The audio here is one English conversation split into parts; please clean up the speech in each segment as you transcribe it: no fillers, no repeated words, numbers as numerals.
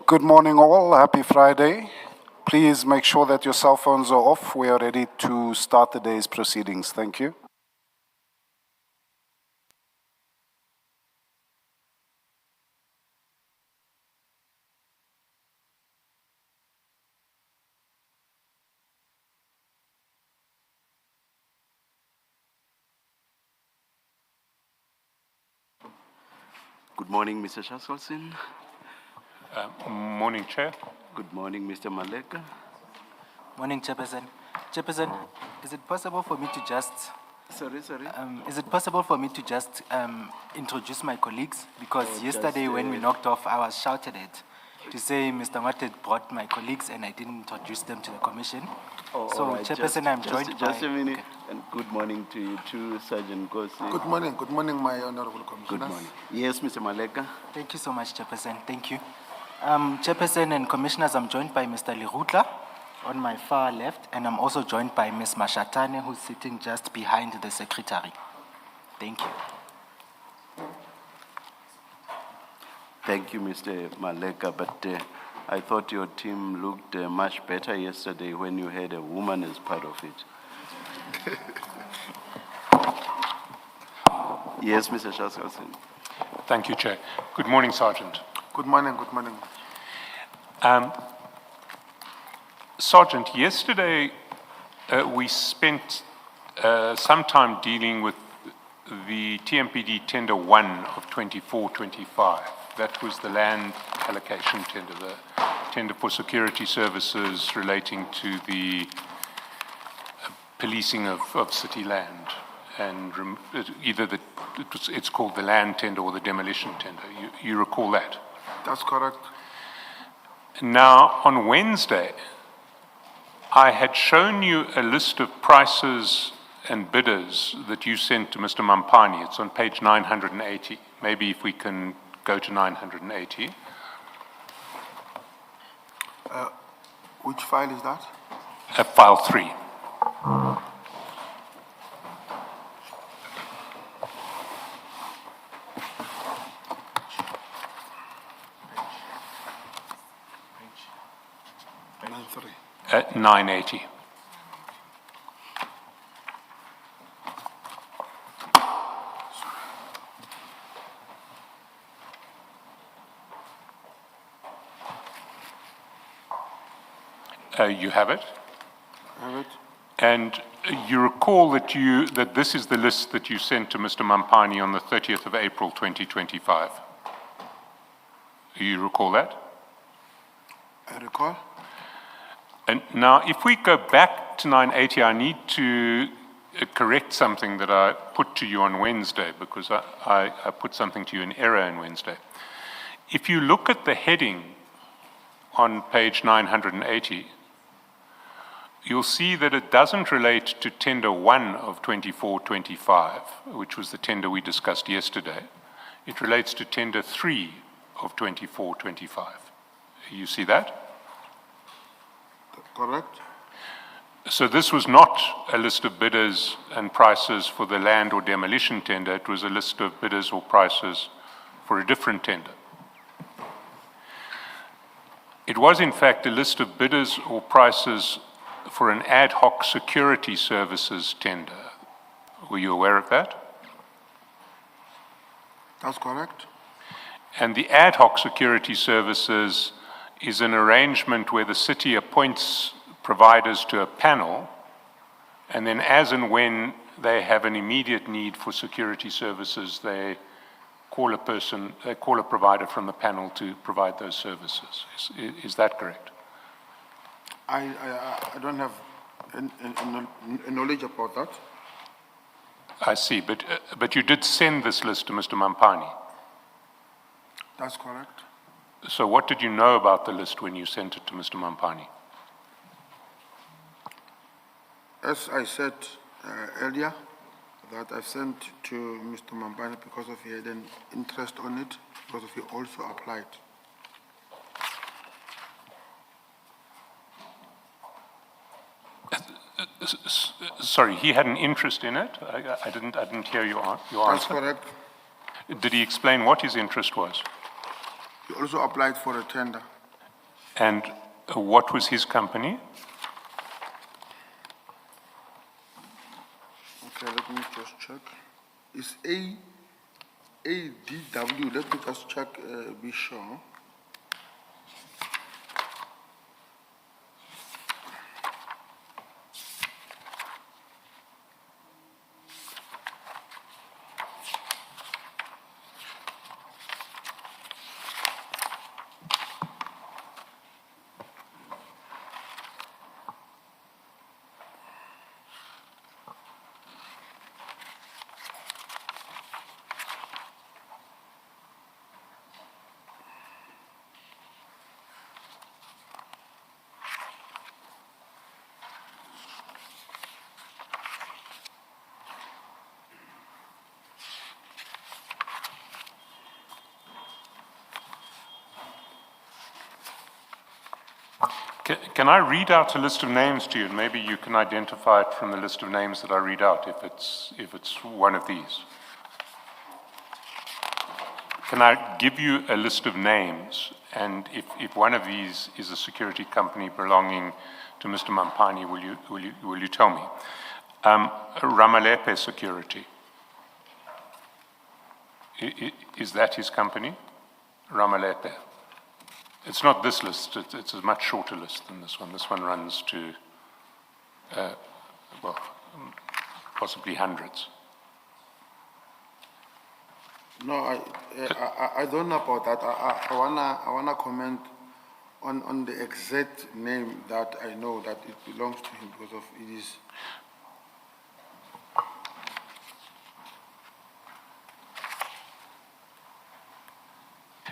Good morning all, happy Friday. Please make sure that your cell phones are off. We are ready to start the day's proceedings. Thank you. Good morning, Mr. Shaskelson. Morning, Chair. Good morning, Mr. Maleka. Morning, Chairperson. Chairperson, is it possible for me to just... Sorry. Is it possible for me to just introduce my colleagues? Because yesterday when we just, knocked off, I was shouted at to say Mr. Mate brought my colleagues and I didn't introduce them to the commission. So, all right. Chairperson, I'm joined by... Just a minute, Okay. and good morning to you too, Sergeant Gosi. Good morning, my honorable commissioners. Good morning. Yes, Mr. Maleka. Thank you so much, Chairperson. Thank you. Chairperson and commissioners, I'm joined by Mr. Lirutla on my far left, and I'm also joined by Ms. Mashatane, who's sitting just behind the secretary. Thank you. Thank you, Mr. Maleka, but I thought your team looked much better yesterday when you had a woman as part of it. Yes, Mr. Shaskelson. Thank you, Chair. Good morning, Sergeant. Good morning. Sergeant, yesterday we spent some time dealing with the TMPD Tender 1 of 24-25. That was the land allocation tender, the tender for security services relating to the policing of city land. And it's called the land tender or the demolition tender. You recall that? That's correct. Now, on Wednesday, I had shown you a list of prices and bidders that you sent to Mr. Mampani. It's on page 980. Maybe if we can go to 980. Which file is that? File 3. At 980. You have it? I have it. And you recall that this is the list that you sent to Mr. Mampani on the 30th of April 2025. You recall that? I recall. And now, if we go back to 980, I need to correct something that I put to you on Wednesday, because I put something to you in error on Wednesday. If you look at the heading on page 980, you'll see that it doesn't relate to Tender 1 of 24-25, which was the tender we discussed yesterday. It relates to Tender 3 of 24-25. You see that? Correct. So this was not a list of bidders and prices for the land or demolition tender. It was a list of bidders or prices for a different tender. It was, in fact, a list of bidders or prices for an ad hoc security services tender. Were you aware of that? That's correct. And the ad hoc security services is an arrangement where the city appoints providers to a panel, and then as and when they have an immediate need for security services, they call a provider from the panel to provide those services. Is that correct? I don't have knowledge about that. I see, but you did send this list to Mr. Mampani. That's correct. So what did you know about the list when you sent it to Mr. Mampani? As I said earlier, that I sent to Mr. Mampani because of he had an interest on it, because of he also applied. Sorry, he had an interest in it? I didn't hear your answer. That's correct. Did he explain what his interest was? He also applied for a tender. And what was his company? Okay, let me just check. It's ADW, let me just check, be sure. Can I read out a list of names to you, and maybe you can identify it from the list of names that I read out if it's one of these? Can I give you a list of names, and if one of these is a security company belonging to Mr. Mampani, will you tell me? Ramalepe Security. Is that his company? Ramalepe. It's not this list, it's a much shorter list than this one. This one runs to, well, possibly hundreds. No, I don't know about that. I wanna comment on the exact name that I know that it belongs to him because of it is.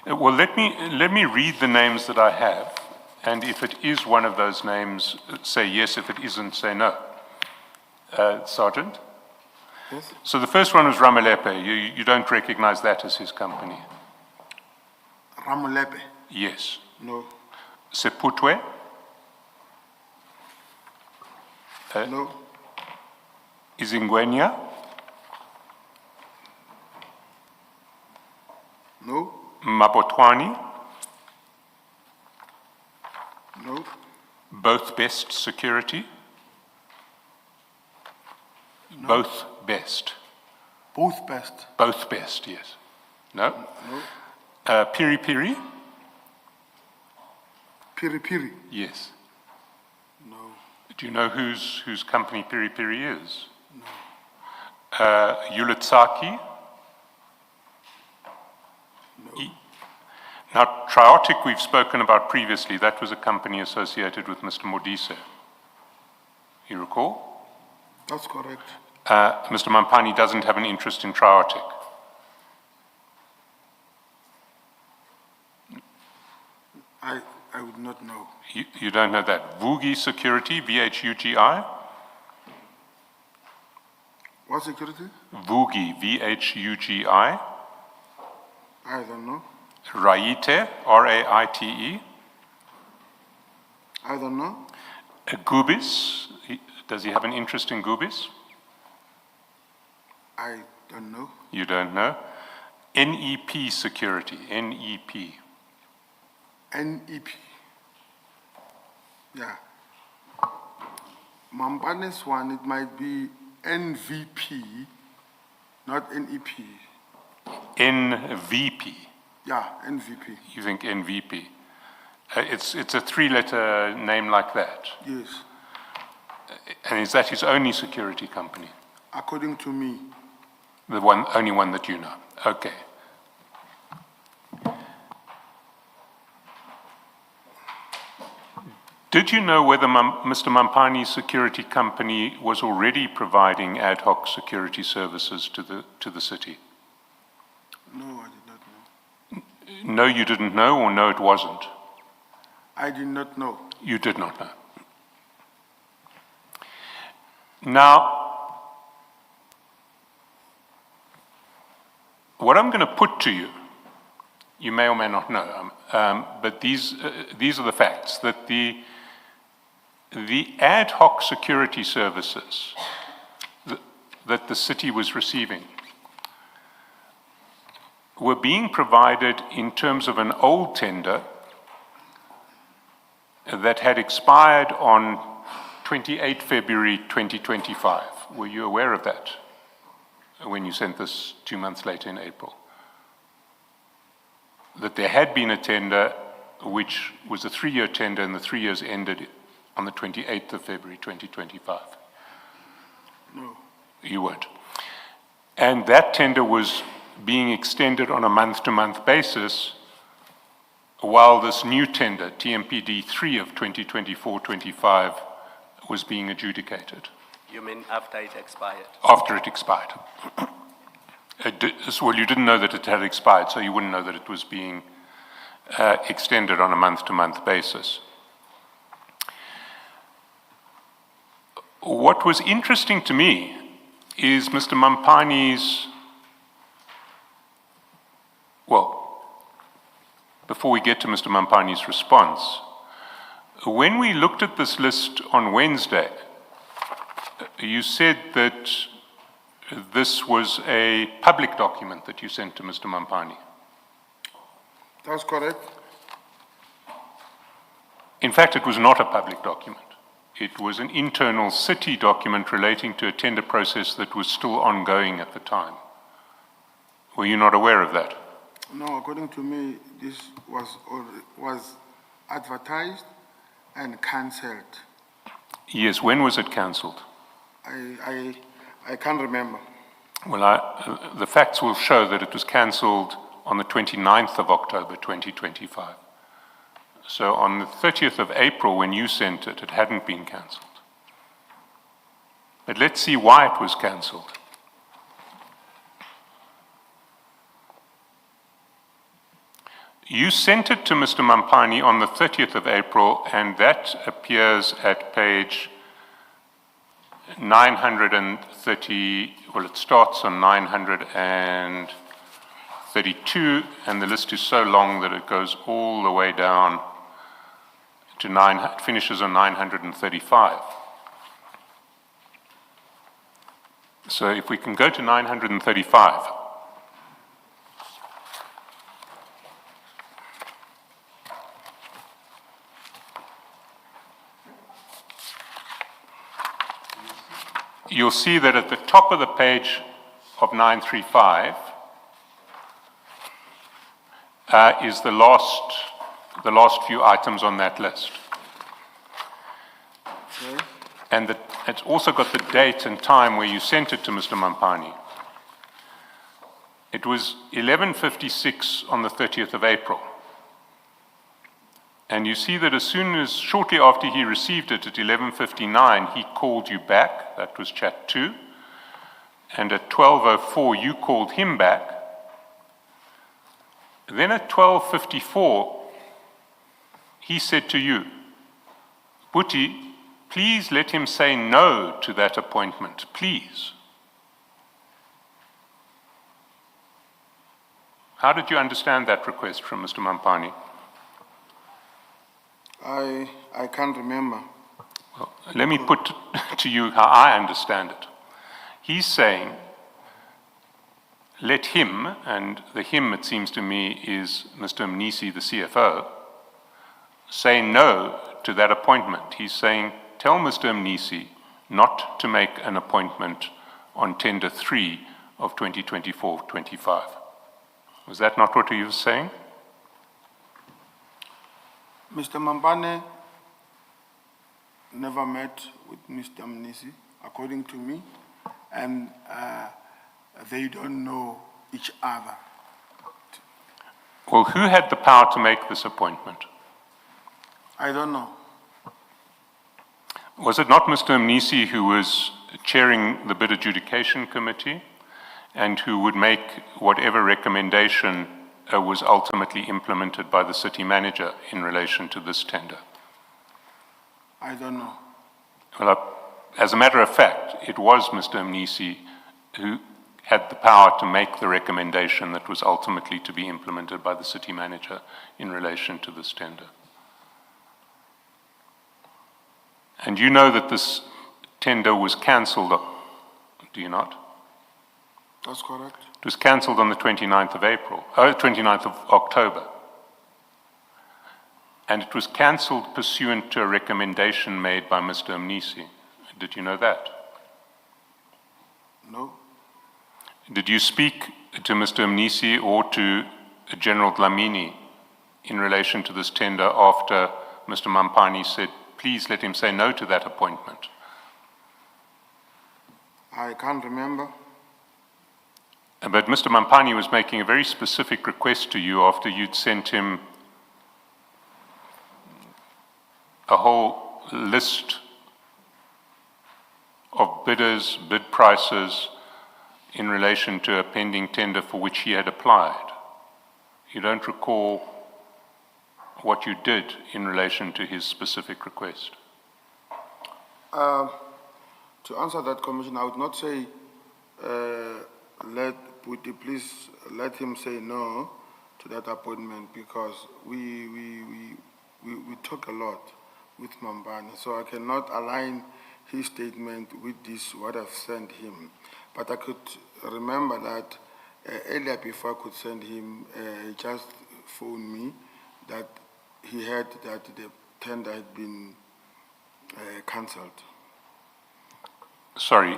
Well, let me read the names that I have, and if it is one of those names, say yes. If it isn't, say no. Sergeant? Yes? So the first one was Ramalepe. You don't recognize that as his company? Ramulepe? Yes. No. Seputwe? No. Izingwenya? No. Mabotwani? No. Both Best Security? No. Both Best. Both best. Both Best, yes. No? No. Piri Piri? Piri Piri? Yes. No. Do you know whose company Piri Piri is? No. Ulitsaki? No. Now, Triotic we've spoken about previously. That was a company associated with Mr. Modise. You recall? That's correct. Mr. Mampani doesn't have an interest in Triotic. I would not know. You don't know that. Vugi Security, VHUGI? What security? Vugi, VHUGI? I don't know. Raite, RAITE? I don't know. Gubis, does he have an interest in Gubis? I don't know. You don't know. NEP Security, NEP. NEP. Yeah. Mampane's one, it might be NVP, not NEP. NVP. Yeah, NVP. You think NVP? It's a three-letter name like that. Yes. And is that his only security company? According to me. The only one that you know? Okay. Did you know whether Mr. Mampani's security company was already providing ad hoc security services to the city? No, I did not know. No, you didn't know, or no, it wasn't? I did not know. You did not know. Now, what I'm going to put to you, you may or may not know, but these are the facts, that the ad hoc security services that the city was receiving were being provided in terms of an old tender that had expired on 28 February 2025. Were you aware of that when you sent this 2 months later in April? That there had been a tender which was a 3-year tender, and the 3 years ended on the 28th of February 2025? No. You weren't. And that tender was being extended on a month-to-month basis while this new tender, TMPD 3 of 2024-25, was being adjudicated. You mean after it expired? After it expired. Well, you didn't know that it had expired, so you wouldn't know that it was being extended on a month-to-month basis. What was interesting to me is Mr. Mampani's, well, before we get to Mr. Mampani's response, when we looked at this list on Wednesday, you said that this was a public document that you sent to Mr. Mampani. That's correct. In fact, it was not a public document. It was an internal city document relating to a tender process that was still ongoing at the time. Were you not aware of that? No, according to me, this was advertised and cancelled. Yes, when was it cancelled? I can't remember. Well, the facts will show that it was cancelled on the 29th of October 2025. So on the 30th of April, when you sent it, it hadn't been cancelled. But let's see why it was cancelled. You sent it to Mr. Mampani on the 30th of April, and that appears at page 930, well, it starts on 932, and the list is so long that it goes all the way down to it finishes on 935. So if we can go to 935. You'll see that at the top of the page of 935 is the last few items on that list. Okay. And it's also got the date and time where you sent it to Mr. Mampani. It was 11:56 on the 30th of April. And you see that shortly after he received it at 11:59, he called you back. That was chat 2. And at 12:04, you called him back. Then at 12:54, he said to you, Buti, please let him say no to that appointment, please. How did you understand that request from Mr. Mampani? I can't remember. Well, let me put to you how I understand it. He's saying, let him, and the him, it seems to me, is Mr. Mnisi, the CFO, say no to that appointment. He's saying, tell Mr. Mnisi not to make an appointment on tender 3 of 2024-25. Was that not what he was saying? Mr. Mampane never met with Mr. Mnisi, according to me, and they don't know each other. Well, who had the power to make this appointment? I don't know. Was it not Mr. Mnisi who was chairing the bid adjudication committee and who would make whatever recommendation was ultimately implemented by the city manager in relation to this tender? I don't know. Well, as a matter of fact, it was Mr. Mnisi who had the power to make the recommendation that was ultimately to be implemented by the city manager in relation to this tender. And you know that this tender was cancelled, do you not? That's correct. It was cancelled on the 29th of October. And it was cancelled pursuant to a recommendation made by Mr. Mnisi. Did you know that? No? Did you speak to Mr. Mnisi or to General Dlamini in relation to this tender after Mr. Mampani said, please let him say no to that appointment? I can't remember. But Mr. Mampani was making a very specific request to you after you'd sent him a whole list of bidders, bid prices in relation to a pending tender for which he had applied. You don't recall what you did in relation to his specific request? To answer that, Commissioner, I would not say, please let him say no to that appointment, because we talk a lot with Mambani, so I cannot align his statement with this, what I've sent him. But I could remember that earlier, before I could send him, he just phoned me that he heard that the tender had been cancelled. Sorry,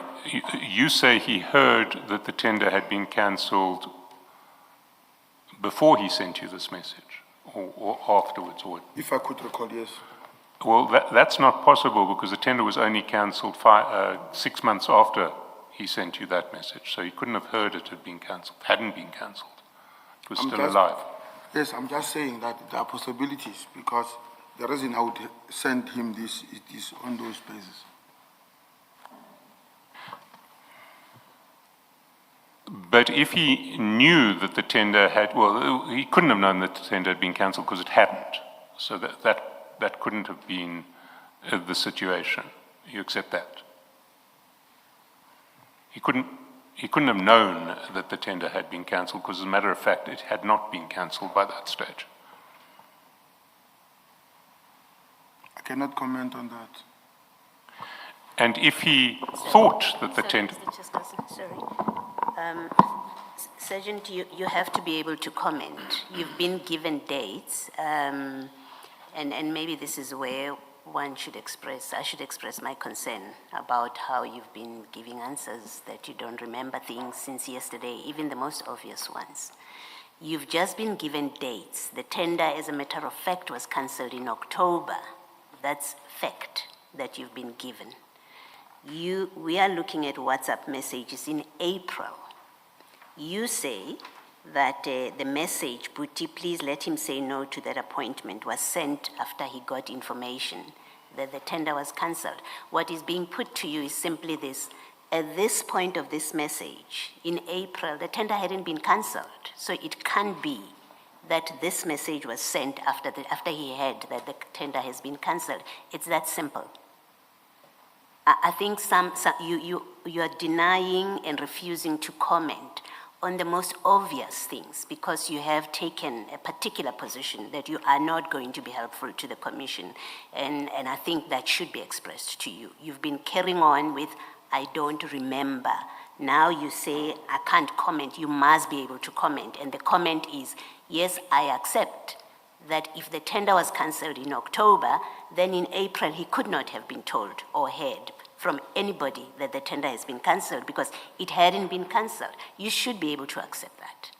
you say he heard that the tender had been cancelled before he sent you this message, or afterwards? Or... If I could recall, yes. Well, that's not possible, because the tender was only cancelled 6 months after he sent you that message. So he couldn't have heard it had been cancelled, hadn't been cancelled. It was still alive. Yes, I'm just saying that there are possibilities, because the reason I would send him this is on those bases. But if he knew that the tender had, well, he couldn't have known that the tender had been cancelled because it hadn't. So that couldn't have been the situation. You accept that? He couldn't have known that the tender had been cancelled because, as a matter of fact, it had not been cancelled by that stage. I cannot comment on that. And if he thought that the tender... Sergeant, you have to be able to comment. You've been given dates, and maybe this is where I should express my concern about how you've been giving answers that you don't remember things since yesterday, even the most obvious ones. You've just been given dates. The tender, as a matter of fact, was cancelled in October. That's fact that you've been given. We are looking at WhatsApp messages in April. You say that the message, Buti, please let him say no to that appointment, was sent after he got information that the tender was cancelled. What is being put to you is simply this. At this point of this message, in April, the tender hadn't been cancelled. So it can't be that this message was sent after he heard that the tender has been cancelled. It's that simple. I think you are denying and refusing to comment on the most obvious things because you have taken a particular position that you are not going to be helpful to the Commission. And I think that should be expressed to you. You've been carrying on with, I don't remember. Now you say, I can't comment. You must be able to comment. And the comment is, yes, I accept that if the tender was cancelled in October, then in April he could not have been told or heard from anybody that the tender has been cancelled because it hadn't been cancelled. You should be able to accept that.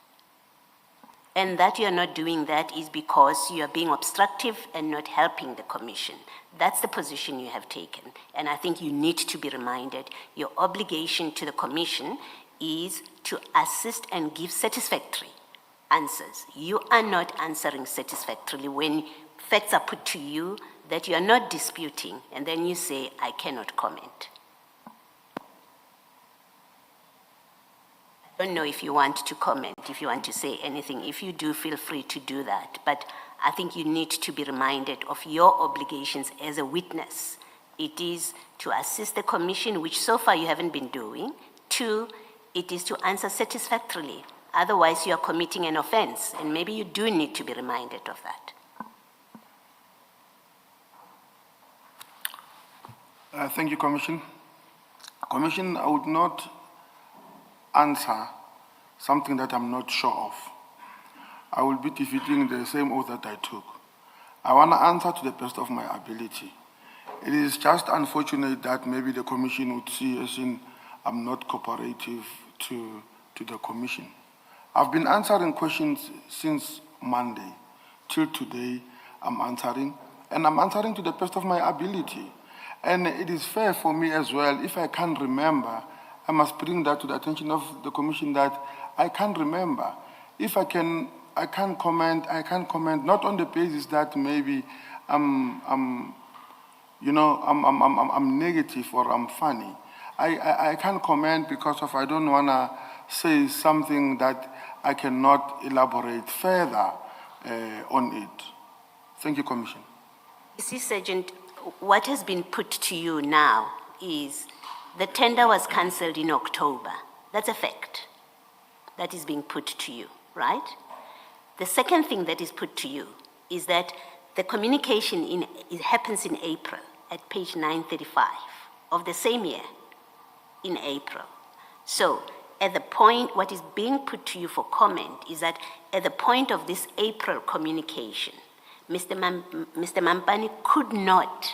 And that you're not doing that is because you are being obstructive and not helping the Commission. That's the position you have taken. And I think you need to be reminded your obligation to the Commission is to assist and give satisfactory answers. You are not answering satisfactorily when facts are put to you that you are not disputing, and then you say, I cannot comment. I don't know if you want to comment, if you want to say anything. If you do, feel free to do that. But I think you need to be reminded of your obligations as a witness. It is to assist the Commission, which so far you haven't been doing. 2, it is to answer satisfactorily. Otherwise, you are committing an offense, and maybe you do need to be reminded of that. Thank you, Commission. Commission, I would not answer something that I'm not sure of. I will be defeating the same oath that I took. I want to answer to the best of my ability. It is just unfortunate that maybe the commission would see as in I'm not cooperative to the commission. I've been answering questions since Monday till today. I'm answering, and I'm answering to the best of my ability. And it is fair for me as well, if I can't remember, I must bring that to the attention of the commission that I can't remember. If I can't comment, not on the basis that maybe I'm negative or I'm funny. I can't comment because of I don't want to say something that I cannot elaborate further on it. Thank you, Commission. You see, Sergeant, what has been put to you now is the tender was cancelled in October. That's a fact. That is being put to you, right? The second thing that is put to you is that the communication it happens in April at page 935 of the same year in April. So at the point, what is being put to you for comment is that at the point of this April communication, Mr. Mampani could not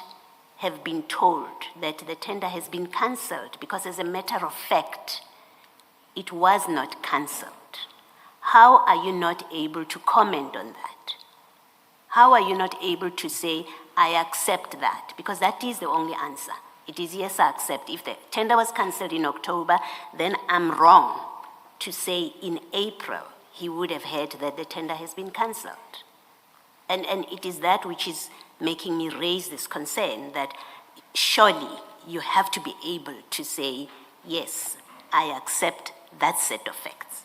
have been told that the tender has been cancelled because as a matter of fact, it was not cancelled. How are you not able to comment on that? How are you not able to say, I accept that? Because that is the only answer. It is yes, I accept. If the tender was cancelled in October, then I'm wrong to say in April he would have heard that the tender has been cancelled. And it is that which is making me raise this concern that surely you have to be able to say, yes, I accept that set of facts.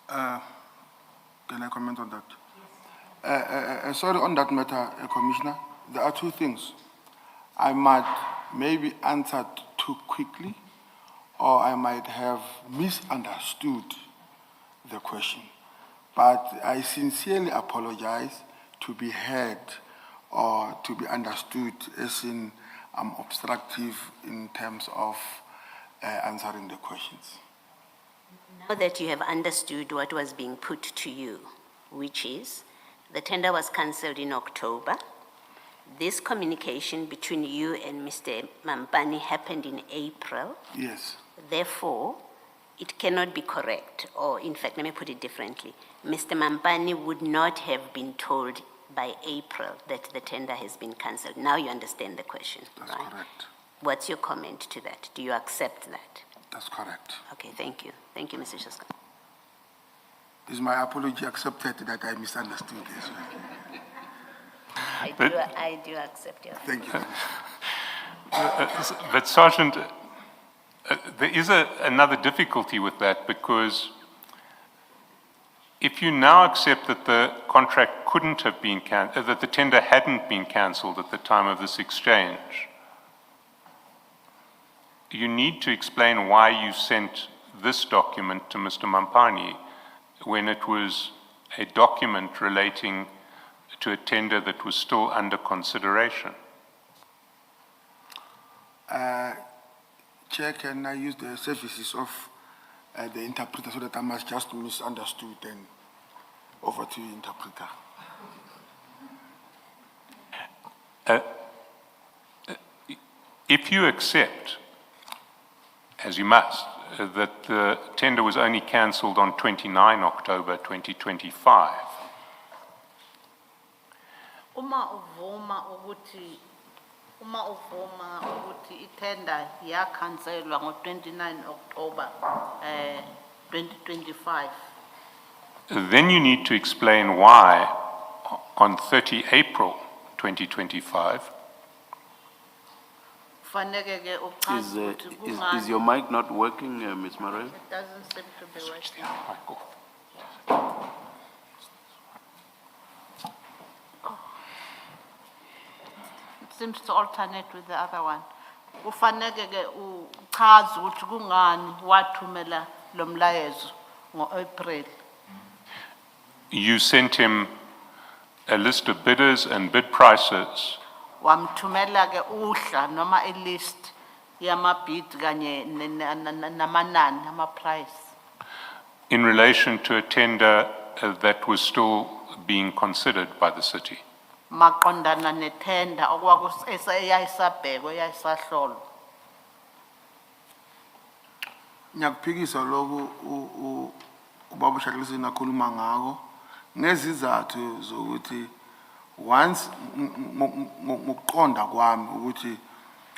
Can I comment on that? Yes. Sorry, on that matter, Commissioner, there are two things. I might maybe answer too quickly, or I might have misunderstood the question. But I sincerely apologize to be heard or to be understood as in I'm obstructive in terms of answering the questions. Now that you have understood what was being put to you, which is the tender was cancelled in October, this communication between you and Mr. Mampani happened in April. Yes. Therefore, it cannot be correct, or in fact, let me put it differently. Mr. Mampani would not have been told by April that the tender has been cancelled. Now you understand the question, That's right? correct. What's your comment to that? Do you accept that? That's correct. Okay, thank you. Thank you, Mr. Shaska. Is my apology accepted that I misunderstood as well? I do accept your. Thank you. But Sergeant, there is another difficulty with that, because if you now accept that the contract couldn't have been that the tender hadn't been cancelled at the time of this exchange, you need to explain why you sent this document to Mr. Mampani when it was a document relating to a tender that was still under consideration. Chair, can I use the services of the interpreter so that I must just misunderstood and over to the interpreter? If you accept, as you must, that the tender was only cancelled on 29 October 2025, Uma uvuma ukuthi itender yakhanselwa ngo-29 October 2025. then you need to explain why on 30 April 2025, Kufanele ke uchaze ukuthi Is kungani. your mic not working, Ms. Murray? It doesn't seem to be working. It seems to alternate with the other one. Kufanele ke uchaze ukuthi kungani wathumela lo mlayezo ngo-April. you sent him a list of bidders and bid prices, Wamthumela ke uhla noma i-list yama-bid kanye namanani, ama-price. in relation to a tender that was still being considered by the city. Maqondana netenda eyayisabhekwa eyayisahlolwa. Ngiyakuphikisa lokhu ubaba uShatlisi nakhuluma ngako ngezizathu zokuthi once ngokuqonda kwami ukuthi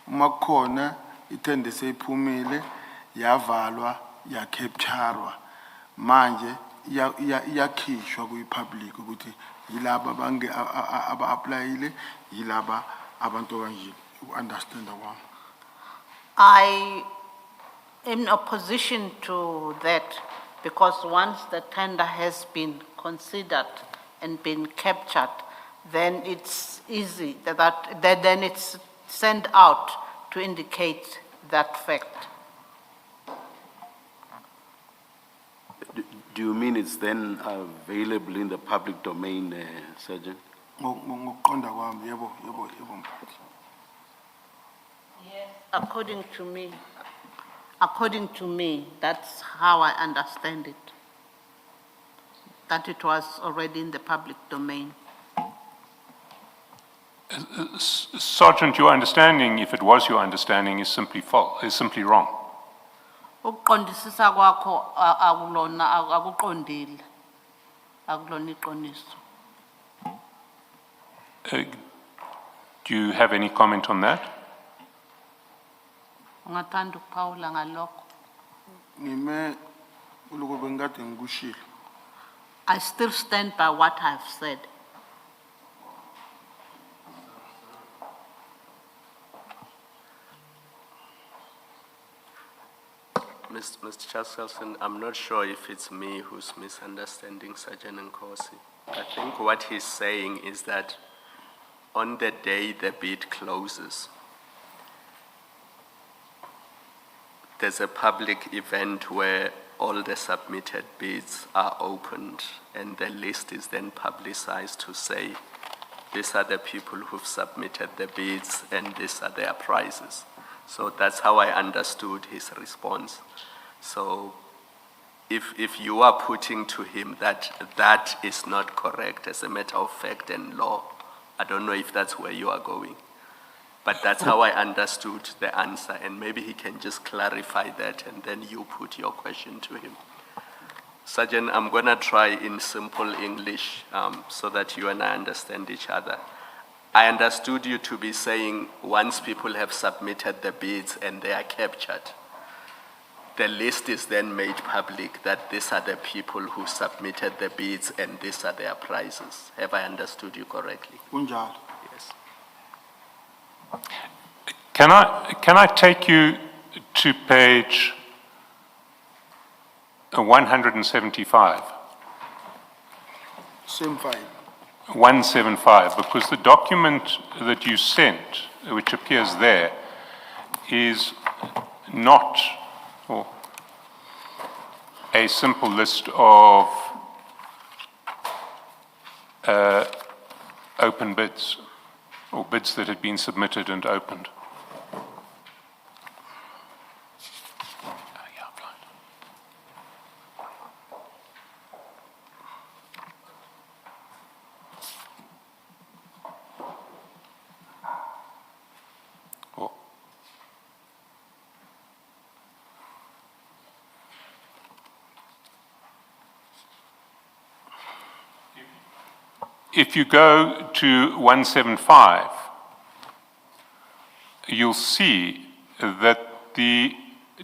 uma kukhona ithende seyiphumile yavalwa yakhepcharwa manje iyakhishwa kuyipublic ukuthi yilaba aba-applyile yilaba abantu abanjini u-understanda kwami. I am in opposition to that because once the tender has been considered and been captured, then it's easy then it's sent out to indicate that fact. Do you mean it's then available in the public domain, Sergeant? Ngokuqonda kwami yebo mphathi. According to me, that's how I understand it. That it was already in the public domain. Sergeant, your understanding, if it was your understanding, is simply false, is simply wrong. Ukuqondisisa kwakho akulona akuqondile. Akulona iqiniso. Do you have any comment on that? Ungathanda ukuphawula ngalokho. Ngime uloko bengade ngikushilo. I still stand by what I've said. Mr. Chancellor, I'm not sure if it's me who's misunderstanding Sergeant Nkosi. I think what he's saying is that on the day the bid closes, there's a public event where all the submitted bids are opened and the list is then publicized to say, these are the people who've submitted the bids and these are their prizes. So that's how I understood his response. So if you are putting to him that that is not correct as a matter of fact and law, I don't know if that's where you are going. But that's how I understood the answer, and maybe he can just clarify that and then you put your question to him. Sergeant, I'm gonna try in simple English so that you and I understand each other. I understood you to be saying once people have submitted the bids and they are captured, the list is then made public that these are the people who submitted the bids and these are their prizes. Have I understood you correctly? Kunjalo. Yes. Can I take you to page 175? Same file. 175, because the document that you sent, which appears there, is not a simple list of open bids, or bids that had been submitted and opened. If you go to 175, you'll see that the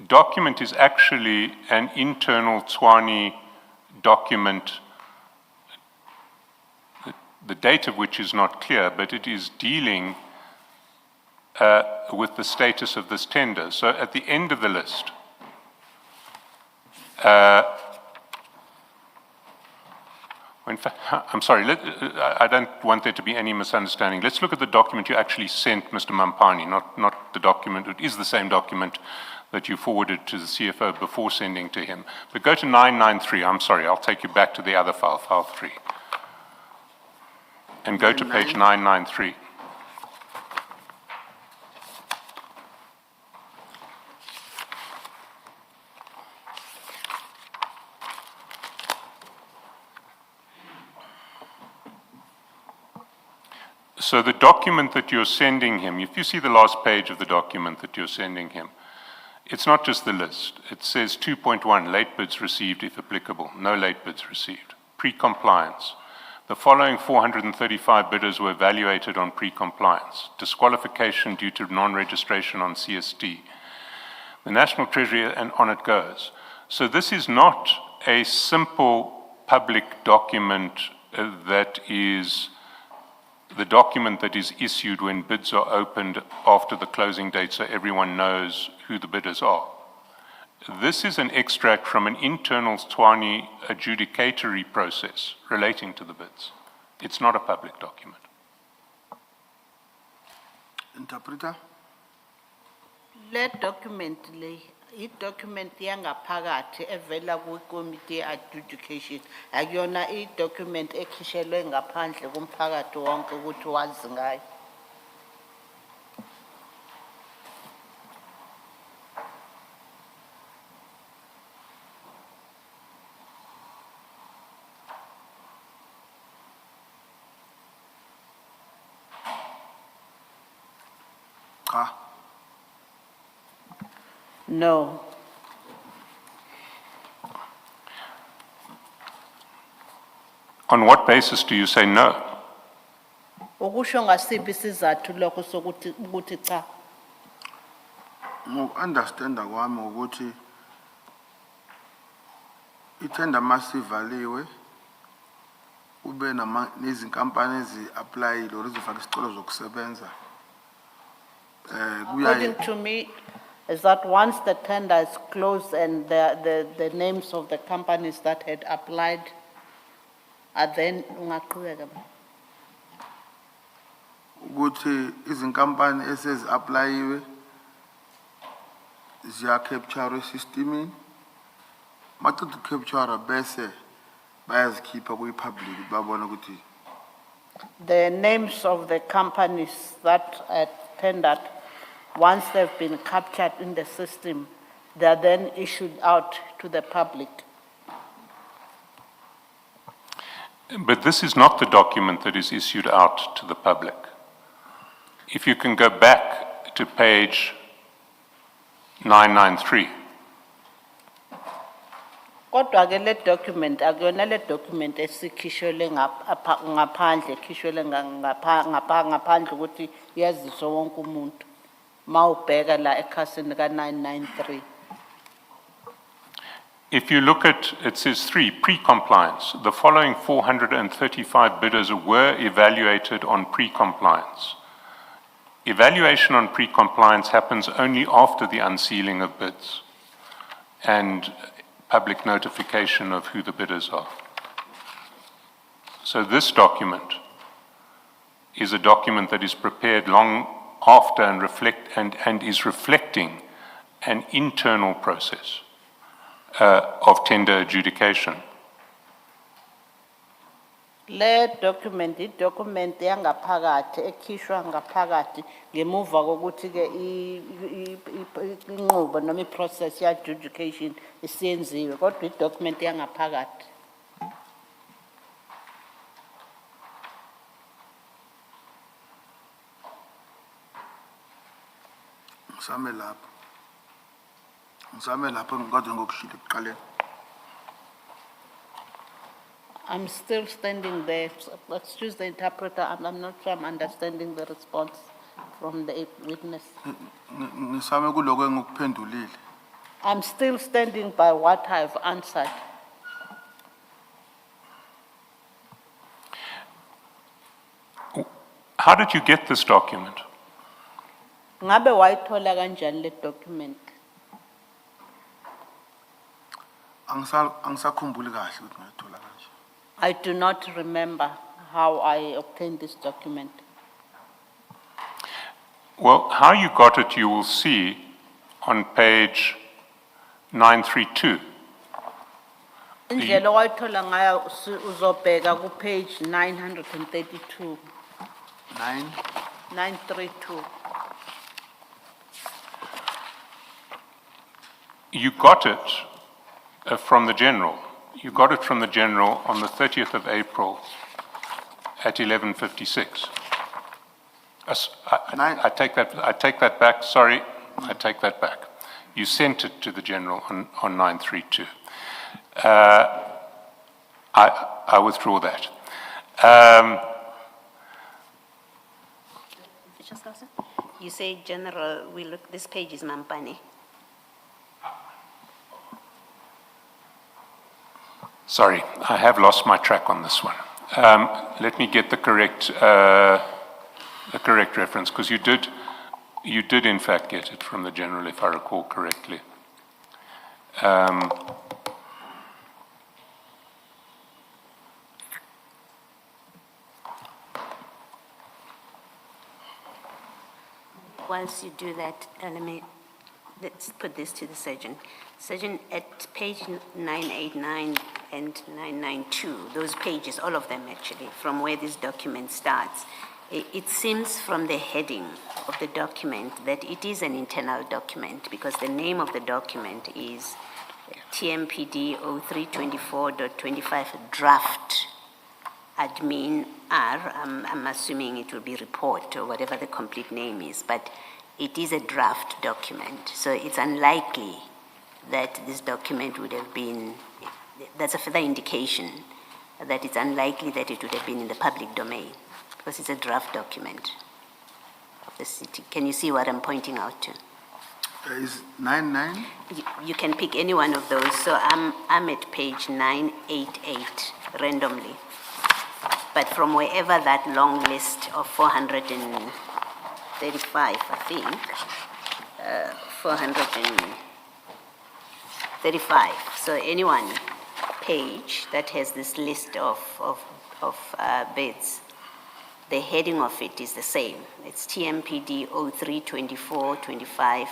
document is actually an internal Tswane document, the date of which is not clear, but it is dealing with the status of this tender. So at the end of the list, in fact, I'm sorry, I don't want there to be any misunderstanding. Let's look at the document you actually sent Mr. Mampani, not the document. It is the same document that you forwarded to the CFO before sending to him. But go to 993. I'm sorry, I'll take you back to the other file, file 3. And go to page 993. So the document that you're sending him, if you see the last page of the document that you're sending him, it's not just the list. It says 2.1, late bids received if applicable, no late bids received. Pre-compliance. The following 435 bidders were evaluated on pre-compliance. Disqualification due to non-registration on CST. The National Treasury, and on it goes. So this is not a simple public document that is the document that is issued when bids are opened after the closing date so everyone knows who the bidders are. This is an extract from an internal Tswane adjudicatory process relating to the bids. It's not a public document. Interpreter? Le document le, i-document yangaphakathi evela kwi-committee adjudication, akuyona i-document ekhishelwe ngaphandle kumphakathi wonke ukuthi wazi ngayo. Cha. No. On what basis do you say no? Ukusho ngasiphi isizathu lokho sokuthi ukuthi cha. Ngoku-understanda kwami ukuthi ithenda masivaliwe ube nezinkampani ezi-applyile or ezifaka isicelo zokusebenza. According to me, is that once the tender is closed and the names of the companies that had applied are then ungaqhubeka. Ukuthi izinkampani esezi-applyiwe ziya-capture esystemini, maqeda uku-capture bese bayazikhipha kwi-public babone ukuthi The names of the companies that had tendered, once they've been captured in the system, they are then issued out to the public. But this is not the document that is issued out to the public. If you can go back to page 993. Kodwa ke le document, akuyona le document esikhishwele ngaphandle, ekhishwele ngaphandle ukuthi yaziswe wonke umuntu. Mawubheka la ekhasini ka 993. If you look at, it says 3, pre-compliance. The following 435 bidders were evaluated on pre-compliance. Evaluation on pre-compliance happens only after the unsealing of bids and public notification of who the bidders are. So this document is a document that is prepared long after and is reflecting an internal process of tender adjudication. Le document, i-document yangaphakathi ekhishwa ngaphakathi ngemuva kokuthi ke inqubo noma i-process ya-adjudication isiyenziwe, kodwa i-document yangaphakathi. ngisame lapho ngikade ngokushilo ekuqaleni. I'm still standing there. Excuse the interpreter, I'm not sure I'm understanding the response from the witness. Ngisame kuloko engikuphendulile. I'm still standing by what I've answered. How did you get this document? Ngabe wayithola kanjani le document? Angisakhumbuli kahle ukuthi ngayithola kanje. I do not remember how I obtained this document. Well, how you got it, you will see on page 932. Indlela wayithola ngayo uzobheka ku page 932. 932. You got it from the general. You got it from the general on the 30th of April at 11:56. I take that back, sorry, I take that back. You sent it to the general on 932. I withdraw that. You say general, this page is Mampane. Sorry, I have lost my track on this one. Let me get the correct reference, because you did in fact get it from the general, if I recall correctly. Once you do that, let's put this to the surgeon. Surgeon, at page 989 and 992, those pages, all of them actually, from where this document starts, it seems from the heading of the document that it is an internal document, because the name of the document is TMPD 0324.25 draft admin R. I'm assuming it will be report or whatever the complete name is, but it is a draft document. So it's unlikely that this document would have been, that's a further indication that it's unlikely that it would have been in the public domain, because it's a draft document of the city. Can you see what I'm pointing out to? Is 99? You can pick any one of those. So I'm at page 988 randomly. But from wherever that long list of 435, I think, 435. So any one page that has this list of bids, the heading of it is the same. It's TMPD 032425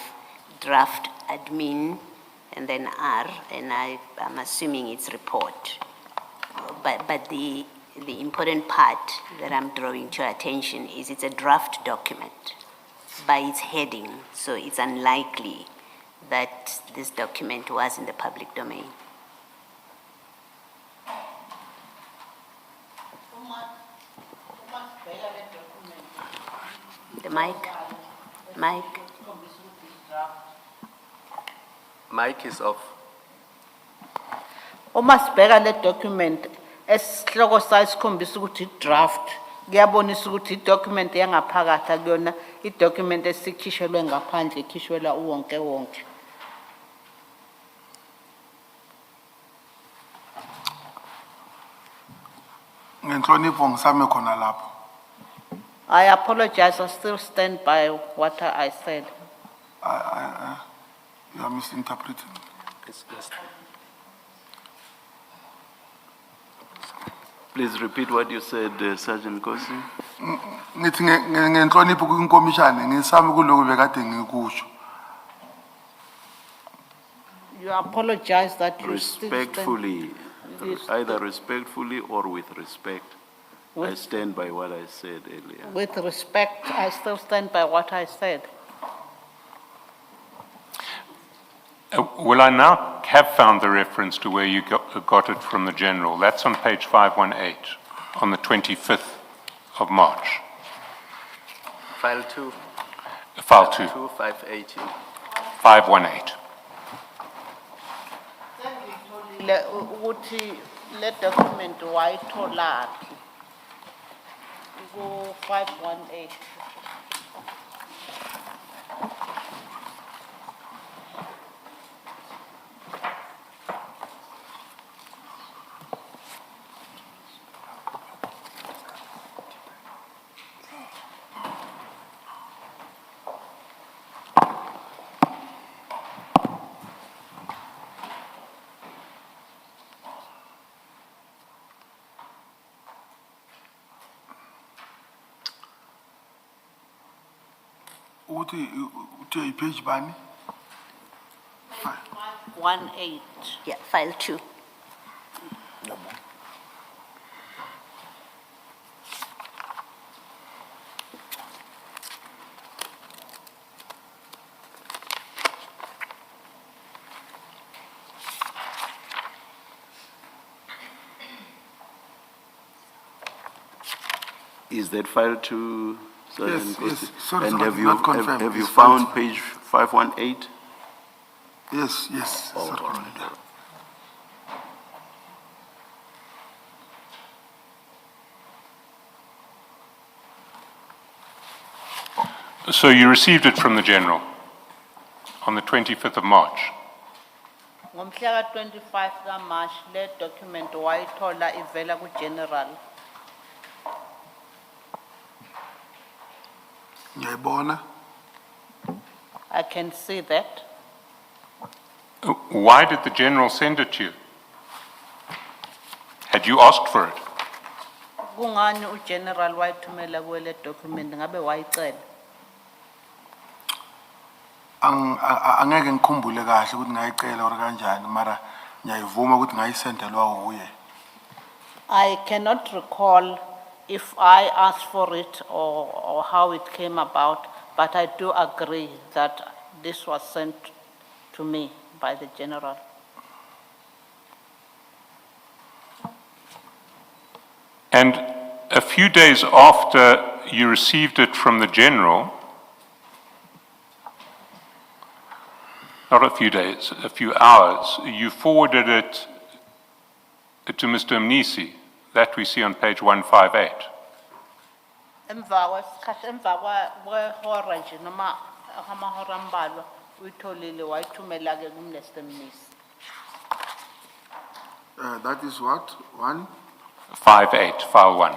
draft admin, and then R, and I'm assuming it's report. But the important part that I'm drawing to your attention is it's a draft document by its heading, so it's unlikely that this document was in the public domain. The mic. Mic is off. Uma sibheka le document esihloko sayo sikhombisa ukuthi draft kuyabonisa ukuthi idocument yangaphakathi akuyona idocument esikhishelwe ngaphandle ikhishwela uwonke wonke. Ngenhlonipho ngisame khona lapho. I apologize, I still stand by what I said. You are misinterpreting. Please repeat what you said, Sergeant Kosi. Ngithi ngenhlonipho kwinkomishana ngisame kuloko bekade ngikusho. You apologize that you Respectfully, either respectfully or with respect. I With- stand by what I said earlier. With respect, I still stand by what I said. Will I now have found the reference to where you got it from the general? That's on page 518, on the 25th of March. File 2. File 2, 518. 518. Ukuthi le document wayitholaphi ku 518. Uthi ipage bani? 18. Yeah, file 2. Is that file 2, Yes, yes. Sorry, And sorry, have you, not confirmed. have you It's found right. page 518? Yes, yes. Oh, sorry, all right, Commander. all right. So you received it from the General on the 25th of March. Ngomhla ka 25 ka March le document wayithola ivela ku general. Ngiyayibona. I can see that. Why did the General send it to you? Had you asked for it? Kungani u general wayithumela kwele document ngabe wayicela? Angeke ngikhumbule kahle ukuthi ngayicela or kanjani mara ngiyayivuma ukuthi ngayisendelwa uye. I cannot recall if I asked for it or how it came about, but I do agree that this was sent to me by the general. And a few days after you received it from the General, not a few days, a few hours, you forwarded it to Mr. Mnisi. That we see on page 158. Emva kwehora nje noma amahora ambalwa uyitholile wayithumela ke kumNester Mnisi. That is what? 58, file 1.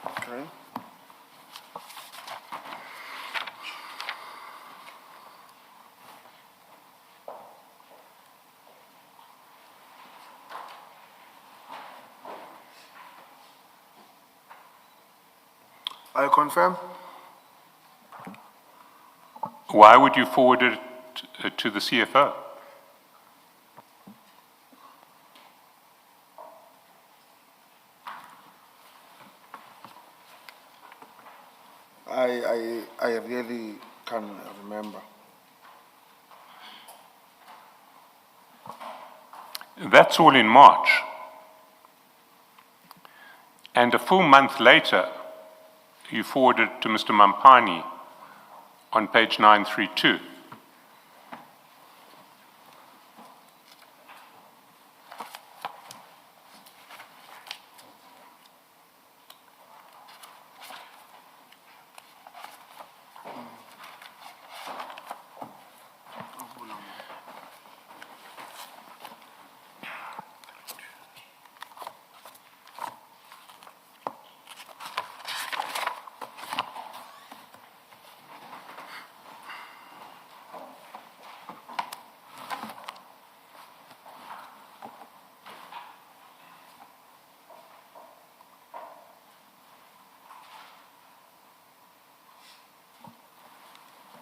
Okay. I confirm. Why would you forward it to the CFO? I really can't remember. That's all in March. And a full month later, you forwarded to Mr. Mampani on page 932.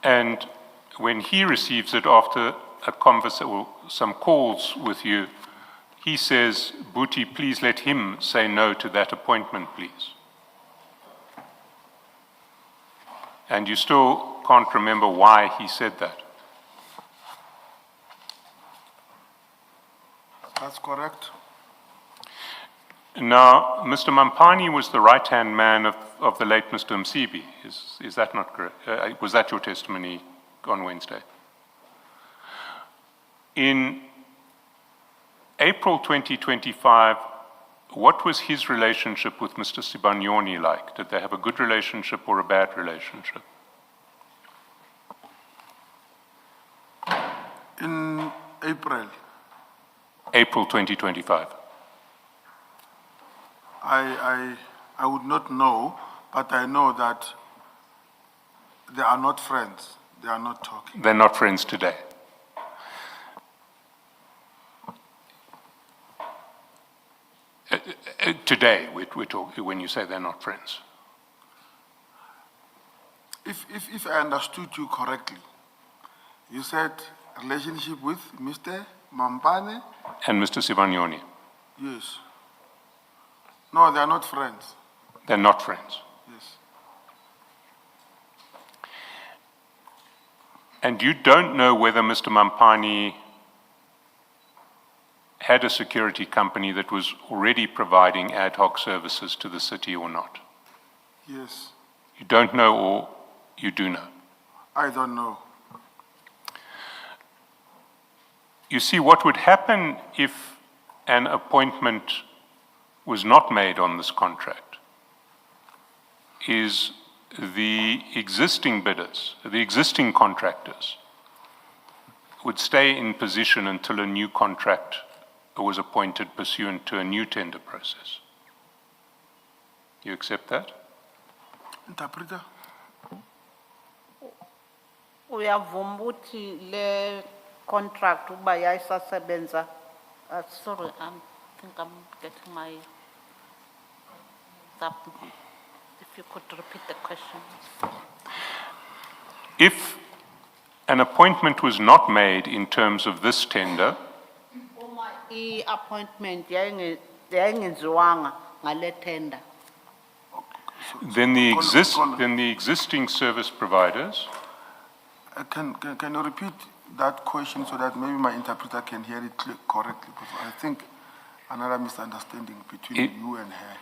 And when he receives it after a conversation or some calls with you, he says, Booty, please let him say no to that appointment, please. And you still can't remember why he said that. That's correct. Now, Mr. Mampani was the right-hand man of the late Mr. Msibi. Is that not correct? Was that your testimony on Wednesday? In April 2025, what was his relationship with Mr. Sibanyoni like? Did they have a good relationship or a bad relationship? In April, April 2025. I would not know, but I know that they are not friends. They are not talking. They're not friends today. Today, we're talking, when you say they're not friends. If I understood you correctly, you said relationship with Mr. Mampane? And Mr. Sibanyoni. Yes. No, they are not friends. They're not friends. Yes. And you don't know whether Mr. Mampani had a security company that was already providing ad hoc services to the city or not? Yes, You don't know, or you do know? I don't know. You see, what would happen if an appointment was not made on this contract is the existing bidders, the existing contractors, would stay in position until a new contract was appointed pursuant to a new tender process. You accept that? Interpreter? Uyavuma ukuthi le contract uba yayisasebenza. Sorry, I think I'm getting my. If you could repeat the question. If an appointment was not made in terms of this tender, Uma appointment yayingenziwanga ngale tender. then the existing service providers Can you repeat that question so that maybe my interpreter can hear it correctly? Because I think another misunderstanding between you and her.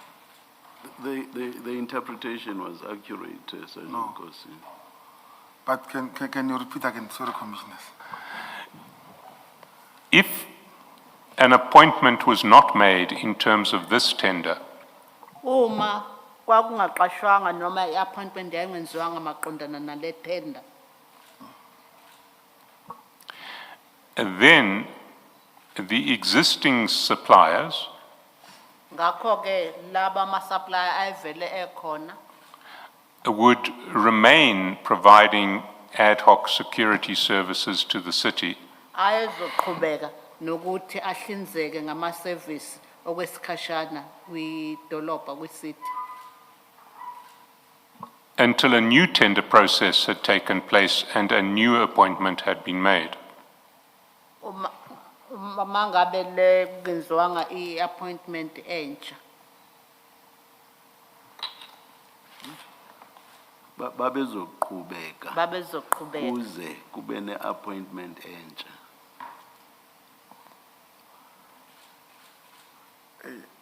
The interpretation was accurate, Sergeant No. Nkosi. But can you repeat again? Sorry, Commissioners. if an appointment was not made in terms of this tender, Uma kwakungaqashwanga noma i-appointment yayingenziwanga maqondana nale tender. then the existing suppliers Ngakho ke laba ma-supplier ayivele ekhona would remain providing ad hoc security services to the city ayezoqhubeka nokuthi ahlinzeke ngama-service okwesikhashana kwidolobha kwi-city. until a new tender process had taken place and a new appointment had been made. Uma ngabe le kungenziwanga i-appointment entsha. Babezoqhubeka Babezoqhubeka. kuze kube ne-appointment entsha.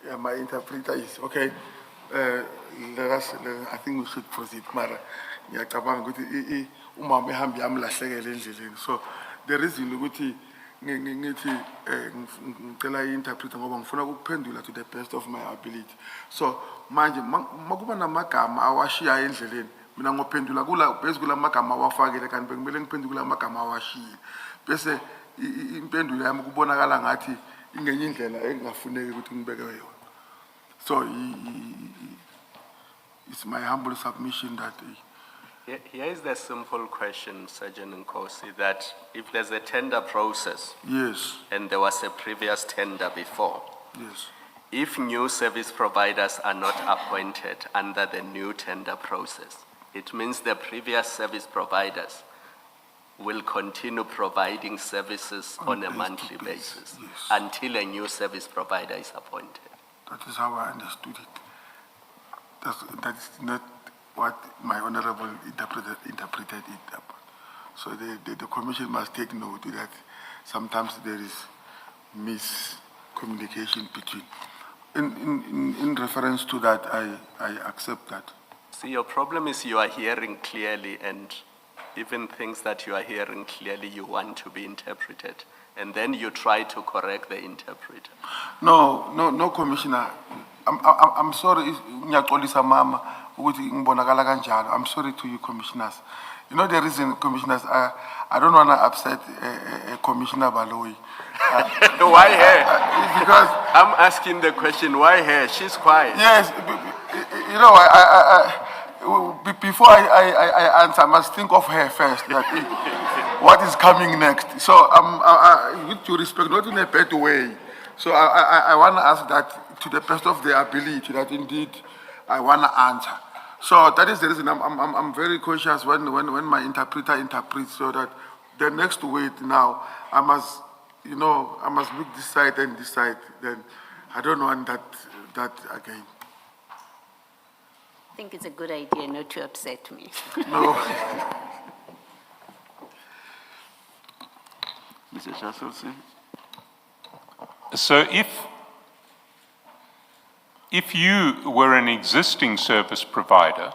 Yeah, my interpreter is okay. I think we should proceed. Mara, ngiyacabanga ukuthi umama ehambi yamlahlekela endleleni. So the reason ukuthi ngithi ngicela i-interpreter ngoba ngifuna ukuphendula to the best of my ability. So manje makuba namagama awashiya endleleni mina ngophendula basically amagama awafakile kanti bekumele ngiphendule amagama awashiyile. Bese impendulo yami kubonakala ngathi ingenye indlela engafuneki ukuthi ngibeke yona. So it's my humble submission that Here is the simple question, Sergeant Nkosi, that if there's a tender process yes, and there was a previous tender before, yes, if new service providers are not appointed under the new tender process, it means the previous service providers will continue providing services on a monthly basis yes. until a new service provider is appointed. that is how I understood it. That's not what my honorable interpreted it. So the commission must take note that sometimes there is miscommunication between. In reference to that, I accept that. See, your problem is you are hearing clearly, and even things that you are hearing clearly, you want to be interpreted. And then you try to correct the interpreter. No, Commissioner. I'm sorry, ngiyaxolisa mama ukuthi ngibonakala kanjalo. I'm sorry to you, commissioners. You know the reason, commissioners, I don't want to upset Commissioner Baloyi. Why her? Because I'm asking the question, why her? She's quiet. yes, you know, before I answer, I must think of her first. That what is coming next? So with due respect, not in a bad way. So I want to ask that to the best of their ability, that indeed I want to answer. So that is the reason I'm very cautious when my interpreter interprets, so that the next wait now, I must look this side and this side. Then I don't want that again. I think it's a good idea not to upset me. No. Mr. Chaselson. So if you were an existing service provider,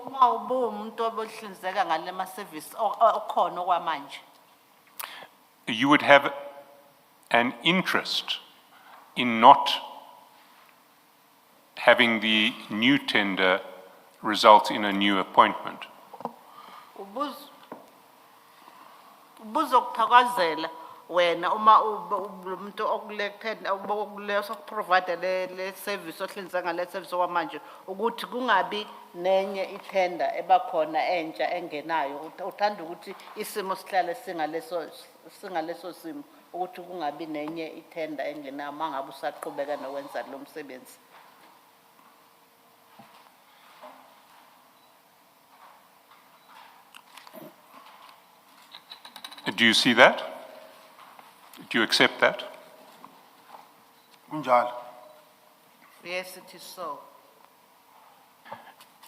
Uma ubumuntu obuhlinzeka ngale ma-service okhona okwamanje, you would have an interest in not having the new tender result in a new appointment. ubuzokuthakazela wena uma umuntu okulected okuleso provide le service ohlinzeka ngale service okwamanje ukuthi kungabi nenye itender ebakhona entsha engenayo. Uthanda ukuthi isimo sihlale singaleso simo ukuthi kungabi nenye itender engenayo mangabe usaqhubeka nokwenza lo msebenzi. Do you see that? Do you accept that? Kunjalo. Yes, it is so.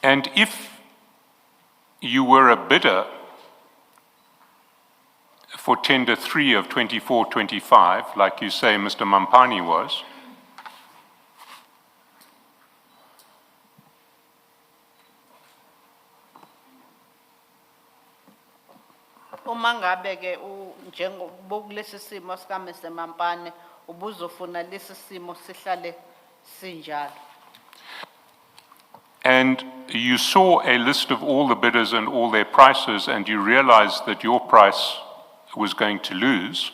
And if you were a bidder for tender 3 of 24-25, like you say Mr. Mampani was, Uma ngabe ke njengokulesi simo sika Mr. Mampane ubuzofuna lesi simo sihlale sinjalo. and you saw a list of all the bidders and all their prices, and you realized that your price was going to lose,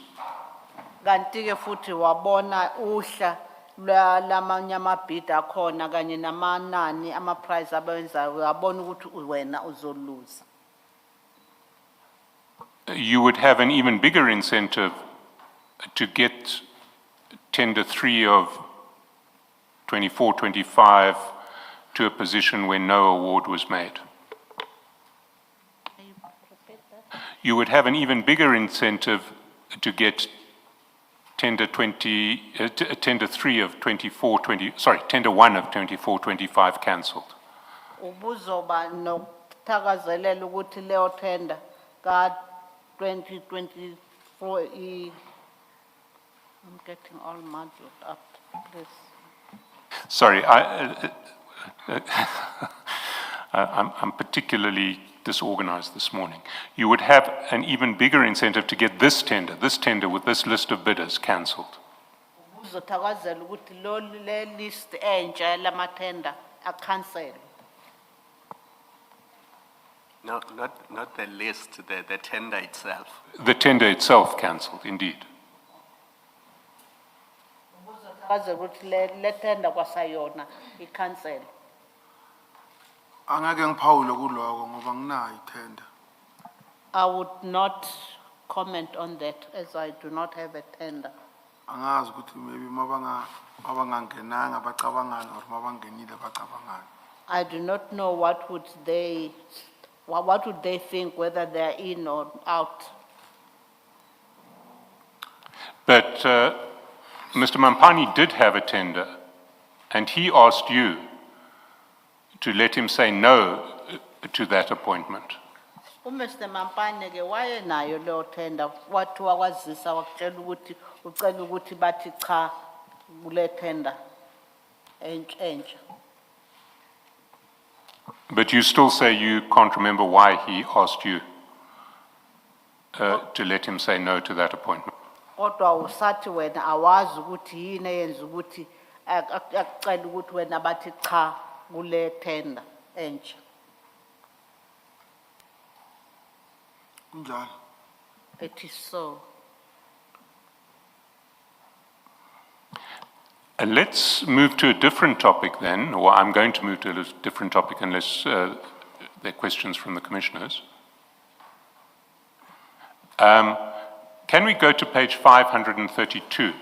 Kanti ke futhi wabona uhla lamanye amabid akhona kanye namanani ama-price abenzayo wabona ukuthi wena uzoluza. you would have an even bigger incentive to get tender 3 of 24-25 to a position where no award was made. You would have an even bigger incentive to get tender 3 of 24-20, tender 1 of 24-25 cancelled. Ubuzoba nokuthakazelela ukuthi leyo tender ka 2024 I'm getting all muddled up, please. Sorry, I'm particularly disorganized this morning. You would have an even bigger incentive to get this tender with this list of bidders cancelled. Ubuzothakazela ukuthi le list entsha lama-tender acancel. No, not the list, the tender itself. The tender itself cancelled, indeed. Ubuzothakazela ukuthi le tender kwasayona i-cancel. Angeke ngiphawule kuloko ngoba nginayo itender. I would not comment on that as I do not have a tender. Angazi ukuthi maybe mabangangenanga bacabangani or mabangenile bacabangani. I do not know what would they think, whether they are in or out. But Mr. Mampani did have a tender, and he asked you to let him say no to that appointment. Mr. Mampane ke wayenayo leyo tender wathi wakwazisa wakutshela ukuthi ucela ukuthi bathi cha kule tender entsha. But you still say you can't remember why he asked you to let him say no to that appointment. Kodwa usathi wena awazi ukuthi yini eyenza ukuthi akucela ukuthi wena bathi cha kule tender entsha. Kunjalo. It is so. Let's move to a different topic then, or I'm going to move to a different topic unless there are questions from the commissioners. Can we go to page 532?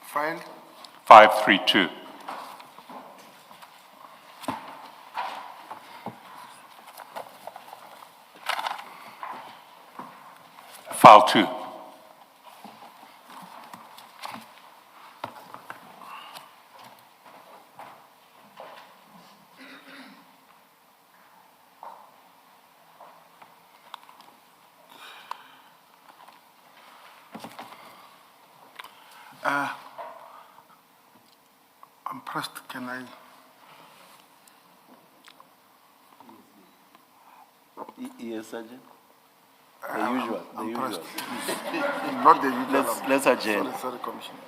File. 532. File 2. I'm pressed, can I? Yes, Sergeant? The usual, the I'm usual. pressed. Not the usual. Let's adjourn. Sorry, Commissioner.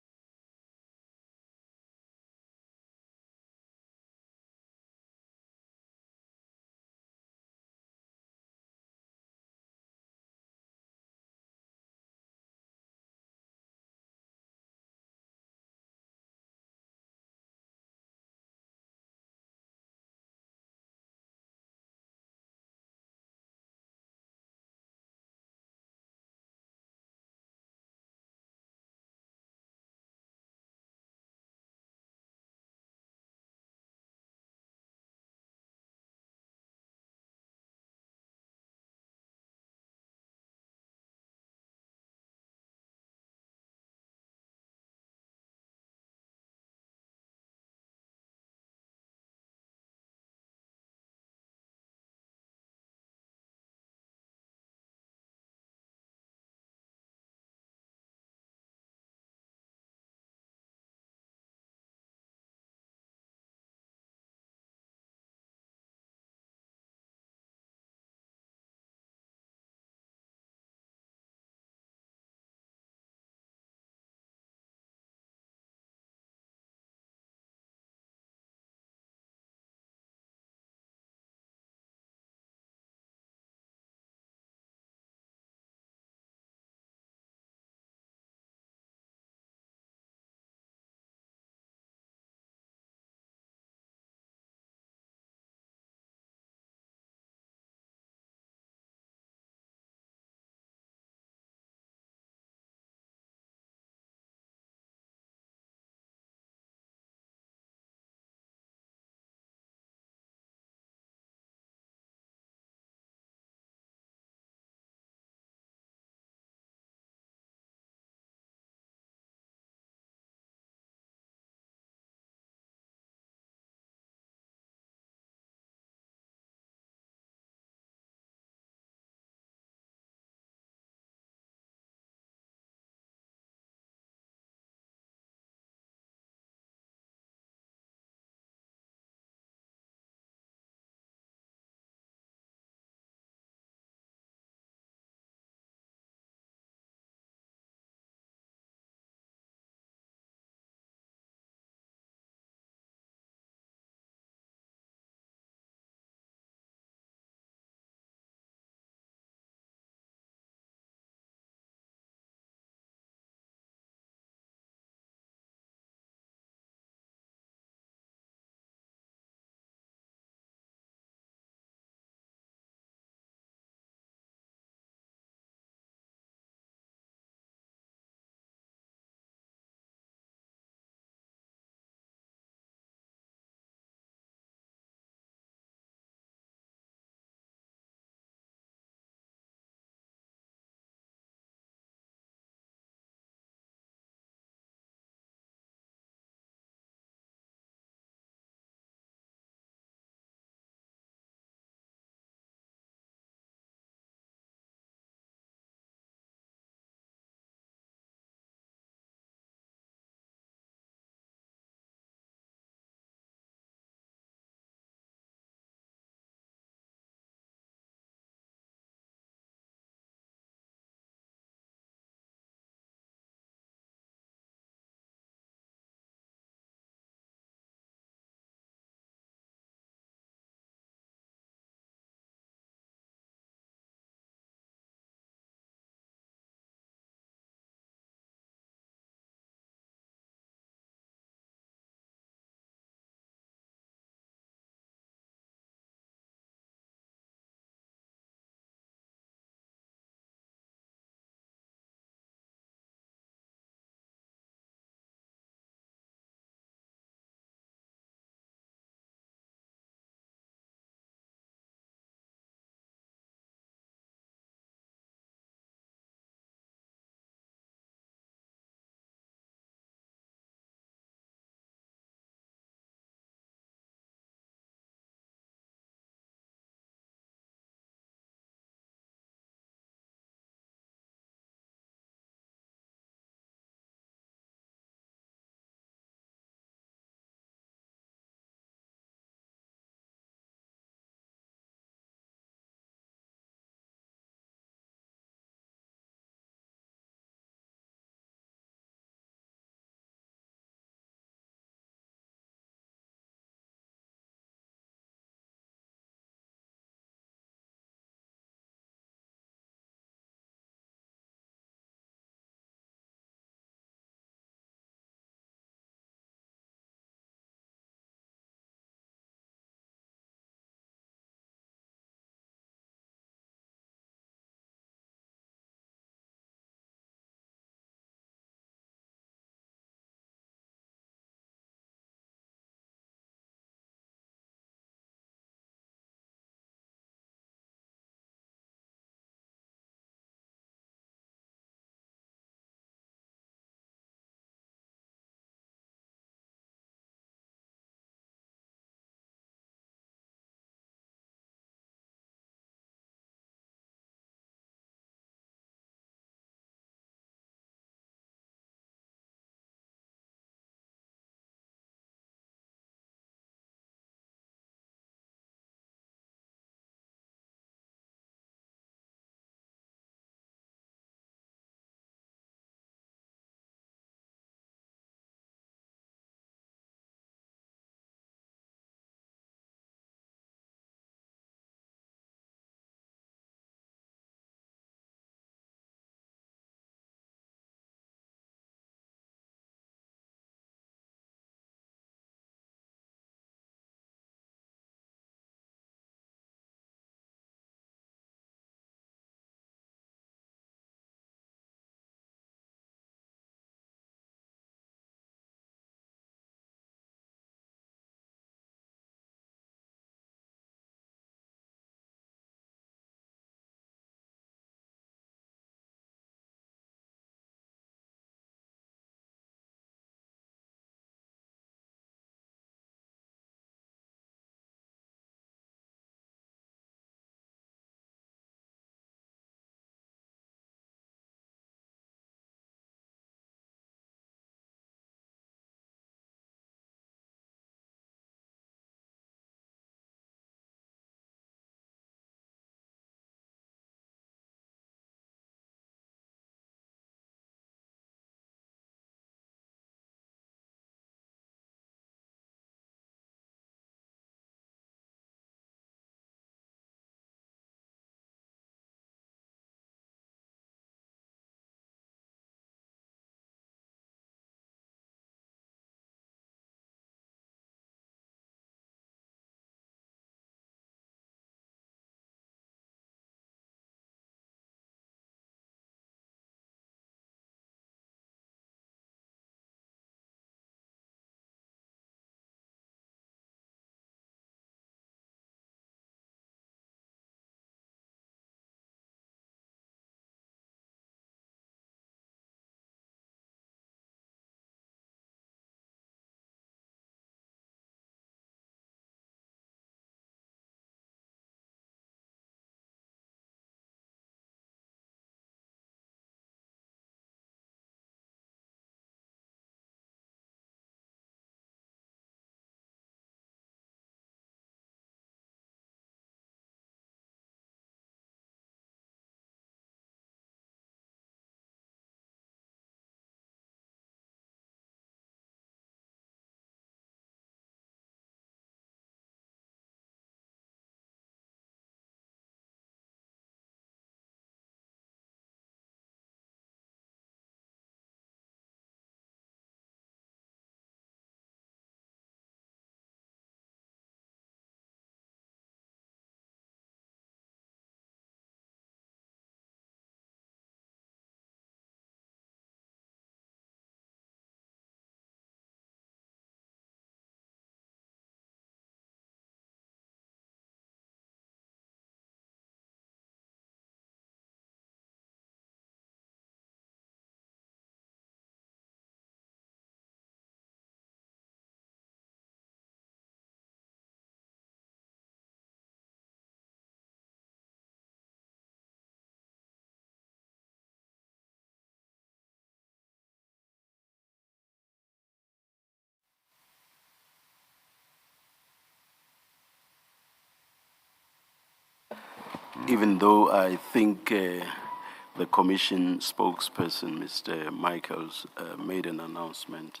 even though I think the commission spokesperson, Mr. Michaels, made an announcement,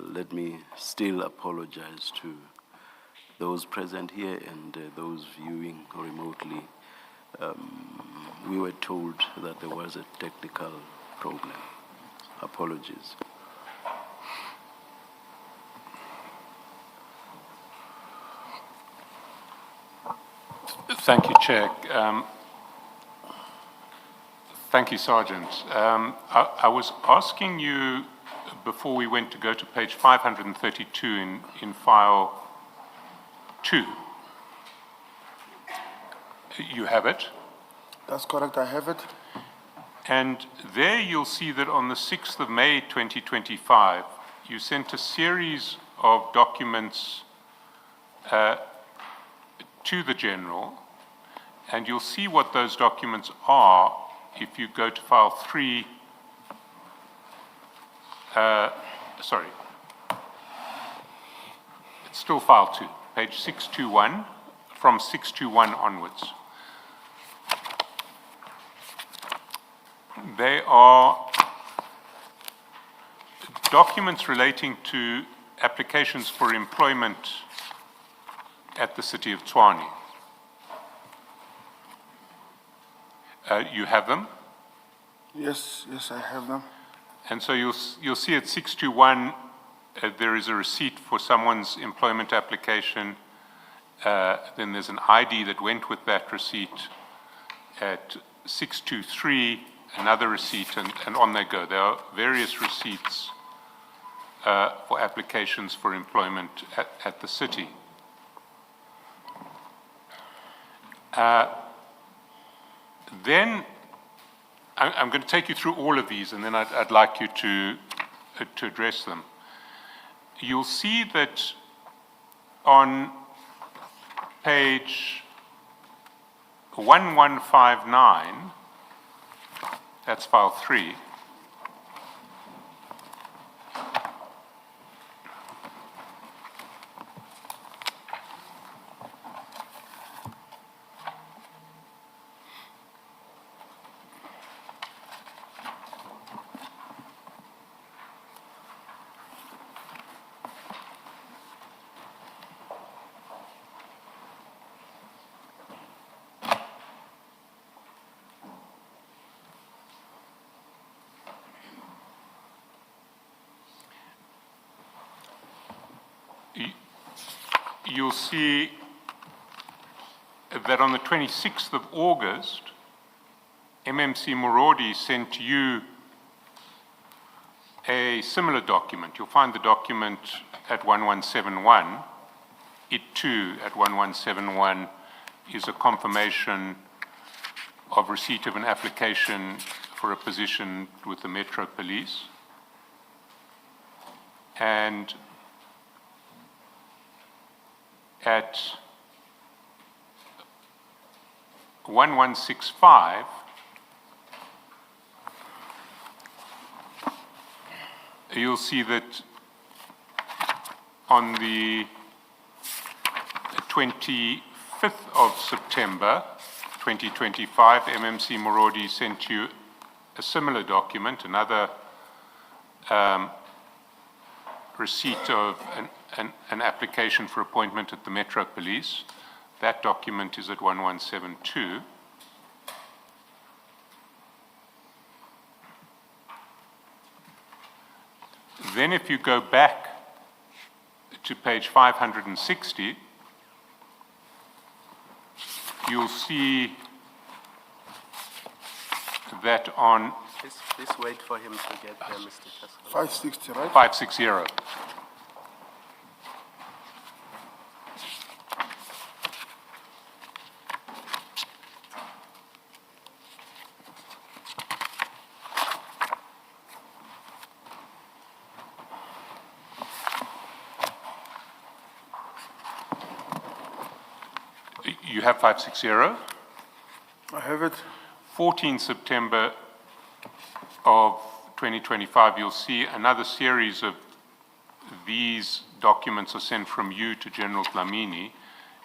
let me still apologize to those present here and those viewing remotely. We were told that there was a technical problem. Apologies. Thank you, Chair. Thank you, Sergeant. I was asking you before we went to go to page 532 in file 2. You have it? That's correct, I have it. And there you'll see that on the 6th of May 2025, you sent a series of documents to the General, and you'll see what those documents are if you go to file 3, sorry, it's still file 2, page 621, from 621 onwards. They are documents relating to applications for employment at the City of Tshwane. You have them? Yes, I have them. And so you'll see at 621, there is a receipt for someone's employment application. Then there's an ID that went with that receipt. At 623, another receipt, and on they go. There are various receipts for applications for employment at the city. Then I'm going to take you through all of these, and then I'd like you to address them. You'll see that on page 1159, that's file 3, you'll see that on the 26th of August, MMC Morodi sent you a similar document. You'll find the document at 1171. It too, at 1171, is a confirmation of receipt of an application for a position with the Metro Police. And at 1165, you'll see that on the 25th of September 2025, MMC Morodi sent you a similar document, another receipt of an application for appointment at the Metro Police. That document is at 1172. Then if you go back to page 560, you'll see that on Please wait for him to get there, Mr. Chancellor. 560, right? 560. You have 560? I have it. 14 September of 2025, you'll see another series of these documents are sent from you to General Dlamini,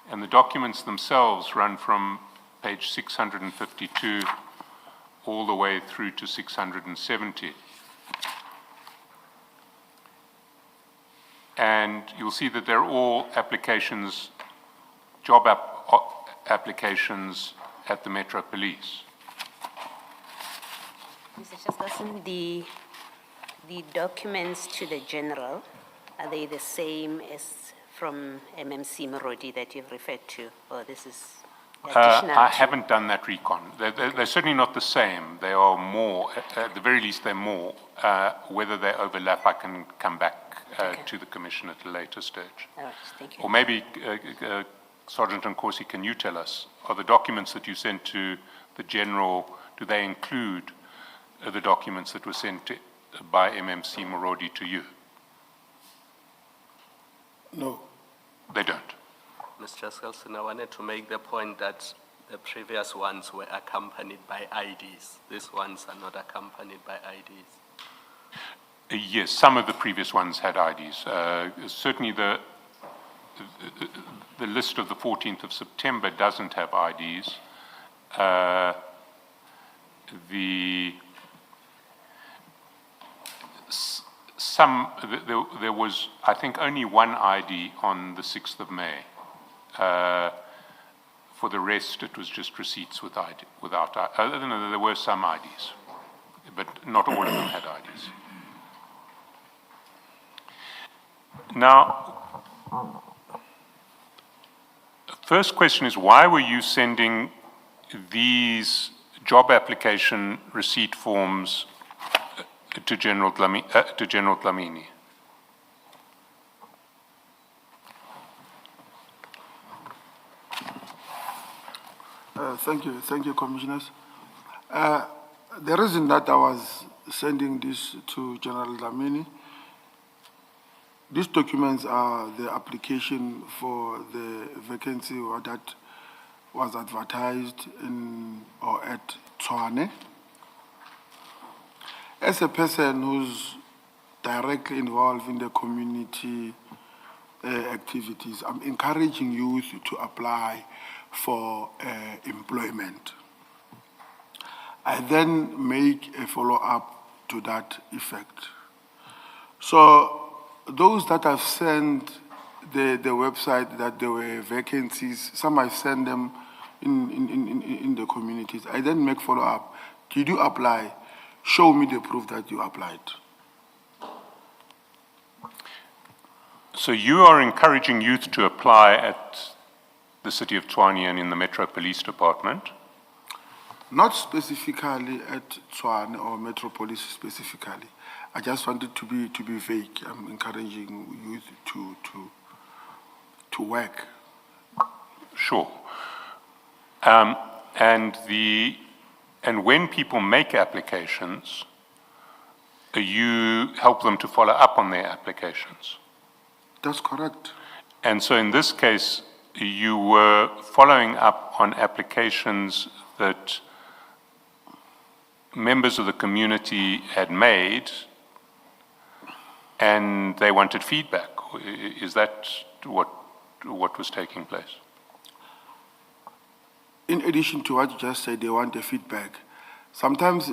and the documents themselves run from page 652 all the way through to 670. And you'll see that they're all applications, applications at the Metro Police. Mr. Chaskalson, the documents to the general, are they the same as from MMC Morodi that you've referred to, or this is additional I to- haven't done that recon. They're certainly not the same. They are more, at the very least, they're more. Whether they overlap, I can come back to the Commission at a later stage. All right, thank you. Or maybe, Sergeant Nkosi, can you tell us, are the documents that you sent to the General, do they include the documents that were sent by MMC Morodi to you? No. They don't. Mr. Chaskalson, I wanted to make the point that the previous ones were accompanied by IDs. These ones are not accompanied by IDs. Yes, some of the previous ones had IDs. Certainly the list of the 14th of September doesn't have IDs. There was, I think, only one ID on the 6th of May. For the rest, it was just receipts without no, there were some IDs, but not all of them had IDs. Now, first question is, why were you sending these job application receipt forms to General Dlamini? Thank you, Commissioners. The reason that I was sending this to General Dlamini, these documents are the application for the vacancy that was advertised or at Tshwane. As a person who's directly involved in the community activities, I'm encouraging youth to apply for employment. I then make a follow-up to that effect. So those that have sent the website that there were vacancies, some I send them in the communities. I then make follow-up. Did you apply? Show me the proof that you applied. So you are encouraging youth to apply at the City of Tshwane and in the Metro Police Department? Not specifically at Tshwane or Metropolis specifically. I just wanted to be vague. I'm encouraging youth to work. Sure. And when people make applications, you help them to follow up on their applications. That's correct. And so in this case, you were following up on applications that members of the community had made, and they wanted feedback. Is that what was taking place? In addition to what you just said, they want the feedback. Sometimes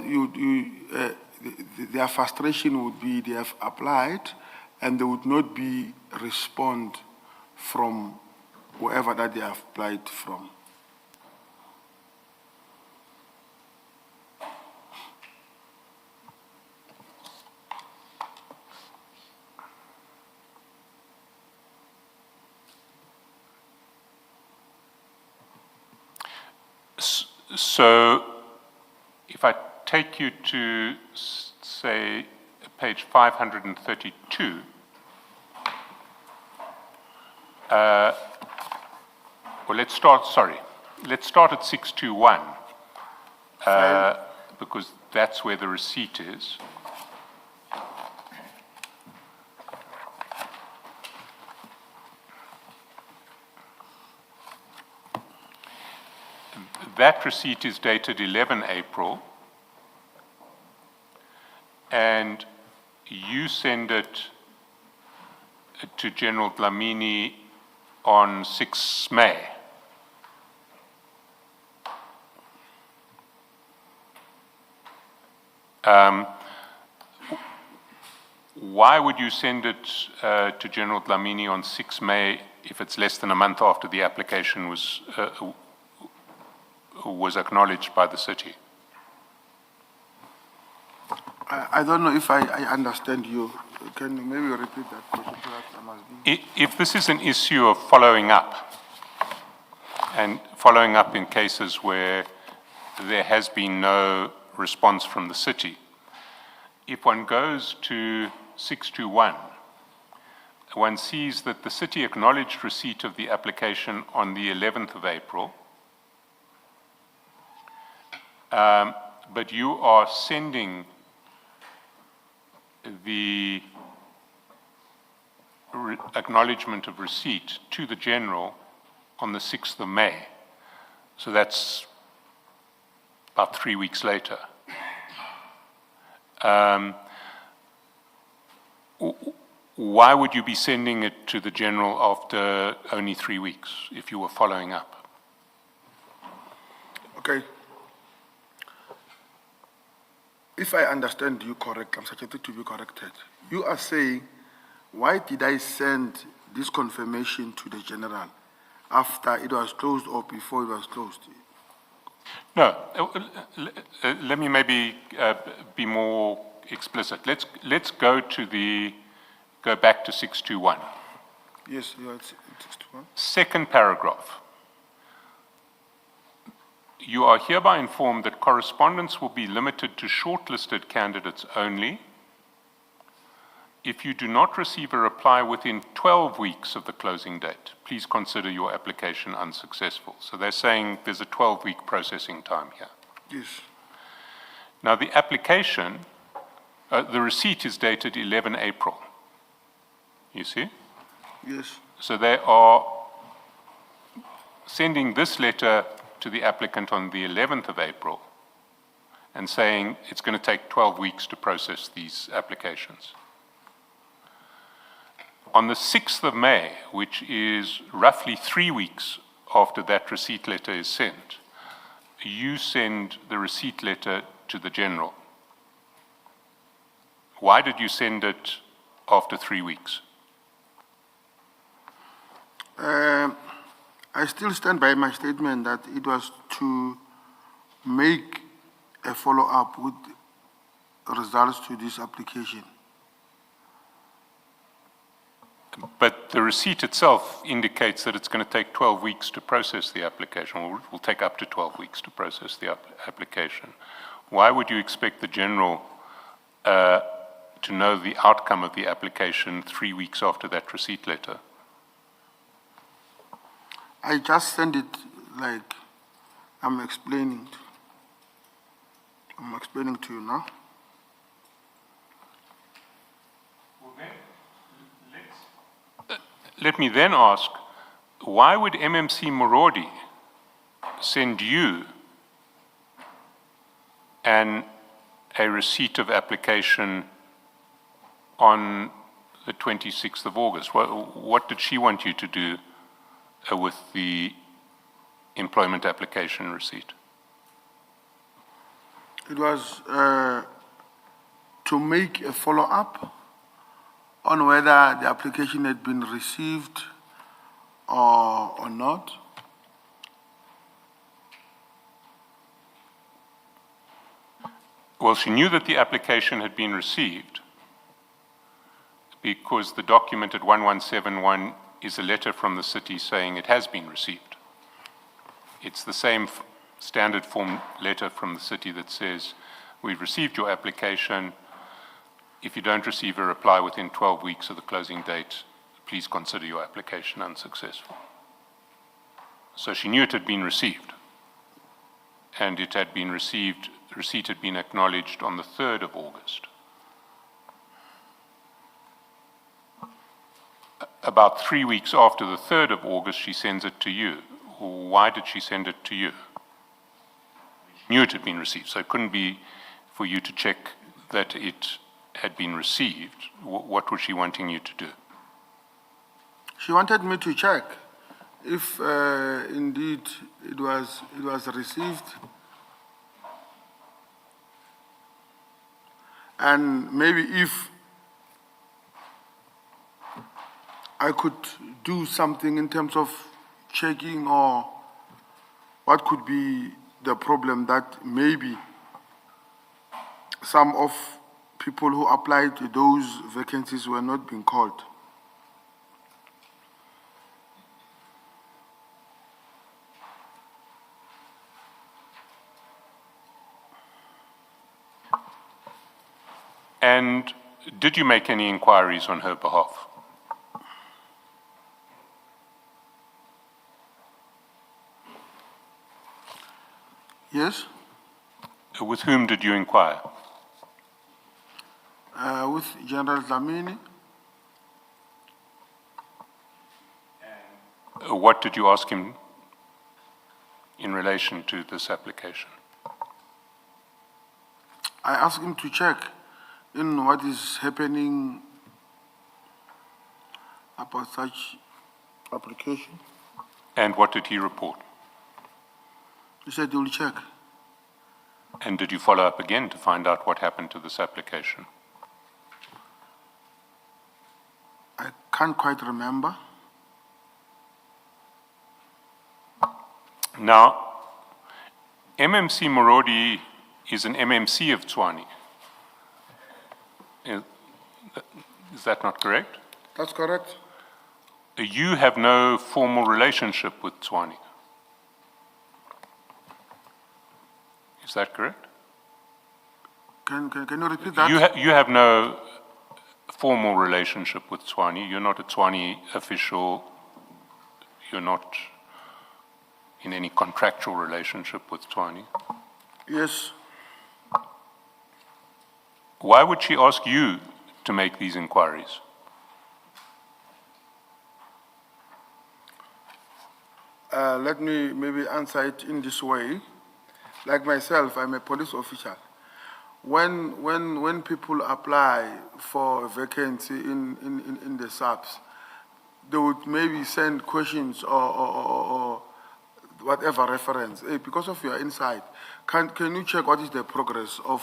their frustration would be they have applied and there would not be respond from wherever that they have applied from. So if I take you to, say, page 532, well, let's start at 621, because that's where the receipt is. That receipt is dated 11 April, and you send it to General Dlamini on 6 May. Why would you send it to General Dlamini on 6 May if it's less than a month after the application was acknowledged by the city? I don't know if I understand you. Can you maybe repeat that question? Perhaps I must be. If this is an issue of following up, and following up in cases where there has been no response from the city, if one goes to 621, one sees that the city acknowledged receipt of the application on the 11th of April, but you are sending the acknowledgement of receipt to the General on the 6th of May. So that's about 3 weeks later. Why would you be sending it to the General after only 3 weeks if you were following up? Okay. If I understand you correct, I'm subjected to be corrected. You are saying, why did I send this confirmation to the General after it was closed or before it was closed? No, let me maybe be more explicit. Let's go back to 621. Yes, you are at 621. Second paragraph. You are hereby informed that correspondence will be limited to shortlisted candidates only. If you do not receive a reply within 12 weeks of the closing date, please consider your application unsuccessful. So they're saying there's a 12-week processing time here. Yes. Now the application, the receipt is dated 11 April. You see? Yes. So they are sending this letter to the applicant on the 11th of April and saying it's going to take 12 weeks to process these applications. On the 6th of May, which is roughly 3 weeks after that receipt letter is sent, you send the receipt letter to the General. Why did you send it after 3 weeks? I still stand by my statement that it was to make a follow-up with results to this application. But the receipt itself indicates that it's going to take 12 weeks to process the application, or will take up to 12 weeks to process the application. Why would you expect the General to know the outcome of the application 3 weeks after that receipt letter? I just send it like I'm explaining to you now. Let me then ask, why would MMC Morodi send you a receipt of application on the 26th of August? What did she want you to do with the employment application receipt? It was to make a follow-up on whether the application had been received or not. Well, she knew that the application had been received because the document at 1171 is a letter from the city saying it has been received. It's the same standard form letter from the city that says, we've received your application. If you don't receive a reply within 12 weeks of the closing date, please consider your application unsuccessful. So she knew it had been received. And it had been received, the receipt had been acknowledged on the 3rd of August. About 3 weeks after the 3rd of August, she sends it to you. Why did she send it to you? She knew it had been received, so it couldn't be for you to check that it had been received. What was she wanting you to do? She wanted me to check if indeed it was received. And maybe if I could do something in terms of checking or what could be the problem that maybe some of people who applied to those vacancies were not being called. And did you make any inquiries on her behalf? Yes, With whom did you inquire? with General Dlamini. What did you ask him in relation to this application? I asked him to check in what is happening about such application. And what did he report? He said he will check. And did you follow up again to find out what happened to this application? I can't quite remember. Now, MMC Morodi is an MMC of Tshwane. Is that not correct? That's correct. You have no formal relationship with Tshwane. Is that correct? Can you repeat that? You have no formal relationship with Tshwane. You're not a Tshwane official. You're not in any contractual relationship with Tshwane. Yes. Why would she ask you to make these inquiries? Let me maybe answer it in this way. Like myself, I'm a police official. When people apply for a vacancy in the SABC, they would maybe send questions or whatever reference. Hey, because of your insight, can you check what is the progress of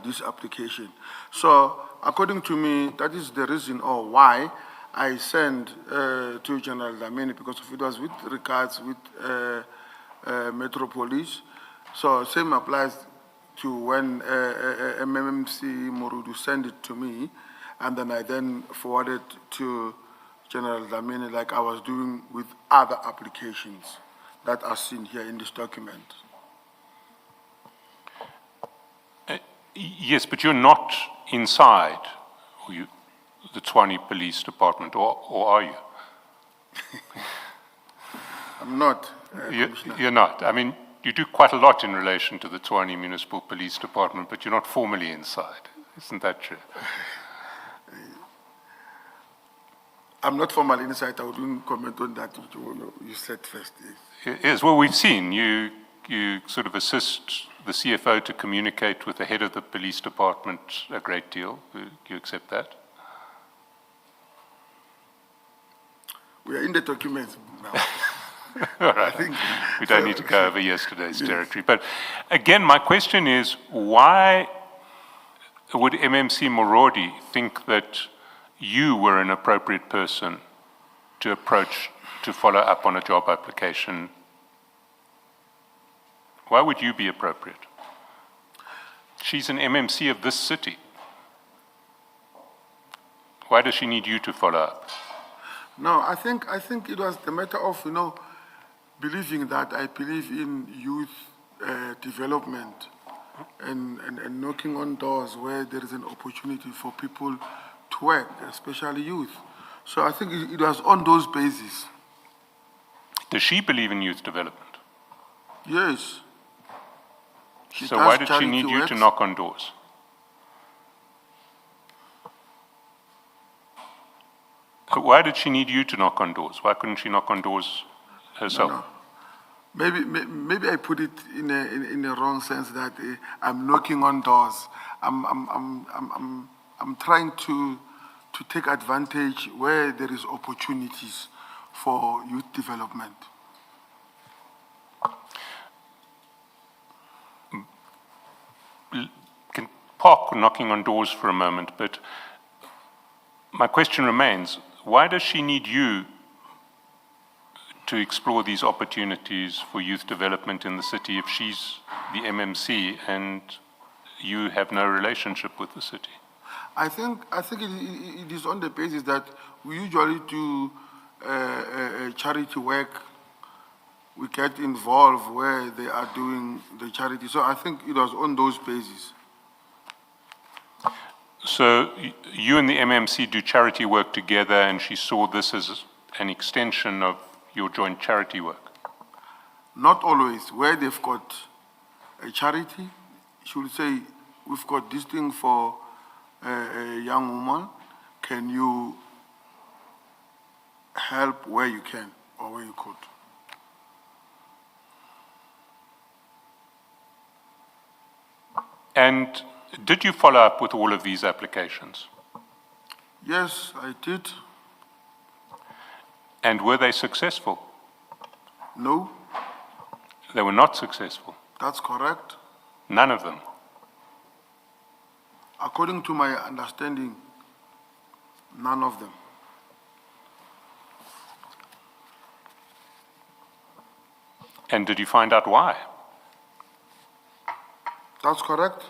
this application? So according to me, that is the reason or why I sent to General Dlamini, because it was with regards with Metropolis. So same applies to when MMC Morudu sent it to me, and then I then forwarded to General Dlamini like I was doing with other applications that are seen here in this document. Yes, but you're not inside the Tshwane Police Department, or are you? I'm not, Commissioner. You're not. I mean, you do quite a lot in relation to the Tshwane Municipal Police Department, but you're not formally inside. Isn't that true? I'm not formally inside. I wouldn't comment on that. You said first. Yes, well, we've seen you sort of assist the CFO to communicate with the head of the police department a great deal. Do you accept that? We are in the documents now. All right. I think we don't need to go over yesterday's territory. But again, my question is, why would MMC Morodi think that you were an appropriate person to approach to follow up on a job application? Why would you be appropriate? She's an MMC of this city. Why does she need you to follow up? No, I think it was the matter of, believing that I believe in youth development and knocking on doors where there is an opportunity for people to work, especially youth. So I think it was on those bases. Does she believe in youth development? Yes. So why did she need you to knock on doors? Why did she need you to knock on doors? Why couldn't she knock on doors herself? No. Maybe I put it in a wrong sense that I'm knocking on doors. I'm trying to take advantage where there is opportunities for youth development. park knocking on doors for a moment, but my question remains, why does she need you to explore these opportunities for youth development in the city if she's the MMC and you have no relationship with the city? I think it is on the basis that we usually do charity work. We get involved where they are doing the charity. So I think it was on those bases. So you and the MMC do charity work together, and she saw this as an extension of your joint charity work? Not always. Where they've got a charity, she will say, we've got this thing for a young woman. Can you help where you can or where you could? And did you follow up with all of these applications? Yes, I did. And were they successful? No, They were not successful. that's correct. None of them. According to my understanding, none of them. And did you find out why? That's correct.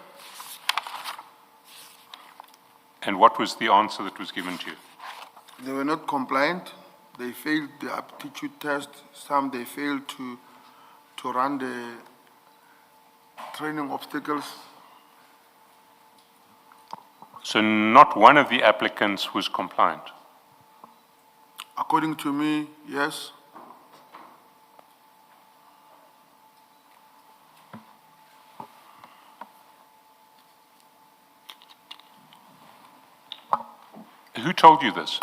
And what was the answer that was given to you? They were not compliant. They failed the aptitude test. Some they failed to run the training obstacles. So not one of the applicants was compliant. According to me, yes. Who told you this?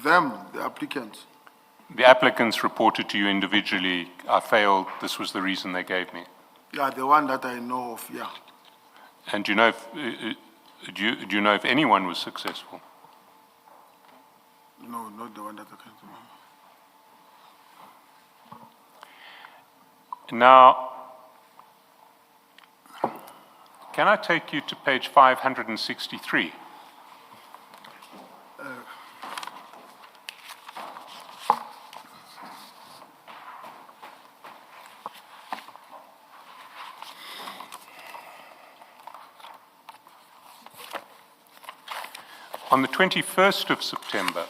Them, the applicants. The applicants reported to you individually, I failed, this was the reason they gave me. Yeah, the one that I know of, yeah. And do you know if, do you know if anyone was successful? No, not the one that I can remember. Now, can I take you to page 563? On the 21st of September,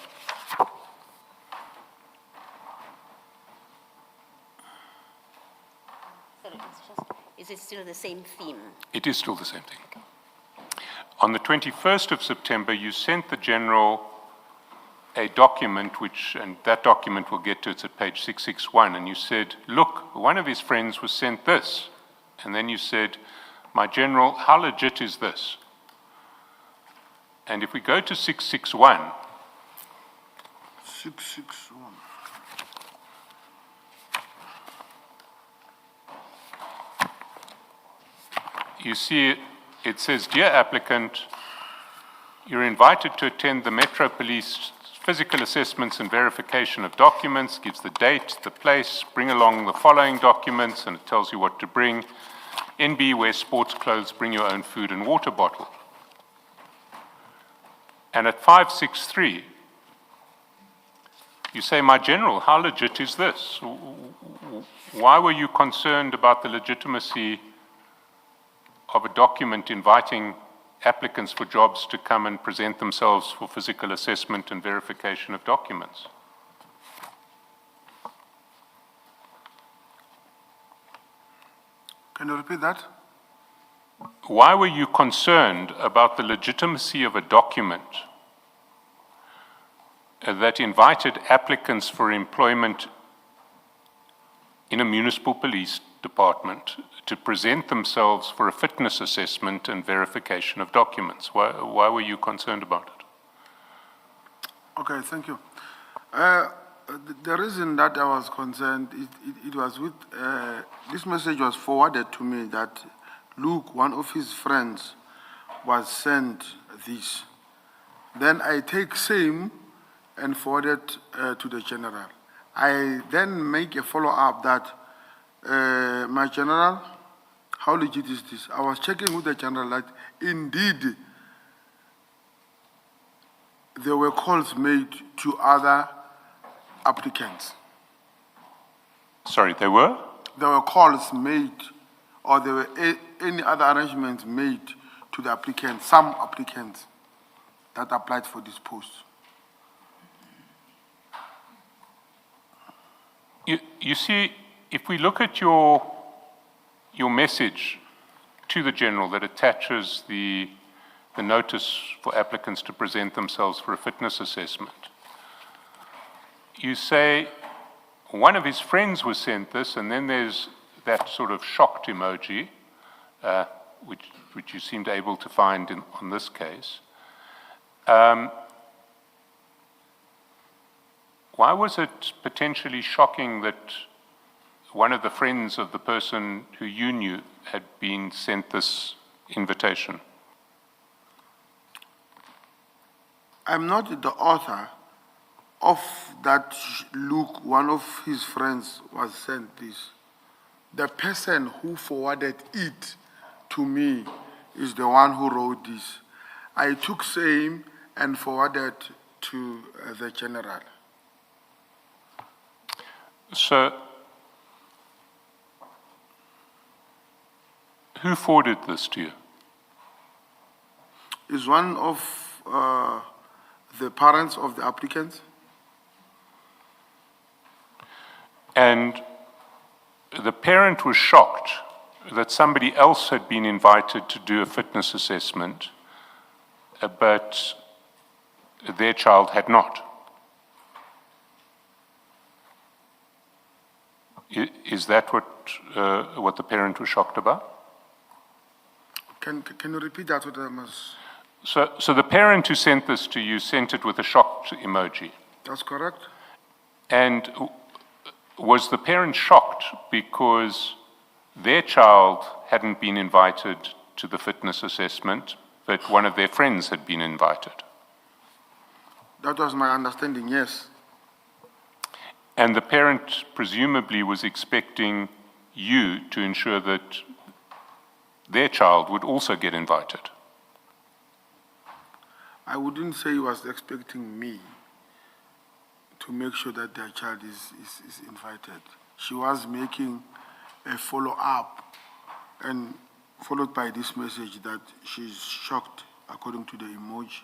Is it still the same theme? it is still the same thing. On the 21st of September, you sent the General a document which, and that document we'll get to, it's at page 661, and you said, look, one of his friends was sent this. And then you said, my General, how legit is this? And if we go to 661, 661. you see it says, dear applicant, you're invited to attend the Metro Police physical assessments and verification of documents, gives the date, the place, bring along the following documents, and it tells you what to bring. NB, wear sports clothes, bring your own food and water bottle. And at 563, you say, my General, how legit is this? Why were you concerned about the legitimacy of a document inviting applicants for jobs to come and present themselves for physical assessment and verification of documents? Can you repeat that? Why were you concerned about the legitimacy of a document that invited applicants for employment in a municipal police department to present themselves for a fitness assessment and verification of documents? Why were you concerned about it? Okay, thank you. The reason that I was concerned, it was with, this message was forwarded to me that Luke, one of his friends, was sent this. Then I take same and forward it to the General. I then make a follow-up that, my General, How legit is this? I was checking with the general that indeed there were calls made to other applicants. Sorry, they were? There were calls made, or there were any other arrangements made to the applicants, some applicants that applied for this post. You see, if we look at your message to the general that attaches the notice for applicants to present themselves for a fitness assessment, you say one of his friends was sent this, and then there's that sort of shocked emoji, which you seemed able to find on this case. Why was it potentially shocking that one of the friends of the person who you knew had been sent this invitation? I'm not the author of that look. One of his friends was sent this. The person who forwarded it to me is the one who wrote this. I took same and forwarded to the general. So, who forwarded this to you? Is one of the parents of the applicants. And the parent was shocked that somebody else had been invited to do a fitness assessment, but their child had not. Is that what the parent was shocked about? Can you repeat that? What I must... So the parent who sent this to you sent it with a shocked emoji. That's correct. And was the parent shocked because their child hadn't been invited to the fitness assessment, but one of their friends had been invited? That was my understanding, yes. And the parent presumably was expecting you to ensure that their child would also get invited. I wouldn't say he was expecting me to make sure that their child is invited. She was making a follow-up and followed by this message that she's shocked according to the emoji.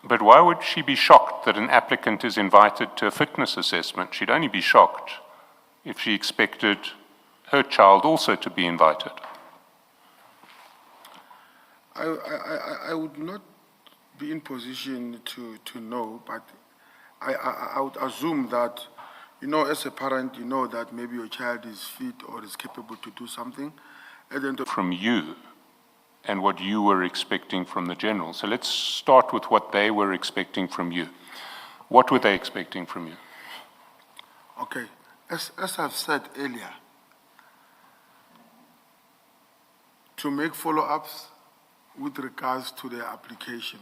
But why would she be shocked that an applicant is invited to a fitness assessment? She'd only be shocked if she expected her child also to be invited. I would not be in position to know, but I would assume that, you know, as a parent, you know that maybe your child is fit or is capable to do something. And then from you and what you were expecting from the general. So let's start with what they were expecting from you. What were they expecting from you? Okay, as I've said earlier, to make follow-ups with regards to their application.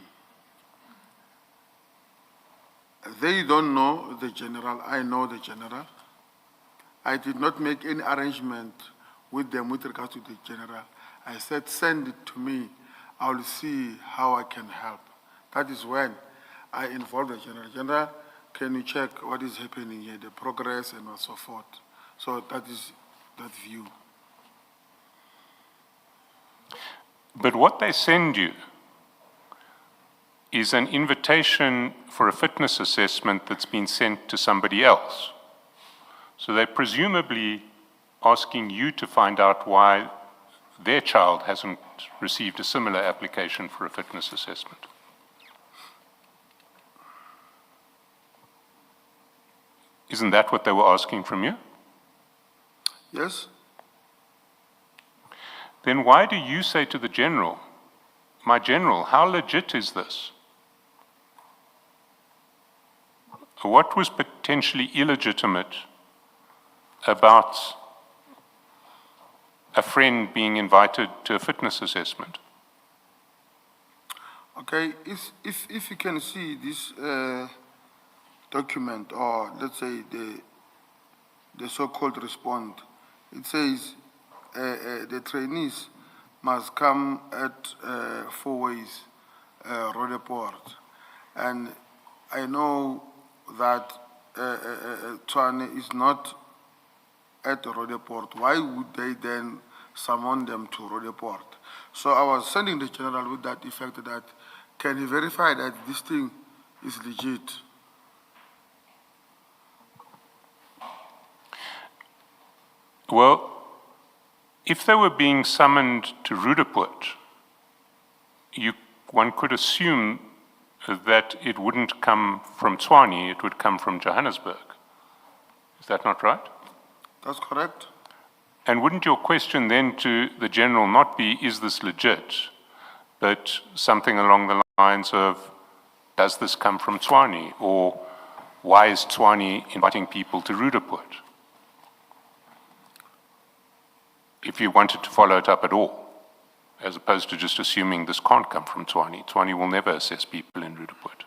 They don't know the general, I know the general. I did not make any arrangement with them with regards to the general. I said, send it to me, I will see how I can help. That is when I involved the general. General, can you check what is happening here, the progress and so forth. So that is that view. But what they send you is an invitation for a fitness assessment that's been sent to somebody else. So they're presumably asking you to find out why their child hasn't received a similar application for a fitness assessment. Isn't that what they were asking from you? Yes. Then why do you say to the general, my general, how legit is this? What was potentially illegitimate about a friend being invited to a fitness assessment? Okay, if you can see this document, or let's say the so-called response it says the trainees must come at 4 ways, Rodeport. And I know that Tshwane is not at Rodeport. Why would they then summon them to Rodeport? So I was sending the general with that effect that, can he verify that this thing is legit? Well, if they were being summoned to Rudaput, one could assume that it wouldn't come from Tshwane, it would come from Johannesburg. Is that not right? That's correct. And wouldn't your question then to the general not be, is this legit, but something along the lines of, does this come from Tshwane? Or why is Tshwane inviting people to Rudaput? If you wanted to follow it up at all, as opposed to just assuming this can't come from Tshwane. Tshwane will never assess people in Rudaput.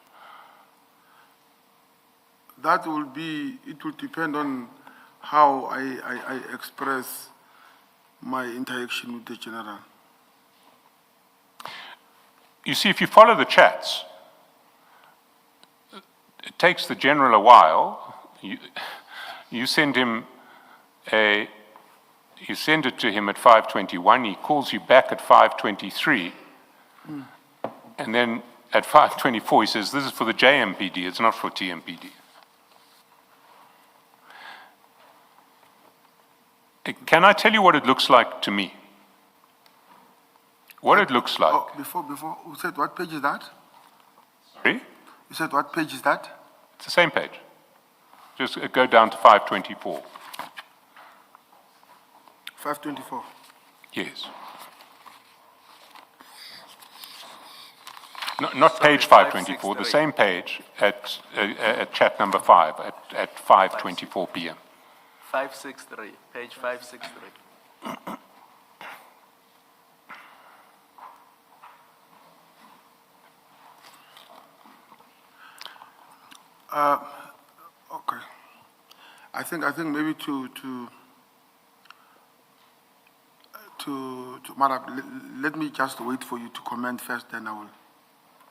That will be, it will depend on how I express my interaction with the general. You see, if you follow the chats, it takes the general a while. You send him you send it to him at 5:21, he calls you back at 5:23, and then at 5:24 he says, this is for the JMPD, it's not for TMPD. Can I tell you what it looks like to me? What it looks like. Oh, before, you said what page is that? Sorry? You said what page is that? It's the same page. Just go down to 5:24. 5:24. Yes. Not page 524, the same page at chat number 5 at 5:24 p.m. 563, page 563. Okay. I think maybe to Madam, let me just wait for you to comment first, then I will.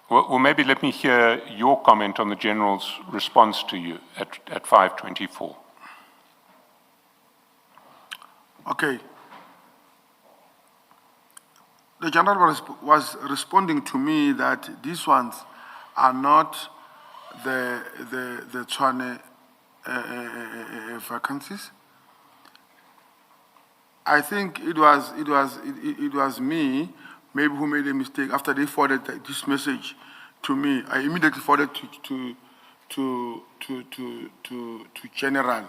Well, maybe let me hear your comment on the General's response to you at 5:24. Okay. The General was responding to me that these ones are not the Tshwane vacancies. I think it was me, maybe, who made a mistake after they forwarded this message to me. I immediately forwarded to General,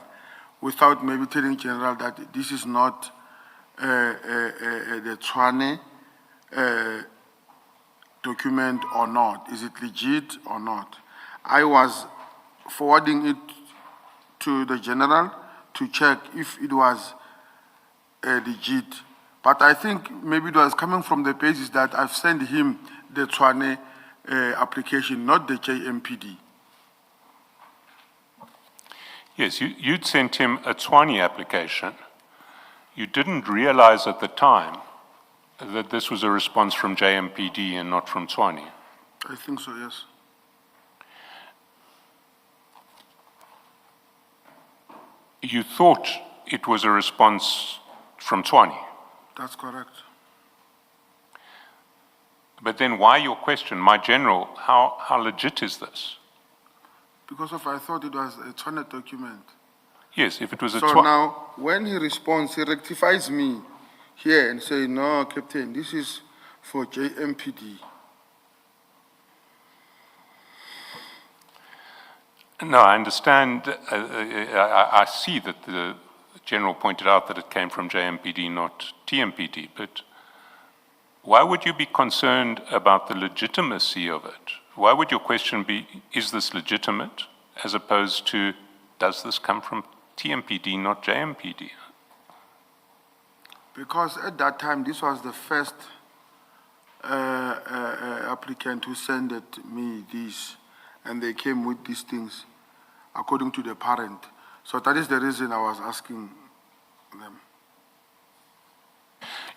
without maybe telling General that this is not the Tshwane document or not. Is it legit or not? I was forwarding it to the General to check if it was legit. But I think maybe it was coming from the basis that I've sent him the Tshwane application, not the JMPD. Yes, you'd sent him a Tshwane application. You didn't realize at the time that this was a response from JMPD and not from Tshwane. I think so, yes. You thought it was a response from Tshwane. That's correct. But then why your question, my General, how legit is this? Because I thought it was a Tshwane document. Yes, if it was a So Tshwane. now, when he responds, he rectifies me here and say, no, Captain, this is for JMPD. No, I understand. I see that the General pointed out that it came from JMPD, not TMPD, but why would you be concerned about the legitimacy of it? Why would your question be, is this legitimate, as opposed to, does this come from TMPD, not JMPD? Because at that time, this was the first applicant who sent me these, and they came with these things according to the parent. So that is the reason I was asking them.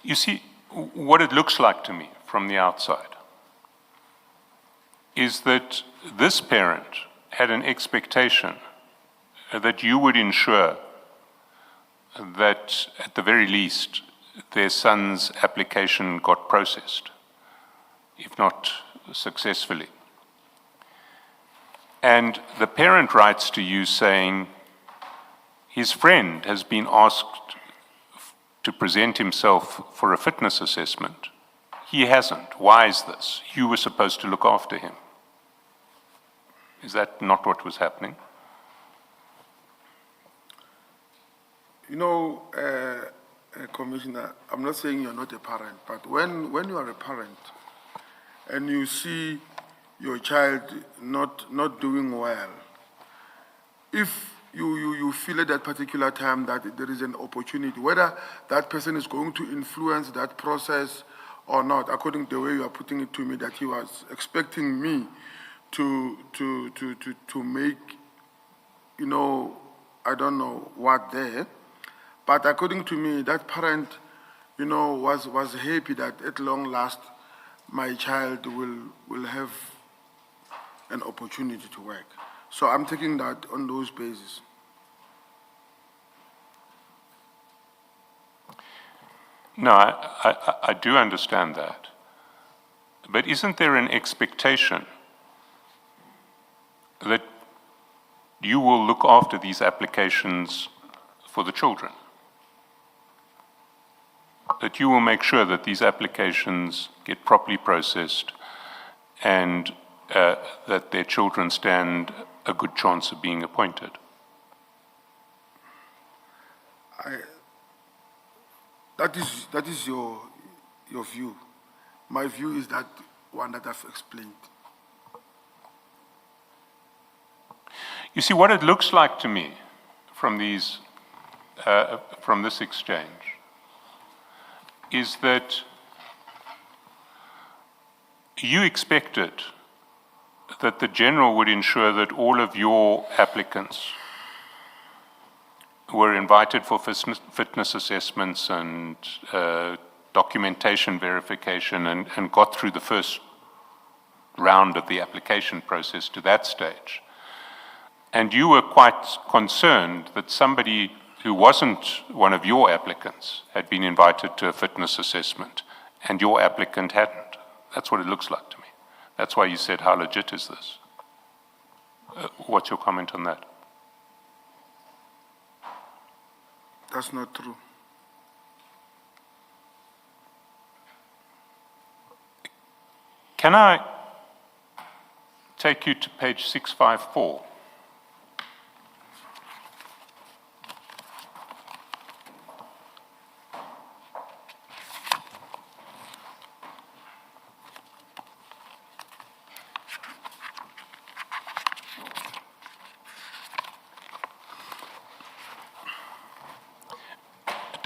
You see, what it looks like to me from the outside is that this parent had an expectation that you would ensure that, at the very least, their son's application got processed, if not successfully. And the parent writes to you saying his friend has been asked to present himself for a fitness assessment. He hasn't. Why is this? You were supposed to look after him. Is that not what was happening? You know, Commissioner, I'm not saying you're not a parent, but when you are a parent and you see your child not doing well, if you feel at that particular time that there is an opportunity, whether that person is going to influence that process or not, according to the way you are putting it to me, that he was expecting me to make, you know, I don't know what there. But according to me, that parent, you know, was happy that at long last my child will have an opportunity to work. So I'm taking that on those bases. No, I do understand that. But isn't there an expectation that you will look after these applications for the children? That you will make sure that these applications get properly processed and that their children stand a good chance of being appointed? That is your view. My view is that one that I've explained. You see, what it looks like to me from this exchange is that you expected that the general would ensure that all of your applicants were invited for fitness assessments and documentation verification and got through the first round of the application process to that stage. And you were quite concerned that somebody who wasn't one of your applicants had been invited to a fitness assessment and your applicant hadn't. That's what it looks like to me. That's why you said, how legit is this? What's your comment on that? That's not true. Can I take you to page 654?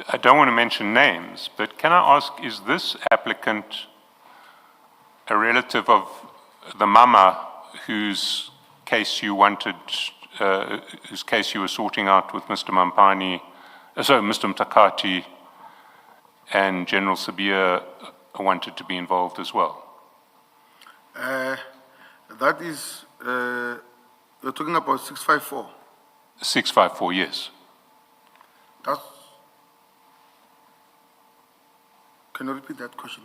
I don't want to mention names, but can I ask, is this applicant a relative of the mama whose case you wanted, whose case you were sorting out with Mr. Mr. Mtakati, and General Sabia wanted to be involved as well? That is, you're talking about 654? 654, yes. Can you repeat that question?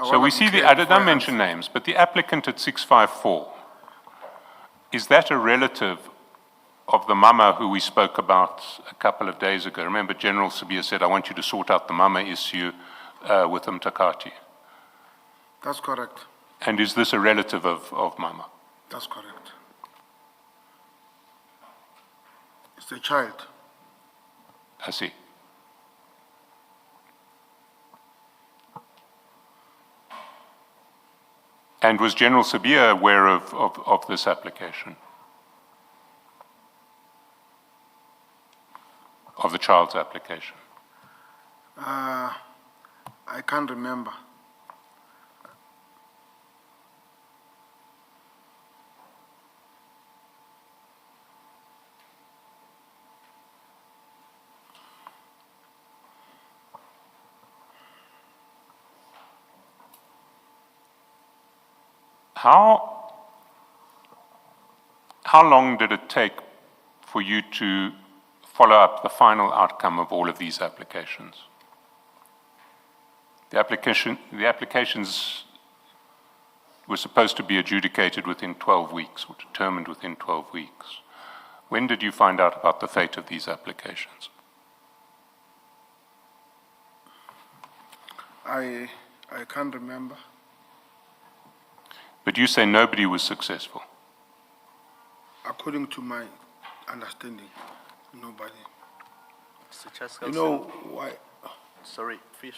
So we see I don't mention names, but the applicant at 654, is that a relative of the mama who we spoke about a couple of days ago? Remember, General Sabia said, I want you to sort out the mama issue with Mtakati. That's correct. And is this a relative of mama? That's correct. It's a child. I see. And was General Sabia aware of this application? Of the child's application? I can't remember. How long did it take for you to follow up the final outcome of all of these applications? The applications were supposed to be adjudicated within 12 weeks or determined within 12 weeks. When did you find out about the fate of these applications? I can't remember. But you say nobody was successful. According to my understanding, nobody. Mr. Chaska, You know why? sorry, please.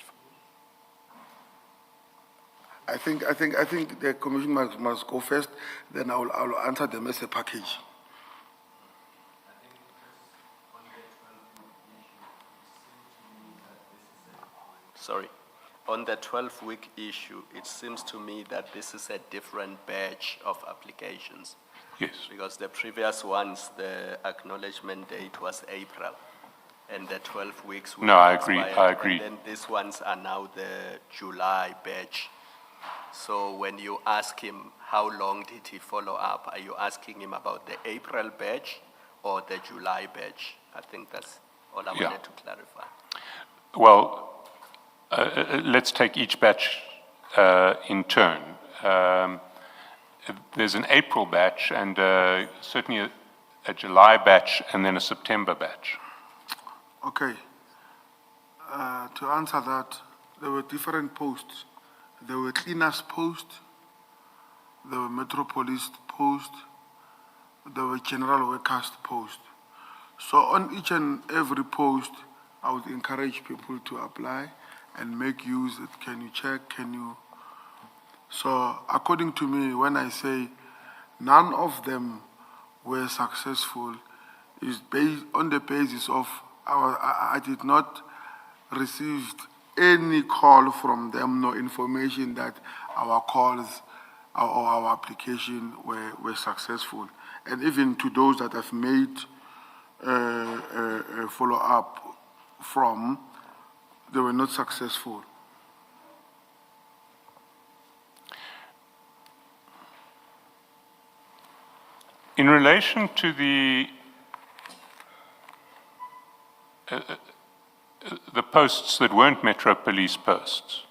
I think the commission must go first. Then I'll answer them as a package. Sorry. On the 12-week issue, it seems to me that this is a different batch of applications. Yes. Because the previous ones, the acknowledgement date was April, and the 12 weeks. No, I agree, expired, I agree. And then these ones are now the July batch. So when you ask him how long did he follow up, are you asking him about the April batch or the July batch? I think that's all I Yeah. wanted to clarify. Well, let's take each batch in turn. There's an April batch and certainly a July batch and then a September batch. Okay. To answer that, there were different posts. There were cleaners post, there were metropolis post, there were general workers post. So on each and every post, I would encourage people to apply and make use of, can you check, can you? So according to me, when I say none of them were successful, is based on the basis of I did not receive any call from them, no information that our calls or our application were successful. And even to those that have made a follow-up from, they were not successful. In relation to the posts that weren't Metro Police posts,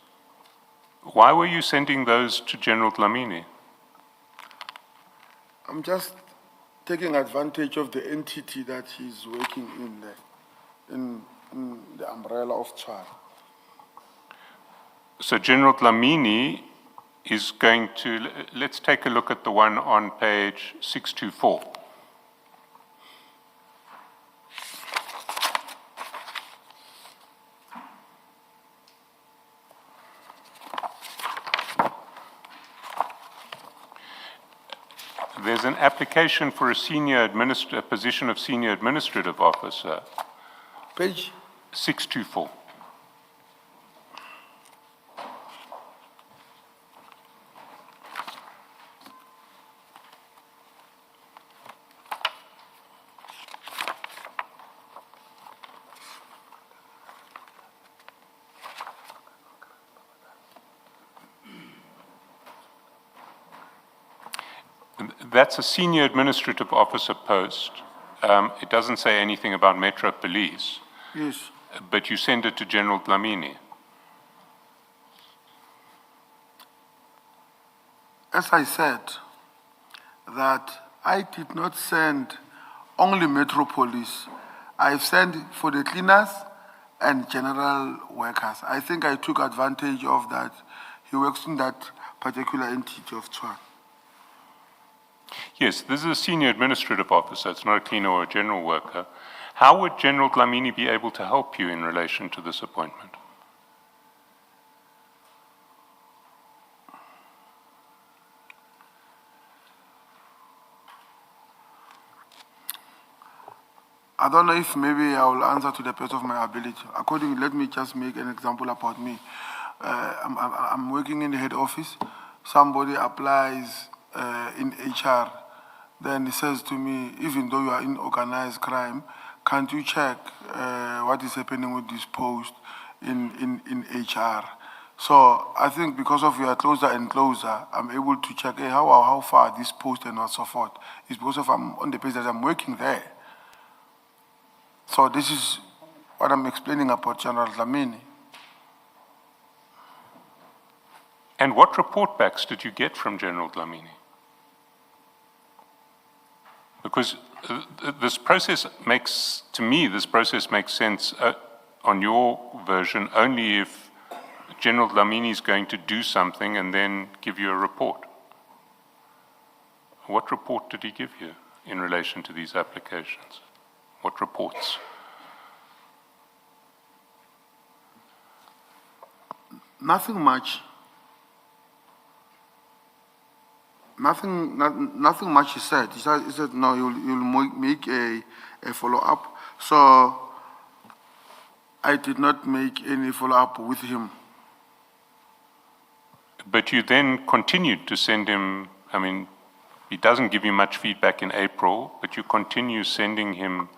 why were you sending those to General Dlamini? I'm just taking advantage of the entity that he's working in the umbrella of Tshwane. So General Dlamini is going to, let's take a look at the one on page 624. There's an application for a position of senior administrative officer, Page? 624. That's a senior administrative officer post. It doesn't say anything about Metro Police, Yes. but you send it to General Dlamini. As I said, that I did not send only Metropolis. I sent for the cleaners and general workers. I think I took advantage of that. He works in that particular entity of Tshwane. Yes, this is a senior administrative officer. It's not a cleaner or a general worker. How would General Dlamini be able to help you in relation to this appointment? I don't know if maybe I will answer to the best of my ability. According, let me just make an example about me. I'm working in the head office. Somebody applies in HR. Then he says to me, even though you are in organized crime, can't you check what is happening with this post in HR? So I think because of we are closer and closer, I'm able to check how far this post and so forth. It's because of I'm on the page that I'm working there. So this is what I'm explaining about General Dlamini. And what report backs did you get from General Dlamini? Because this process makes, to me, this process makes sense on your version only if General Dlamini is going to do something and then give you a report. What report did he give you in relation to these applications? What reports? Nothing much. Nothing much he said. He said no, you'll make a follow-up. So I did not make any follow-up with him. But you then continued to send him, I mean, he doesn't give you much feedback in April, but you continue sending him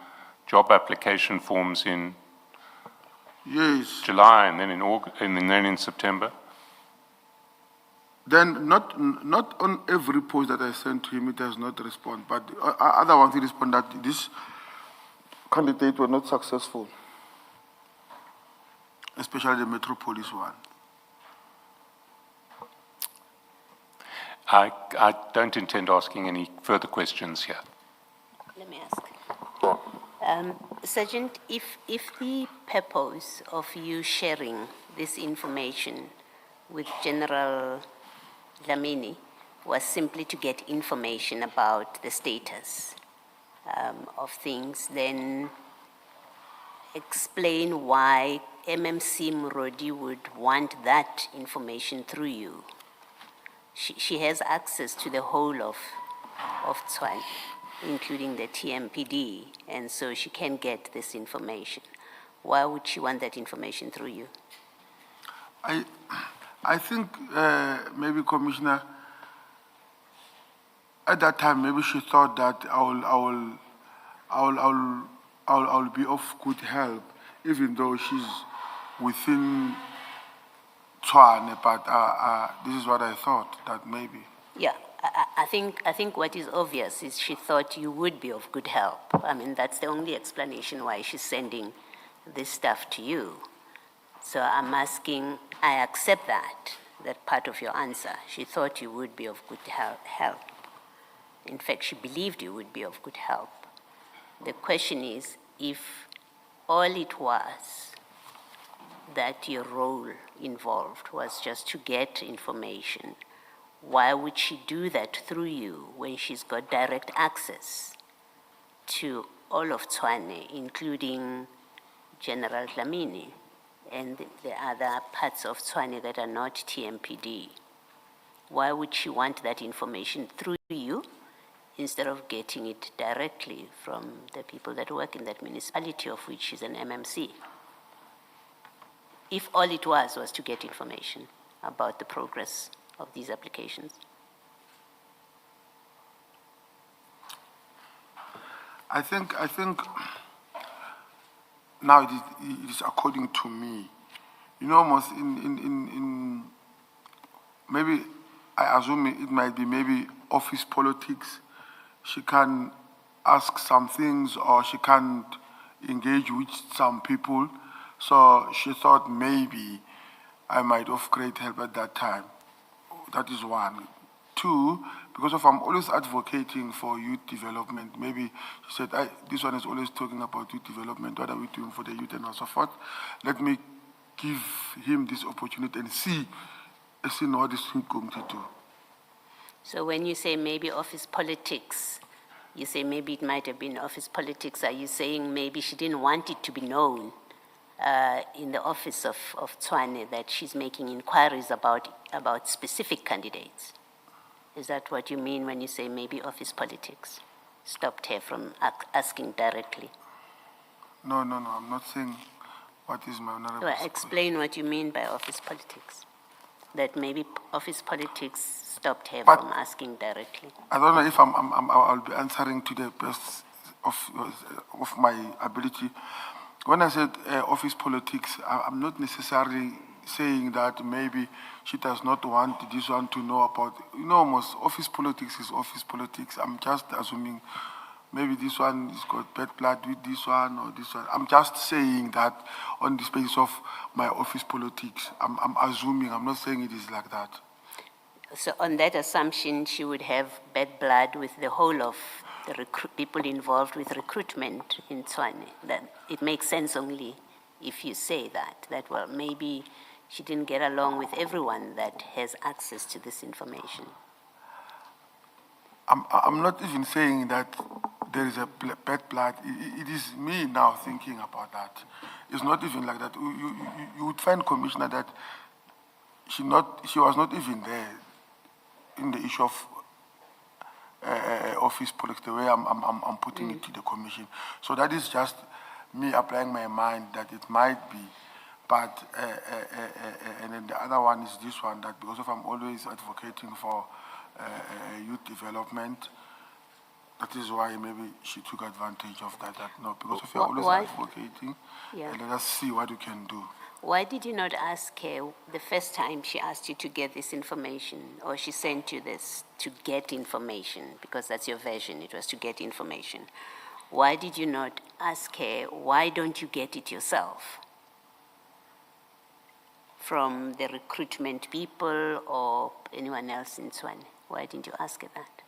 job application forms in Yes. July and then in August, and then in September. Then not on every post that I sent to him, it does not respond. But other ones he respond that this candidate were not successful, especially the Metropolis one. I don't intend asking any further questions here. Let me ask. Sergeant, if the purpose of you sharing this information with General Dlamini was simply to get information about the status of things, then explain why MMC Murodi would want that information through you. She has access to the whole of Tshwane, including the TMPD, and so she can get this information. Why would she want that information through you? I think maybe Commissioner, at that time maybe she thought that I'll be of good help, even though she's within Tshwane. But this is what I thought, that maybe. Yeah, I think what is obvious is she thought you would be of good help. I mean, that's the only explanation why she's sending this stuff to you. So I'm asking, I accept that part of your answer. She thought you would be of good help. In fact, she believed you would be of good help. The question is, if all it was that your role involved was just to get information, why would she do that through you when she's got direct access to all of Tshwane, including General Dlamini and the other parts of Tshwane that are not TMPD? Why would she want that information through you instead of getting it directly from the people that work in that municipality, of which she's an MMC? If all it was to get information about the progress of these applications. I think now it is according to me. You know, almost in maybe I assume it might be maybe office politics. She can ask some things or she can't engage with some people. So she thought maybe I might have great help at that time. That is one. Two, because of I'm always advocating for youth development, maybe she said, this one is always talking about youth development, what are we doing for the youth and so forth. Let me give him this opportunity and see what this thing going to do. So when you say maybe office politics, you say maybe it might have been office politics, are you saying maybe she didn't want it to be known in the office of Tshwane that she's making inquiries about specific candidates? Is that what you mean when you say maybe office politics stopped her from asking directly? No, I'm not saying what is my honorable. So explain what you mean by office politics. That maybe office politics stopped her from asking directly. I don't know if I'll be answering to the best of my ability. When I said office politics, I'm not necessarily saying that maybe she does not want this one to know about, most office politics is office politics. I'm just assuming maybe this one has got bad blood with this one or this one. I'm just saying that on the basis of my office politics. I'm assuming, I'm not saying it is like that. So on that assumption, she would have bad blood with the whole of the people involved with recruitment in Tshwane. That it makes sense only if you say that, well, maybe she didn't get along with everyone that has access to this information. I'm not even saying that there is a bad blood. It is me now thinking about that. It's not even like that. You would find, Commissioner, that she was not even there in the issue of office politics, the way I'm putting it to the Commission. So that is just me applying my mind that it might be. But, and then the other one is this one, that because I'm always advocating for youth development, that is why maybe she took advantage of that. No, because if you're always advocating, let us see what you can do. Why did you not ask her the first time she asked you to get this information, or she sent you this to get information? Because that's your version, it was to get information. Why did you not ask her, why don't you get it yourself? From the recruitment people or anyone else in Tshwane? Why didn't you ask her that?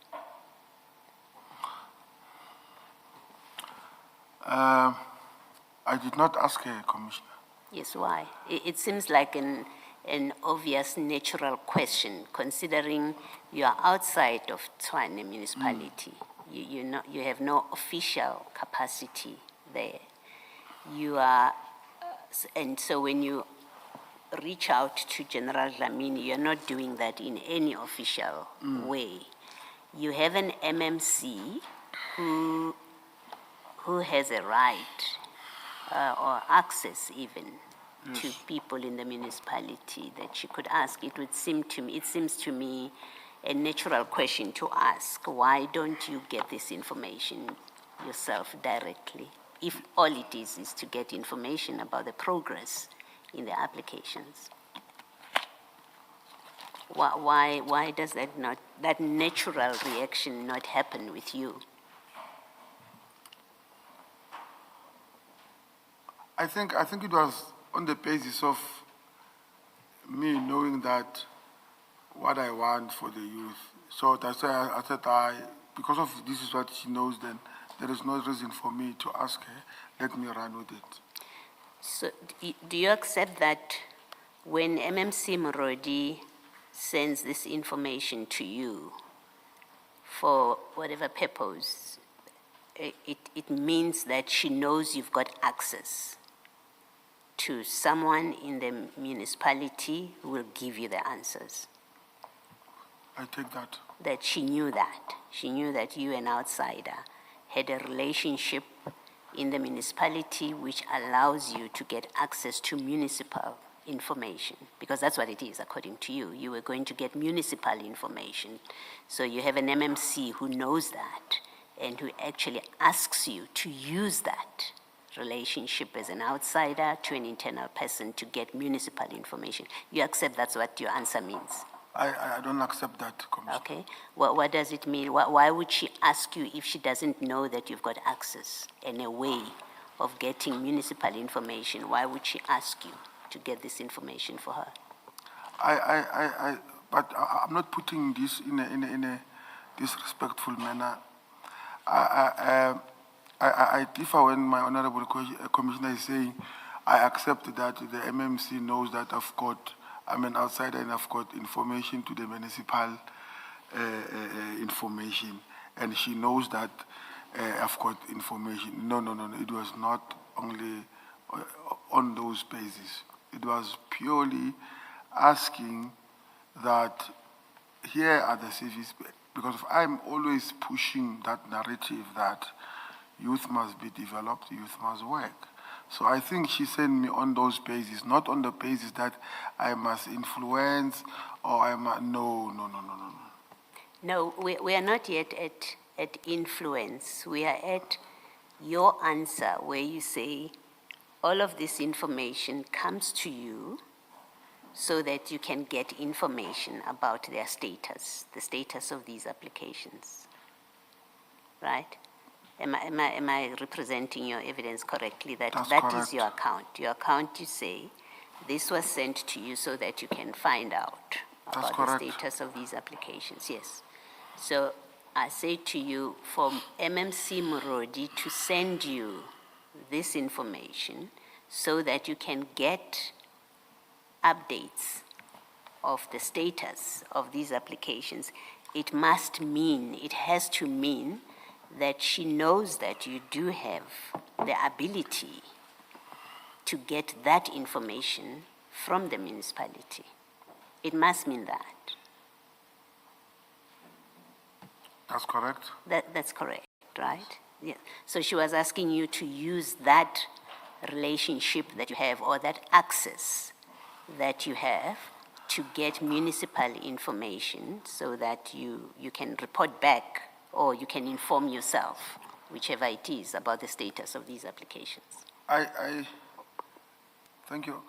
I did not ask her, Commissioner. Yes, why? It seems like an obvious natural question, considering you are outside of Tshwane municipality. You have no official capacity there. You are, and so when you reach out to General Dlamini, you're not doing that in any official way. You have an MMC who has a right or access even to people in the municipality that she could ask. It seems to me a natural question to ask. Why don't you get this information yourself directly? If all it is to get information about the progress in the applications. Why does that natural reaction not happen with you? I think it was on the basis of me knowing that what I want for the youth. So that's why I said because of this is what she knows, then there is no reason for me to ask her. Let me run with it. So do you accept that when MMC Morodi sends this information to you for whatever purpose, it means that she knows you've got access to someone in the municipality who will give you the answers? I take that. That she knew that. She knew that you, an outsider, had a relationship in the municipality which allows you to get access to municipal information, because that's what it is, according to you. You were going to get municipal information. So you have an MMC who knows that and who actually asks you to use that relationship as an outsider to an internal person to get municipal information. You accept that's what your answer means? I don't accept that, Commissioner. Okay. What does it mean? Why would she ask you if she doesn't know that you've got access and a way of getting municipal information? Why would she ask you to get this information for her? But I'm not putting this in a disrespectful manner. I differ when my Honorable Commissioner is saying I accept that the MMC knows that I'm an outsider and I've got information to the municipal information, and she knows that I've got information. No, it was not only on those bases. It was purely asking that here are the services, because I'm always pushing that narrative that youth must be developed, youth must work. So I think she sent me on those bases, not on the basis that I must influence or I must, no. No, we are not yet at influence. We are at your answer where you say all of this information comes to you so that you can get information about their status, the status of these applications. Right? Am I representing your evidence correctly? That That's that correct. is your account. Your account, you say, this was sent to you so that you can find out That's about correct. the status of these applications. Yes. So I say to you, for MMC Murodi to send you this information so that you can get updates of the status of these applications, it has to mean that she knows that you do have the ability to get that information from the municipality. It must mean that. That's correct. That's correct, right? Yeah. So she was asking you to use that relationship that you have or that access that you have to get municipal information so that you can report back or you can inform yourself, whichever it is, about the status of these applications. Thank you,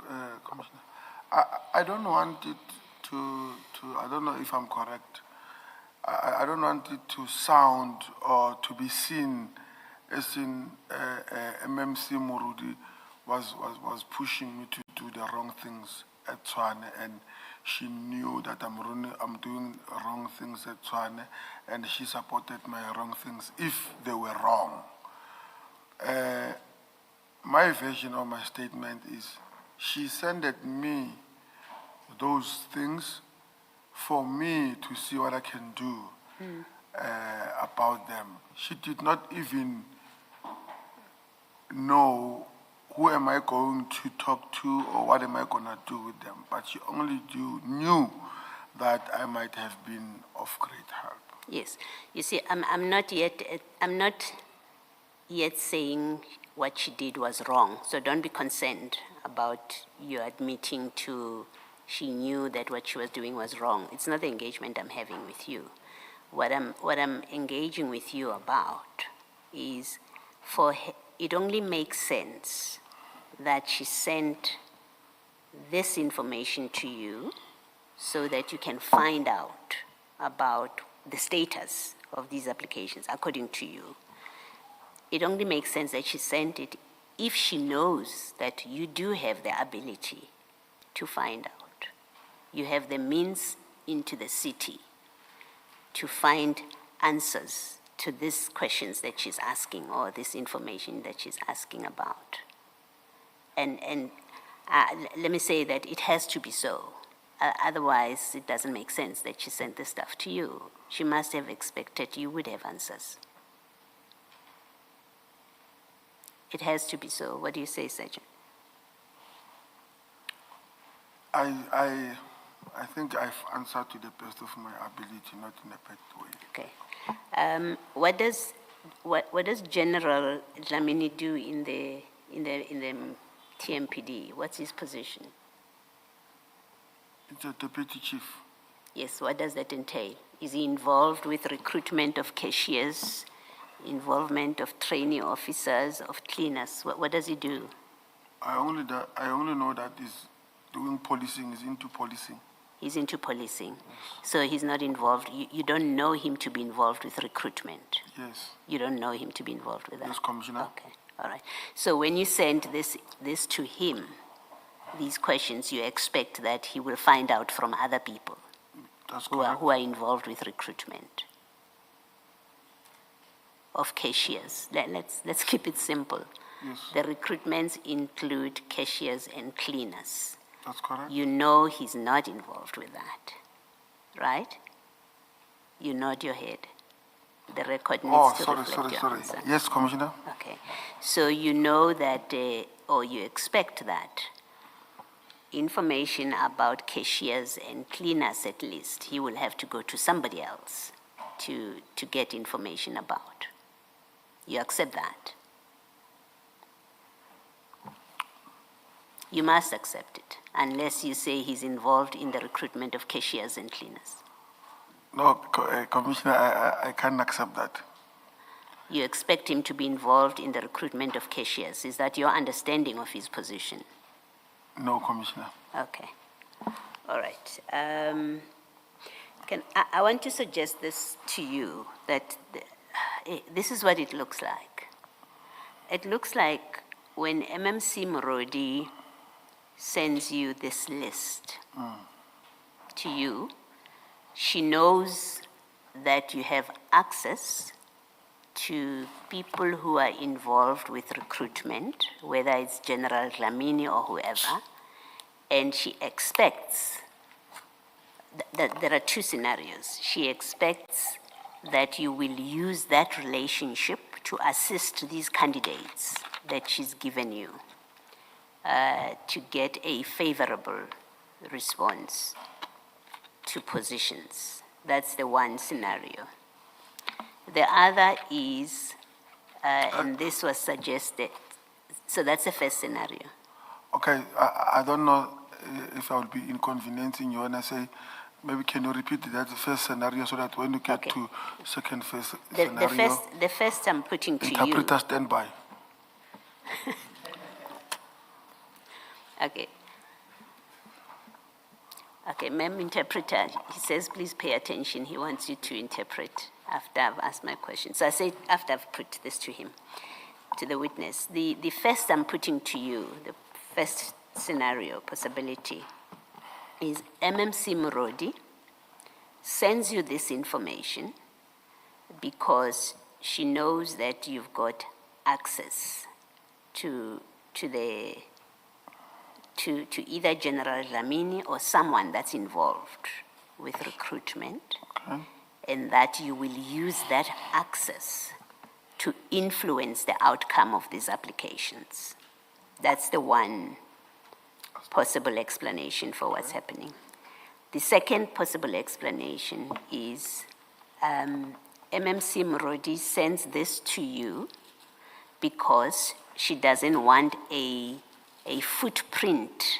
Commissioner. I don't want it to, I don't know if I'm correct. I don't want it to sound or to be seen as in MMC Murudi was pushing me to do the wrong things at Tshwane, and she knew that I'm doing wrong things at Tshwane, and she supported my wrong things if they were wrong. My version of my statement is she sent me those things for me to see what I can do about them. She did not even know who am I going to talk to or what am I going to do with them, but she only knew that I might have been of great help. Yes. You see, I'm not yet saying what she did was wrong. So don't be concerned about you admitting to she knew that what she was doing was wrong. It's not the engagement I'm having with you. What I'm engaging with you about is it only makes sense that she sent this information to you so that you can find out about the status of these applications according to you. It only makes sense that she sent it if she knows that you do have the ability to find out. You have the means into the city to find answers to these questions that she's asking or this information that she's asking about. And let me say that it has to be so. Otherwise, it doesn't make sense that she sent this stuff to you. She must have expected you would have answers. It has to be so. What do you say, Sergeant? I think I've answered to the best of my ability, not in a bad way. Okay. What does General Dlamini do in the TMPD? What's his position? It's a deputy chief. Yes. What does that entail? Is he involved with recruitment of cashiers, involvement of trainee officers, of cleaners? What does he do? I only know that he's doing policing. He's into policing. He's into policing. So he's not involved. You don't know him to be involved with recruitment. Yes. You don't know him to be involved with that. Yes, Commissioner. Okay. All right. So when you send this to him, these questions, you expect that he will find out from other people That's who correct. are involved with recruitment of cashiers. Let's keep it simple. Yes. The recruitments include cashiers and cleaners. That's correct. You know he's not involved with that, right? You nod your head. The record needs to reflect your answer. Yes, Commissioner. Okay. So you know that, or you expect that information about cashiers and cleaners at least, he will have to go to somebody else to get information about. You accept that? You must accept it, unless you say he's involved in the recruitment of cashiers and cleaners. No, Commissioner, I can't accept that. You expect him to be involved in the recruitment of cashiers. Is that your understanding of his position? No, Commissioner. Okay. All right. I want to suggest this to you, that this is what it looks like. It looks like when MMC Morodi sends you this list to you, she knows that you have access to people who are involved with recruitment, whether it's General Dlamini or whoever, and she expects that there are two scenarios. She expects that you will use that relationship to assist these candidates that she's given you to get a favorable response to positions. That's the one scenario. The other is, and this was suggested, so that's the first scenario. Okay, I don't know if I will be inconveniencing you when I say, maybe can you repeat that first scenario so that when you get Okay. to second first The scenario, first I'm putting to you. interpreter stand by. Okay. Okay, ma'am, interpreter, he says, please pay attention. He wants you to interpret after I've asked my question. So I say, after I've put this to him, to the witness, the first I'm putting to you, the first scenario, possibility, is MMC Morodi sends you this information because she knows that you've got access to either General Dlamini or someone that's involved with recruitment, and that you will use that access to influence the outcome of these applications. That's the one possible explanation for what's happening. The second possible explanation is MMC Morodi sends this to you because she doesn't want a footprint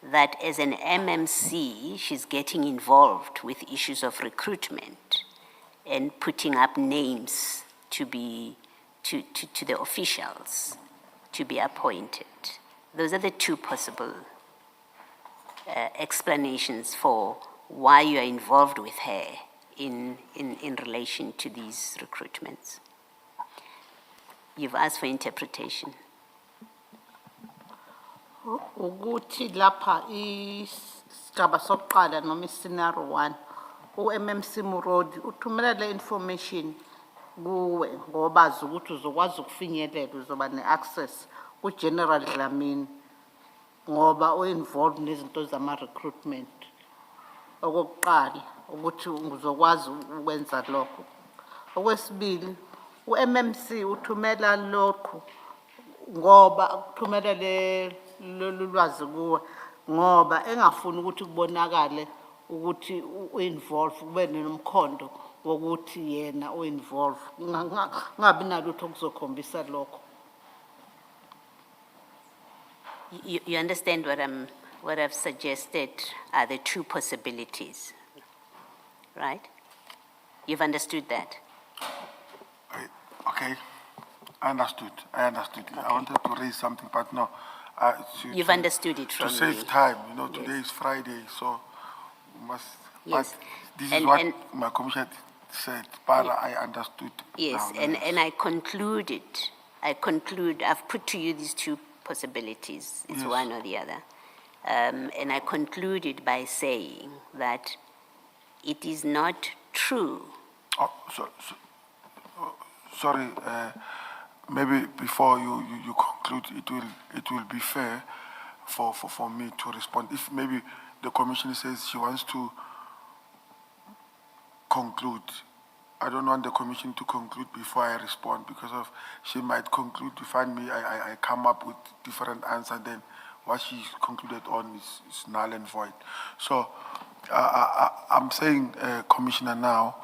that as an MMC, she's getting involved with issues of recruitment and putting up names to the officials to be appointed. Those are the two possible explanations for why you are involved with her in relation to these recruitments. You've asked for interpretation. Ukuthi lapha isigaba sokuqala noma scenario 1 uMMC Morodi uthumela le information kuwe ngoba azi ukuthi uzokwazi ukufinyelela uzoba neaccess kuGeneral Dlamini ngoba uinvolved nezinto zama recruitment okokuqala ukuthi uzokwazi ukwenza lokho. Okwesibili uMMC uthumela lokho ngoba ukuthumela lolwazi kuwe ngoba engafuni ukuthi kubonakale ukuthi uinvolve kube nomkhondo wokuthi yena uinvolve ngabi nalutho okuzokhombisa lokho. You understand what I've suggested are the two possibilities, right? You've understood that? Okay, I understood. I wanted to raise something, but no. You've understood it from to save me. time, Yes. today is Friday, so we must. Yes. But this And- is what and- my commissioner said, but I understood. Yes, now, and I conclude, I've put to you these two possibilities, it's Yes. one or the other. And I concluded by saying that it is not true. Oh, sorry. Maybe before you conclude, it will be fair for me to respond. If maybe the commissioner says she wants to conclude, I don't want the commission to conclude before I respond because of she might conclude to find me. I come up with different answer. Then what she concluded on is null and void. So I'm saying, Commissioner now.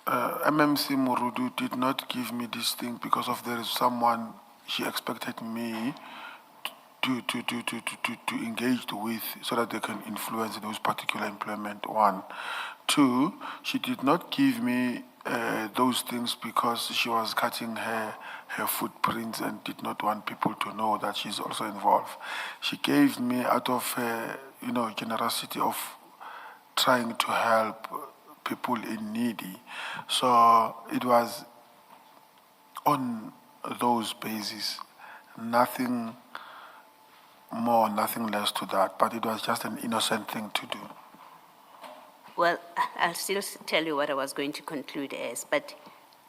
MMC Murudu did not give me this thing because of there is someone she expected me to engage with so that they can influence those particular employment, one. Two, she did not give me those things because she was cutting her footprints and did not want people to know that she's also involved. She gave me out of her, generosity of trying to help people in needy. So it was on those bases, nothing more, nothing less to that, but it was just an innocent thing to do. Well, I'll still tell you what I was going to conclude as, but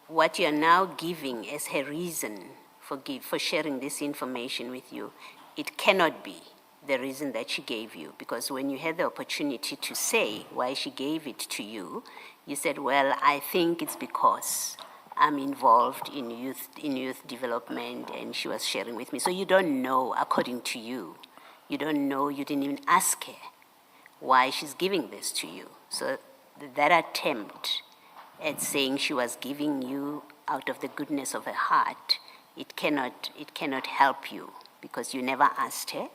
what you're now giving as her reason for sharing this information with you, it cannot be the reason that she gave you, because when you had the opportunity to say why she gave it to you, you said, well, I think it's because I'm involved in youth development, and she was sharing with me. So you don't know, according to you. You don't know, you didn't even ask her why she's giving this to you. So that attempt at saying she was giving you out of the goodness of her heart, it cannot help you, because you never asked her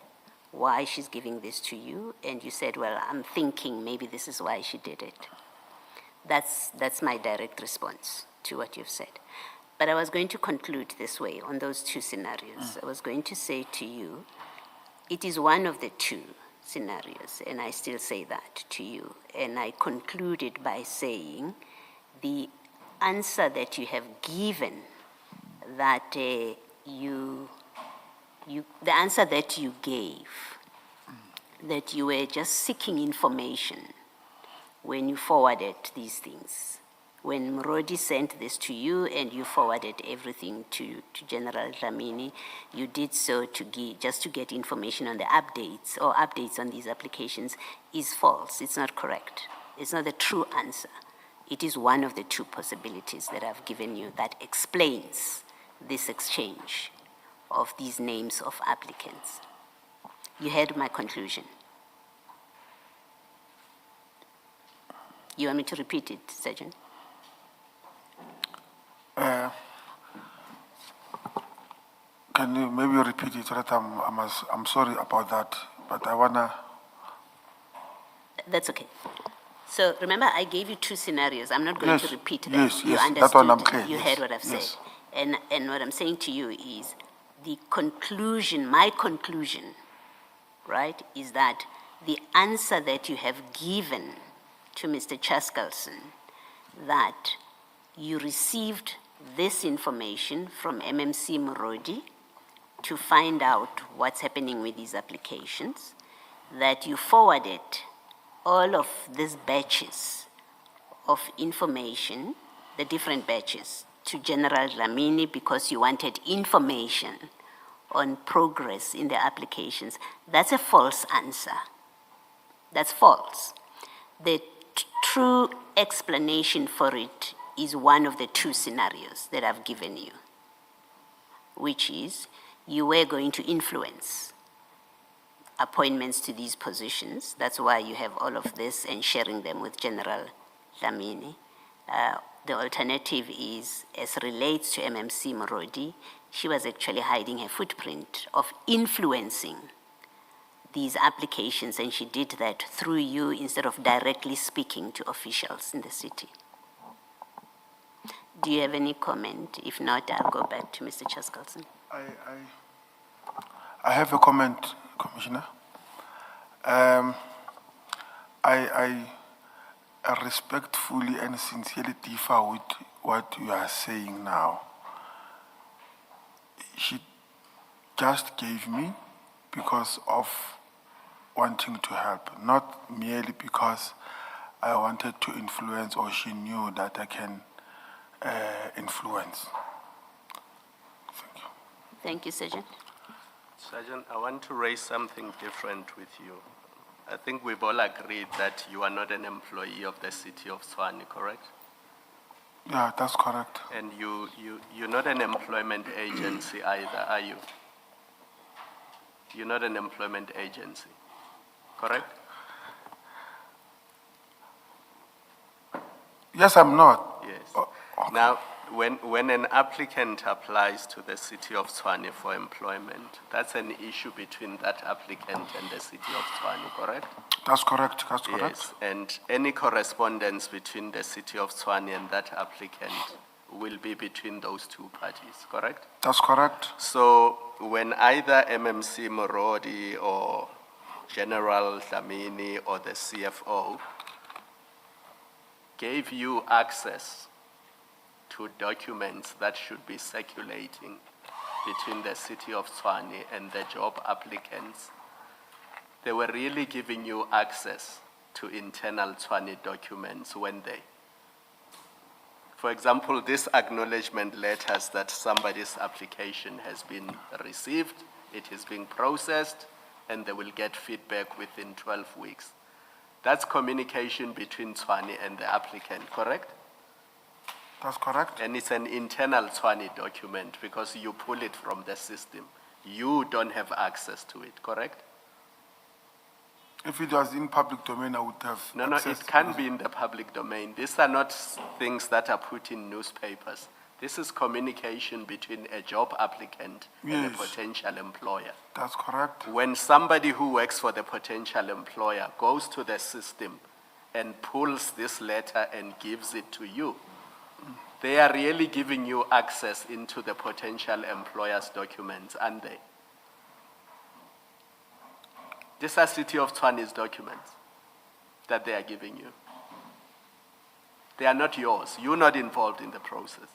why she's giving this to you, and you said, well, I'm thinking maybe this is why she did it. That's my direct response to what you've said. But I was going to conclude this way on those two scenarios. I was going to say to you, it is one of the two scenarios, and I still say that to you. And I concluded by saying the answer that you have given, that the answer that you gave, that you were just seeking information when you forwarded these things. When Mrodi sent this to you and you forwarded everything to General Dlamini, you did so just to get information on the updates or updates on these applications, is false. It's not correct. It's not the true answer. It is one of the two possibilities that I've given you that explains this exchange of these names of applicants. You heard my conclusion. You want me to repeat it, Sergeant? Can you maybe repeat it? So that I'm sorry about that, but I wanna. That's okay. So remember, I gave you two scenarios. I'm not going to repeat them. Yes, You yes, understood. that one I'm clear. You heard what I've said. And what I'm saying to you is the conclusion, my conclusion, right, is that the answer that you have given to Mr. Chaskalson, that you received this information from MMC Mrodi to find out what's happening with these applications, that you forwarded all of these batches of information, the different batches, to General Dlamini because you wanted information on progress in the applications. That's a false answer. That's false. The true explanation for it is one of the two scenarios that I've given you, which is you were going to influence appointments to these positions. That's why you have all of this and sharing them with General Dlamini. The alternative is, as relates to MMC Mrodi, she was actually hiding her footprint of influencing these applications, and she did that through you instead of directly speaking to officials in the city. Do you have any comment? If not, I'll go back to Mr. Chaskalson. I have a comment, Commissioner. I respectfully and sincerely differ with what you are saying now. She just gave me because of wanting to help, not merely because I wanted to influence or she knew that I can influence. Thank you. Thank you, Sergeant. Sergeant, I want to raise something different with you. I think we've all agreed that you are not an employee of the city of Tshwane, correct? Yeah, that's correct. And you're not an employment agency either, are you? You're not an employment agency, correct? Yes, I'm not. Yes. Okay. Now, when an applicant applies to the city of Tshwane for employment, that's an issue between that applicant and the city of Tshwane, correct? That's correct, that's correct. Yes, and any correspondence between the city of Tshwane and that applicant will be between those two parties, correct? That's correct. So when either MMC Morodi or General Dlamini or the CFO gave you access to documents that should be circulating between the city of Tshwane and the job applicants, they were really giving you access to internal Tshwane documents, weren't they? For example, this acknowledgement letters that somebody's application has been received, it is being processed, and they will get feedback within 12 weeks. That's communication between Tshwane and the applicant, correct? That's correct. And it's an internal Tshwane document because you pull it from the system. You don't have access to it, correct? If it was in public domain, I would have No, access it to can be in the public domain. These are not things that are put in newspapers. This is communication between a job applicant and a Yes. potential employer. That's correct. When somebody who works for the potential employer goes to the system and pulls this letter and gives it to you, they are really giving you access into the potential employer's documents, aren't they? These are City of Tshwane's documents that they are giving you. They are not yours. You're not involved in the process.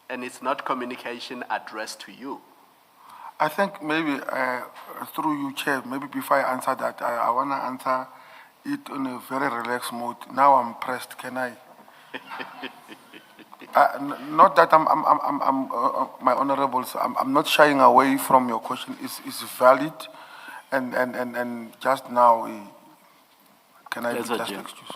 And it's not communication addressed to you. I think maybe through you, Chair, maybe before I answer that, I want to answer it on a very relaxed mode. Now I'm pressed, can I? Not that my honorables, I'm not shying away from your question. It's valid, and just now, can I be Yes, just Jim. excused?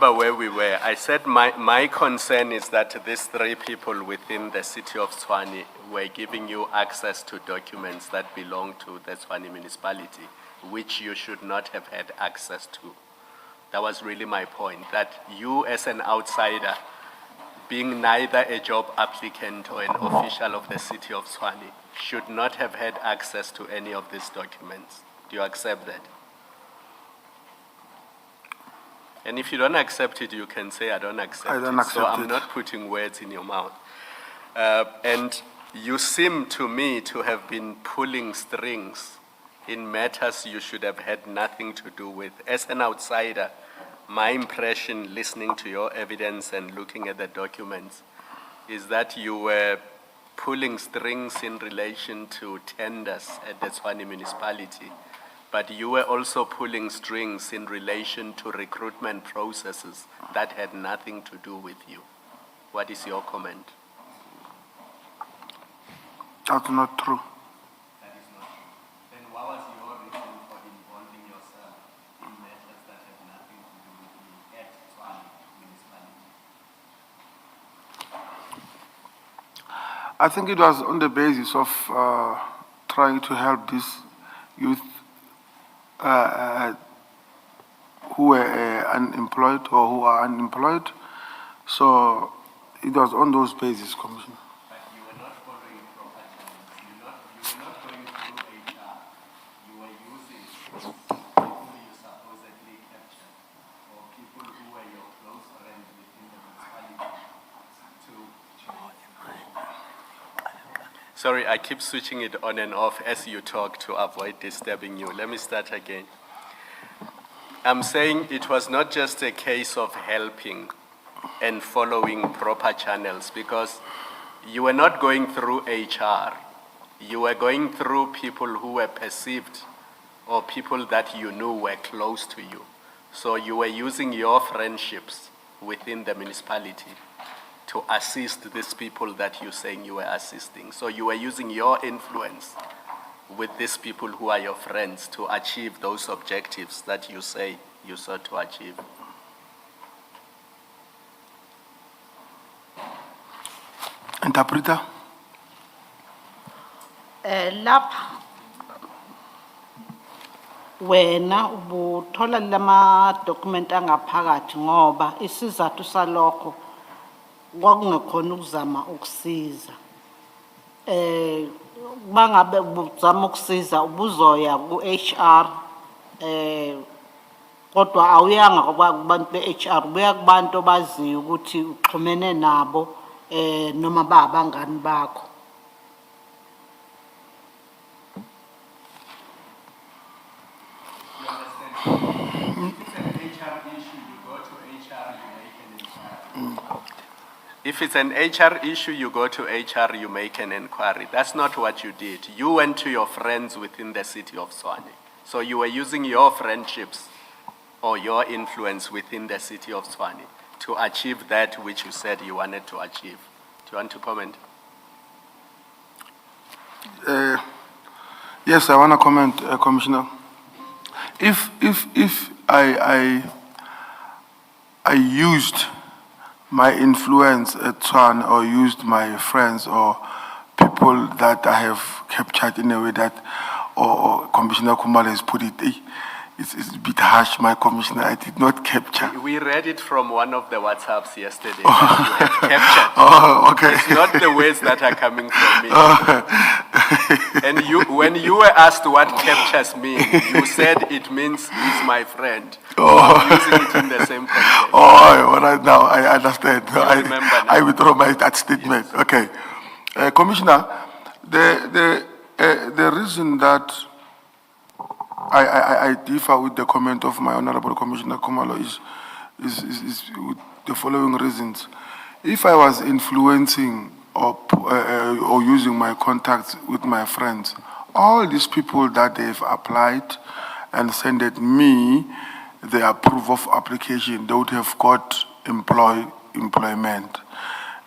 remember where we were. I said my concern is that these 3 people within the city of Tshwane were giving you access to documents that belong to the Tshwane municipality, which you should not have had access to. That was really my point, that you as an outsider, being neither a job applicant or an official of the city of Tshwane, should not have had access to any of these documents. Do you accept that? And if you don't accept it, you can say, I don't accept it. I don't accept so I'm it. not putting words in your mouth. And you seem to me to have been pulling strings in matters you should have had nothing to do with. As an outsider, my impression, listening to your evidence and looking at the documents, is that you were pulling strings in relation to tenders at the Tshwane municipality, but you were also pulling strings in relation to recruitment processes that had nothing to do with you. What is your comment? That's not true. That is not true. Then what was your reason for involving yourself in matters that have nothing to do with you at Tshwane municipality? I think it was on the basis of trying to help these youth who were unemployed or who are unemployed. So it was on those bases, Commissioner. But you were not following proper channels. You were not going through HR. You were using people you supposedly captured or people who were your close friends within the municipality to. Sorry, I keep switching it on and off as you talk to avoid disturbing you. Let me start again. I'm saying it was not just a case of helping and following proper channels, because you were not going through HR. You were going through people who were perceived or people that you knew were close to you. So you were using your friendships within the municipality to assist these people that you're saying you were assisting. So you were using your influence with these people who are your friends to achieve those objectives that you say you sought to achieve. Interpreter? Lapha wena ubuthola lama document angaphakathi ngoba isizathu salokho kwakungekhona ukuzama ukusiza. Bangabe ubuzama ukusiza ubuzoya ku HR kodwa awuyanga kubantu be HR, buya kubantu abaziyo ukuthi uxhumene nabo noma babangani bakho. If it's an HR issue, you go to HR, you make an inquiry. That's not what you did. You went to your friends within the city of Tshwane. So you were using your friendships or your influence within the city of Tshwane to achieve that which you said you wanted to achieve. Do you want to comment? Yes, I want to comment, Commissioner. If I used my influence at Tshwane or used my friends or people that I have captured in a way that, or Commissioner Kumalo has put it, it's a bit harsh, my Commissioner, I did not capture. We read it from one of the WhatsApps yesterday. That you have captured. Oh, okay. It's not the words that are coming from me. And when you were asked what captures mean, you said it means he's my friend. I'm using it in the same context. Oh, all right, now I understand. remember now. I withdraw that statement. Yes. Okay. Commissioner, the reason that I differ with the comment of my Honorable Commissioner Kumalo is with the following reasons. If I was influencing or using my contacts with my friends, all these people that they've applied and sent me their proof of application, they would have got employment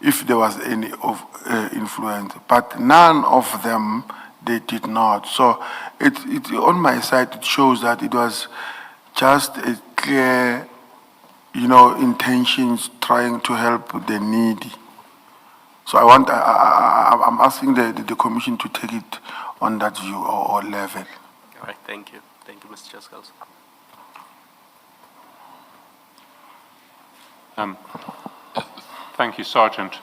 if there was any of influence. But none of them, they did not. So it on my side, it shows that it was just a clear intentions trying to help the needy. So I'm asking the commission to take it on that view or level. All right, thank you. Thank you, Mr. Chaskels. Thank you, Sergeant.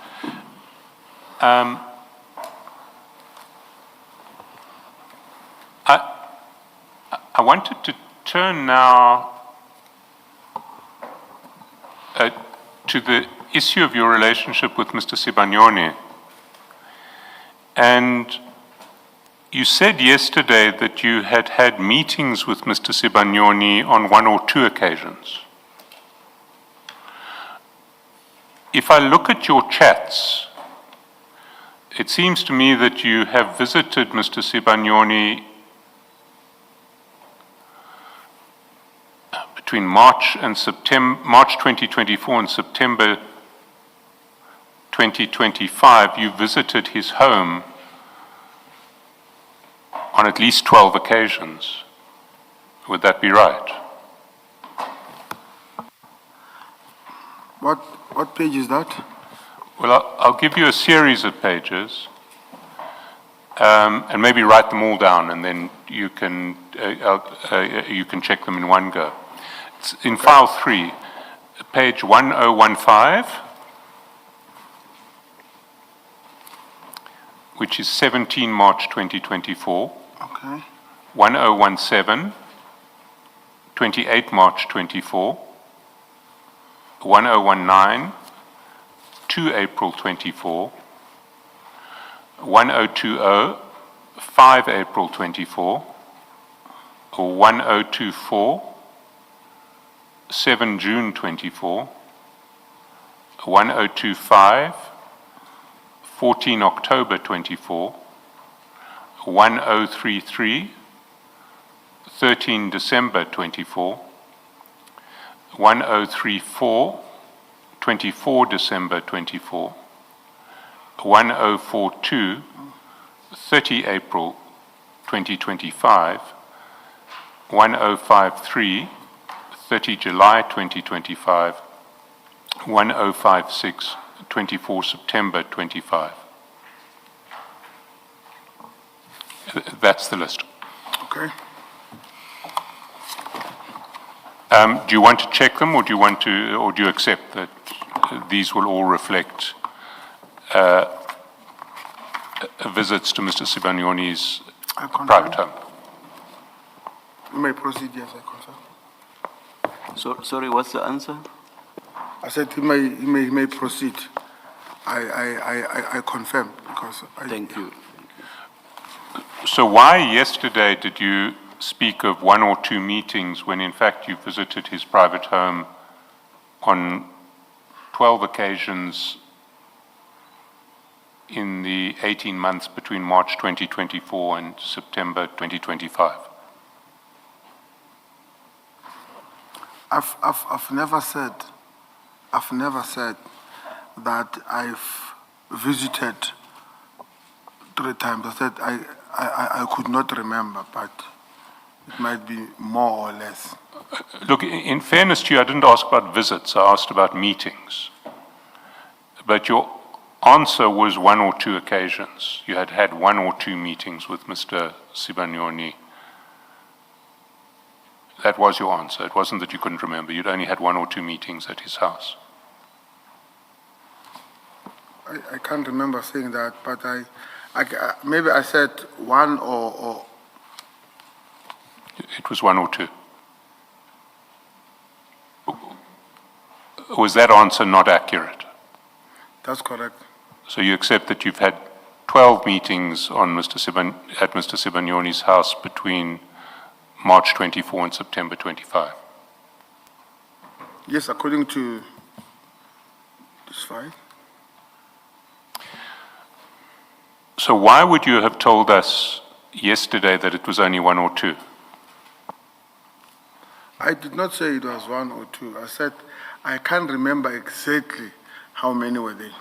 I wanted to turn now to the issue of your relationship with Mr. Sibanyoni. And you said yesterday that you had had meetings with Mr. Sibanyoni on 1 or 2 occasions. If I look at your chats, it seems to me that you have visited Mr. Sibanyoni between March 2024 and September 2025. You visited his home on at least 12 occasions. Would that be right? What page is that? Well, I'll give you a series of pages, and maybe write them all down, and then you can check them in one go. It's in file 3, page 1015, which is 17 March 2024. Okay. 1017, 28 March 24. 1019, 2 April 24, 1020, 5 April 24, 1024, 7 June 24, 1025, 14 October 24, 1033, 13 December 24, 1034, 24 December 24, 1042, 30 April 2025, 1053, 30 July 2025, 1056, 24 September 25. That's the list. Okay. Do you want to check them, or do you accept that these will all reflect visits to Mr. Sibanyoni's private home? You may proceed, yes, I confirm. Sorry, what's the answer? I said he may proceed. I confirm because Thank you. So why yesterday did you speak of 1 or 2 meetings when in fact you visited his private home on 12 occasions in the 18 months between March 2024 and September 2025? I've never said that I've visited 3 times. I said I could not remember, but it might be more or less. Look, in fairness to you, I didn't ask about visits, I asked about meetings. But your answer was 1 or 2 occasions. You had had 1 or 2 meetings with Mr. Sibanyoni. That was your answer. It wasn't that you couldn't remember. You'd only had 1 or 2 meetings at his house. I can't remember saying that, but maybe I said 1 or... It was 1 or 2. Was that answer not accurate? That's correct. So you accept that you've had 12 meetings on at Mr. Sibanyoni's house between March 24 and September 25? Yes, according to this file. So why would you have told us yesterday that it was only 1 or 2? I did not say it was 1 or 2. I said I can't remember exactly how many were there.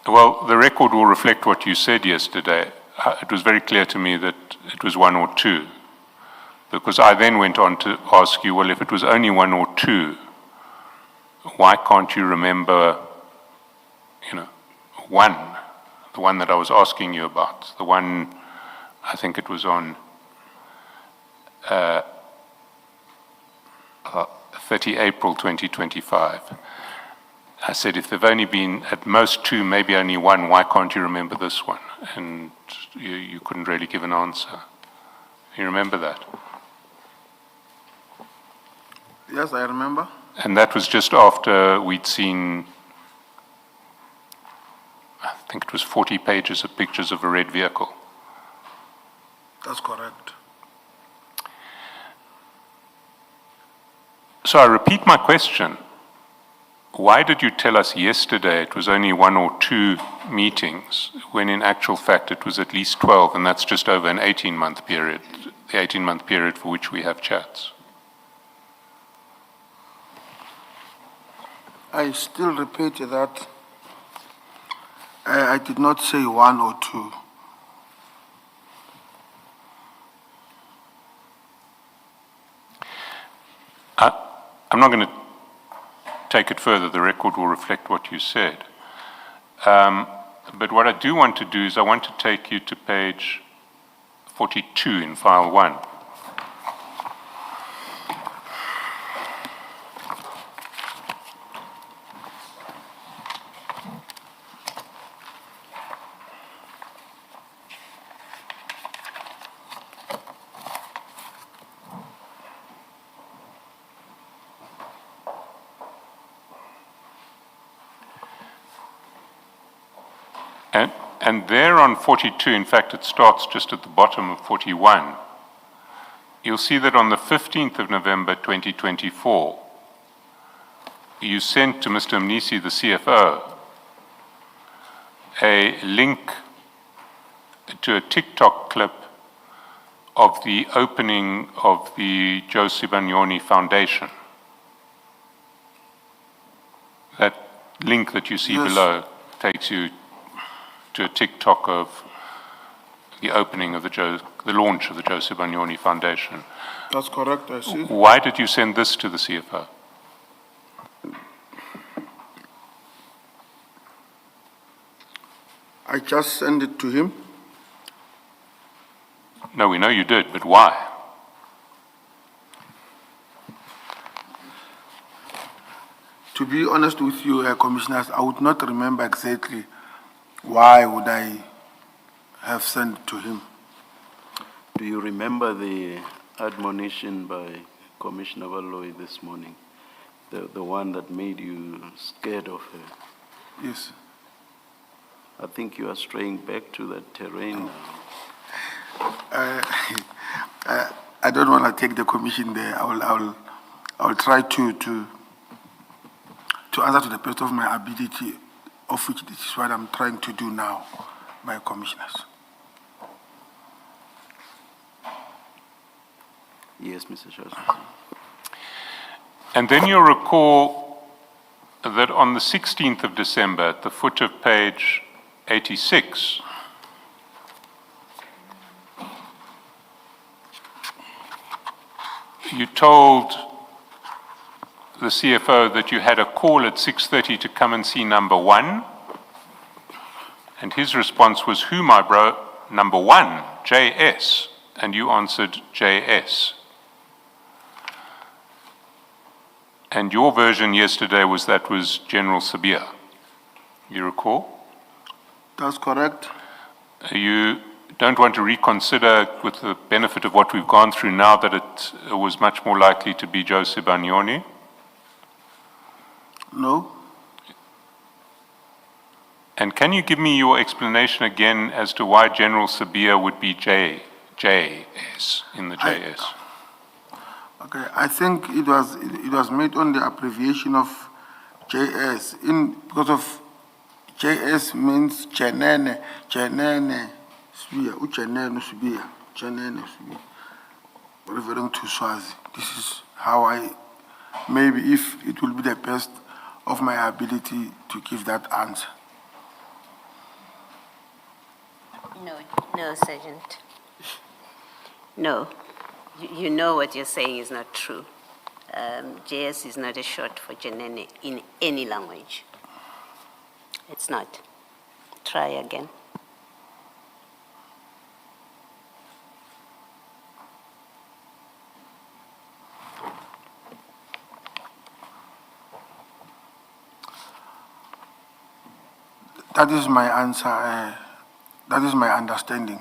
Well, the record will reflect what you said yesterday. It was very clear to me that it was 1 or 2. Because I then went on to ask you, well, if it was only 1 or 2, why can't you remember, one, the one that I was asking you about, the one, I think it was on 30 April 2025. I said, if there've only been at most 2, maybe only 1, why can't you remember this one? And you couldn't really give an answer. You remember that? Yes, I remember. And that was just after we'd seen, I think it was 40 pages of pictures of a red vehicle. That's correct. So I repeat my question. Why did you tell us yesterday it was only 1 or 2 meetings, when in actual fact it was at least 12, and that's just over an 18-month period, the 18-month period for which we have chats? I still repeat that I did not say 1 or 2. I'm not going to take it further. The record will reflect what you said. But what I do want to do is I want to take you to page 42 in file 1. And there on 42, in fact, it starts just at the bottom of 41. You'll see that on the 15th of November 2024, you sent to Mr. Mnisi, the CFO, a link to a TikTok clip of the opening of the Joe Sibanyoni Foundation. That link that you see below takes you to a TikTok of the opening of the launch of the Joe Sibanyoni Foundation. That's correct, I see. Why did you send this to the CFO? I just sent it to him. No, we know you did, but why? To be honest with you, Commissioners, I would not remember exactly why would I have sent it to him. Do you remember the admonition by Commissioner Valoy this morning? The one that made you scared of her? Yes. I think you are straying back to that terrain now. I don't want to take the commission there. I'll try to answer to the best of my ability, of which this is what I'm trying to do now, my commissioners. Yes, Mr. Joseph. And then you'll recall that on the 16th of December, at the foot of page 86, you told the CFO that you had a call at 6:30 to come and see number 1. And his response was, who, my bro? Number 1, JS. And you answered JS. And your version yesterday was that was General Sabia. You recall? That's correct. You don't want to reconsider, with the benefit of what we've gone through now, that it was much more likely to be Joe Sibanyoni? No. And can you give me your explanation again as to why General Sabia would be JS in the JS? Okay, I think it was made on the abbreviation of JS because of JS means Chenene Subia, Uchenene Subia, referring to Swazi. This is how maybe if it will be the best of my ability to give that answer. No, Sergeant. No. You know what you're saying is not true. JS is not a short for Janene in any language. It's not. Try again. That is my answer. That is my understanding.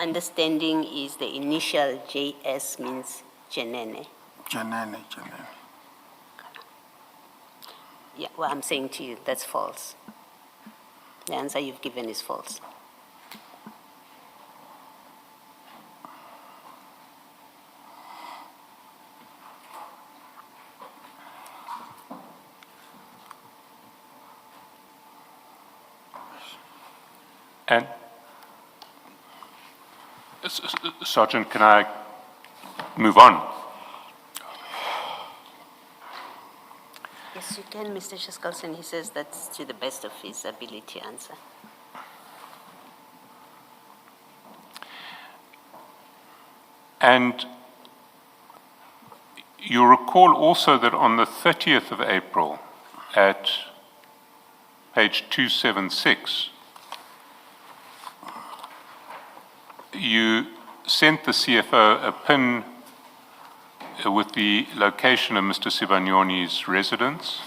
Understanding is the initial JS means Janene. Janene. Yeah, well, I'm saying to you, that's false. The answer you've given is false. And, Sergeant, can I move on? Yes, you can, Mr. Shaskalson. He says that's to the best of his ability answer. And you recall also that on the 30th of April, at page 276, you sent the CFO a pin with the location of Mr. Sibanyoni's residence.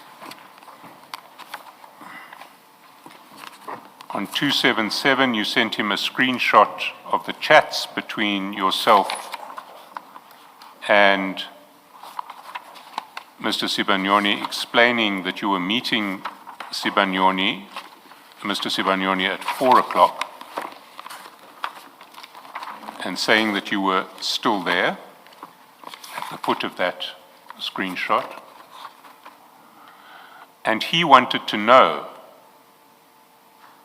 On 277, you sent him a screenshot of the chats between yourself and Mr. Sibanyoni, explaining that you were meeting Mr. Sibanyoni at 4 o'clock, and saying that you were still there at the foot of that screenshot. And he wanted to know.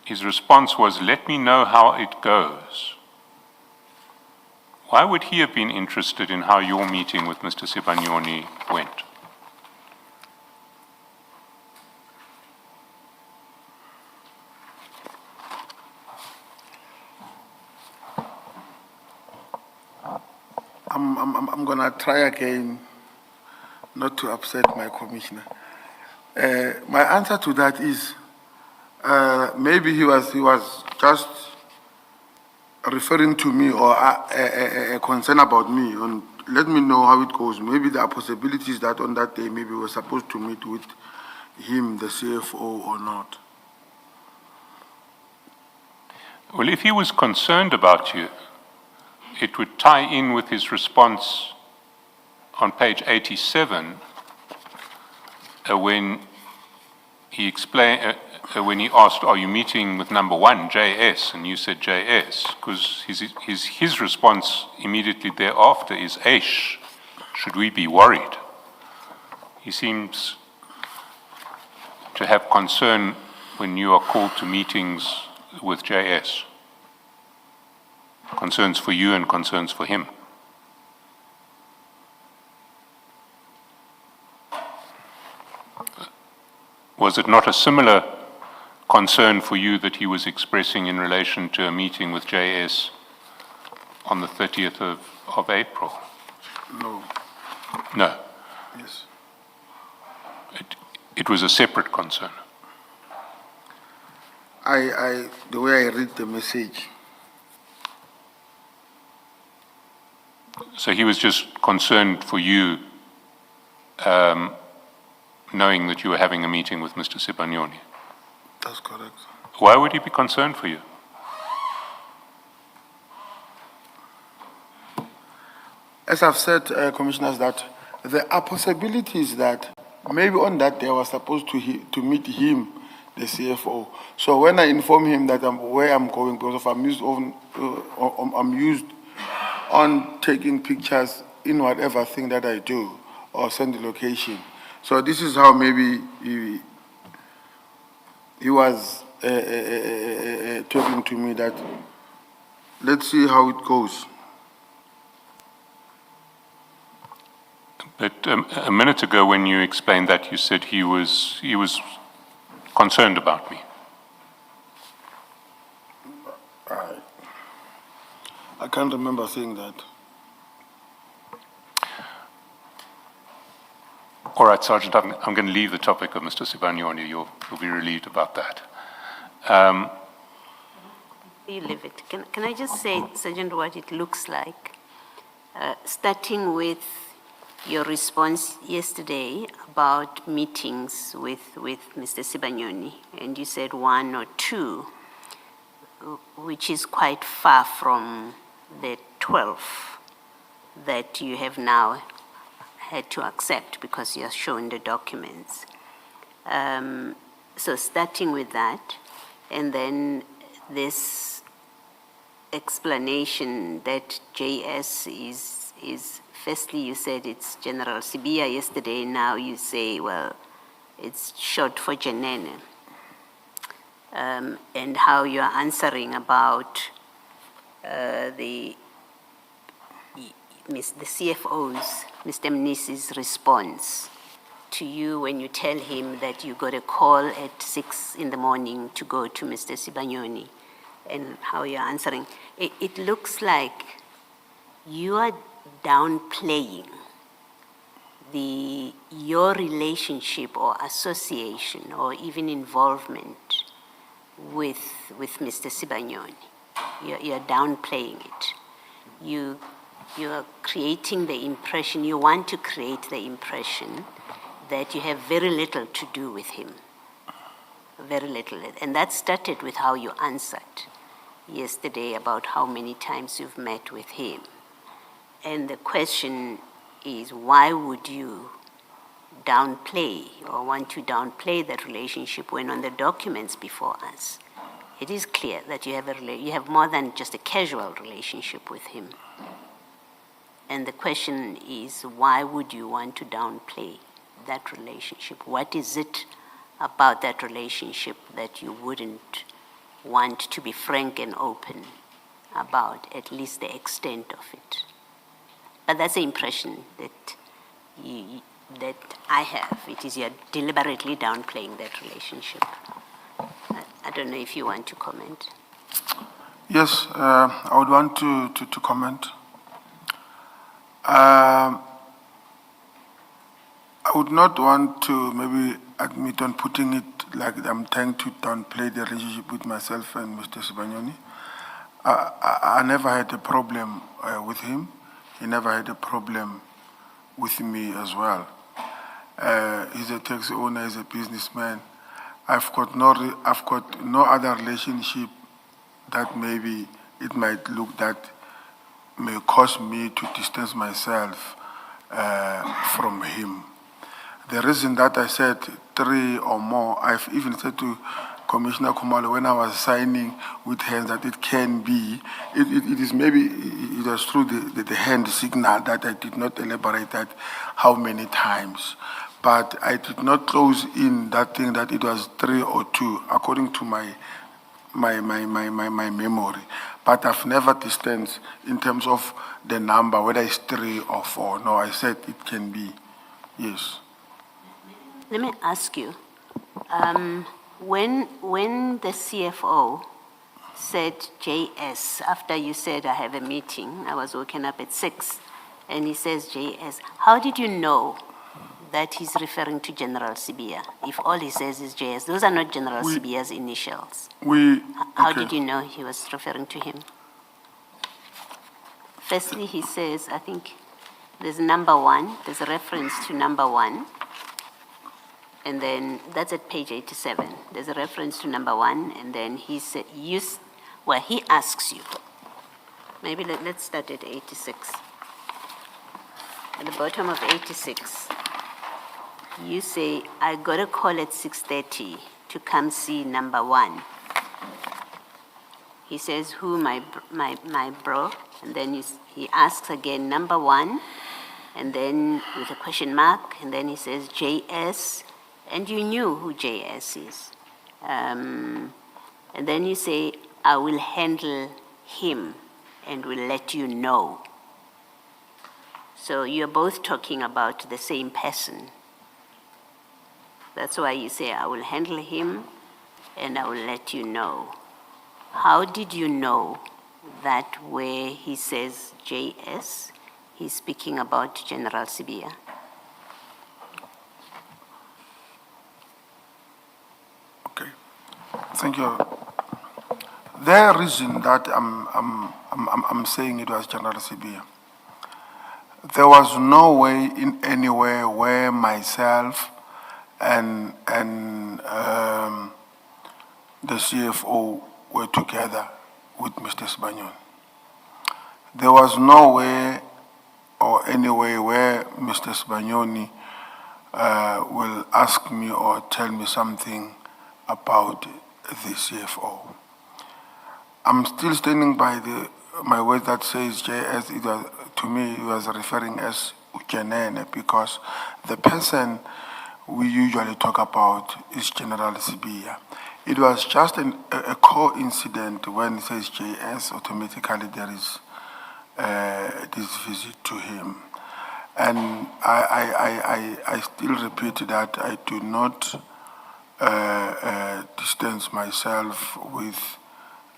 His response was, "Let me know how it goes." Why would he have been interested in how your meeting with Mr. Sibanyoni went? I'm gonna try again, not to upset my commissioner. My answer to that is, maybe he was just referring to me or a concern about me, and let me know how it goes. Maybe there are possibilities that on that day, maybe we're supposed to meet with him, the CFO, or not. Well, if he was concerned about you, it would tie in with his response on page 87 when he explained, when he asked, "Are you meeting with number one, JS?" And you said JS, because his response immediately thereafter is, "Eish, should we be worried?" He seems to have concern when you are called to meetings with JS. Concerns for you and concerns for him. Was it not a similar concern for you that he was expressing in relation to a meeting with JS on the 30th of April? No. No. Yes. It was a separate concern. The way I read the message, so he was just concerned for you, knowing that you were having a meeting with Mr. Sibanyoni. that's correct. Why would he be concerned for you? As I've said, Commissioners, that there are possibilities that maybe on that day I was supposed to meet him, the CFO. So when I inform him that where I'm going, because I'm used on taking pictures in whatever thing that I do or send the location. So this is how maybe he was talking to me that let's see how it goes. But a minute ago when you explained that, you said he was concerned about me. I can't remember saying that. All right, Sergeant, I'm going to leave the topic of Mr. Sibanyoni. You'll be relieved about that. You leave it. Can I just say, Sergeant, what it looks like? Starting with your response yesterday about meetings with Mr. Sibanyoni, and you said 1 or 2, which is quite far from the 12 that you have now had to accept because you have shown the documents. So starting with that, and then this explanation that JS is firstly you said it's General Sibia yesterday, now you say, well, it's short for Janene. And how you're answering about the CFO's, Mr. Mnisi's response to you when you tell him that you got a call at 6 in the morning to go to Mr. Sibanyoni, and how you're answering. It looks like you are downplaying your relationship or association or even involvement with Mr. Sibanyoni. You're downplaying it. You're creating the impression, you want to create the impression that you have very little to do with him. Very little. And that started with how you answered yesterday about how many times you've met with him. And the question is, why would you downplay or want to downplay that relationship when on the documents before us, it is clear that you have more than just a casual relationship with him. And the question is, why would you want to downplay that relationship? What is it about that relationship that you wouldn't want to be frank and open about, at least the extent of it? But that's the impression that I have. It is you're deliberately downplaying that relationship. I don't know if you want to comment. Yes, I would want to comment. I would not want to maybe admit on putting it like I'm trying to downplay the relationship with myself and Mr. Sibanyoni. I never had a problem with him. He never had a problem with me as well. He's a taxi owner, he's a businessman. I've got no other relationship that maybe it might look that may cause me to distance myself from him. The reason that I said 3 or more, I've even said to Commissioner Khumalo when I was signing with hands that it can be, it is maybe, it was through the hand signal that I did not elaborate that how many times. But I did not close in that thing that it was 3 or 2, according to my memory. But I've never distanced in terms of the number, whether it's 3 or 4. No, I said it can be, yes. Let me ask you, when the CFO said JS, after you said I have a meeting, I was woken up at 6, and he says JS, how did you know that he's referring to General Sibia? If all he says is JS, those are not General Sibia's initials. How did you know he was referring to him? Firstly, he says, I think there's number 1, there's a reference to number 1. And then that's at page 87. There's a reference to number 1, and then he said, he asks you. Maybe let's start at 86. At the bottom of 86, you say, I got a call at 6:30 to come see number 1. He says, who, my bro? And then he asks again, number 1, and then with a question mark, and then he says, JS. And you knew who JS is. And then you say, I will handle him and will let you know. So you're both talking about the same person. That's why you say, I will handle him and I will let you know. How did you know that where he says JS, he's speaking about General Sibia? Okay, thank you. The reason that I'm saying it was General Sibia, there was no way in anywhere where myself and the CFO were together with Mr. Sibanyoni. There was no way or any way where Mr. Sibanyoni will ask me or tell me something about the CFO. I'm still standing by my word that says JS. It was, to me, it was referring as Ujenene, because the person we usually talk about is General Sibia. It was just a coincidence when it says JS, automatically there is this visit to him. And I still repeat that I do not distance myself with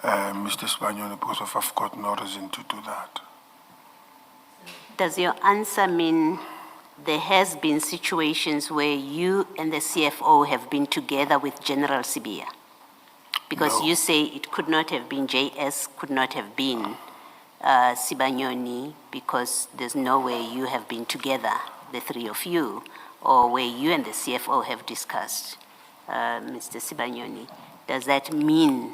Mr. Spanioni because I've got no reason to do that. Does your answer mean there has been situations where you and the CFO have been together with General Sibia? Because No. you say it could not have been JS, could not have been Sibanyoni, because there's no way you have been together, the three of you, or where you and the CFO have discussed Mr. Sibanyoni. Does that mean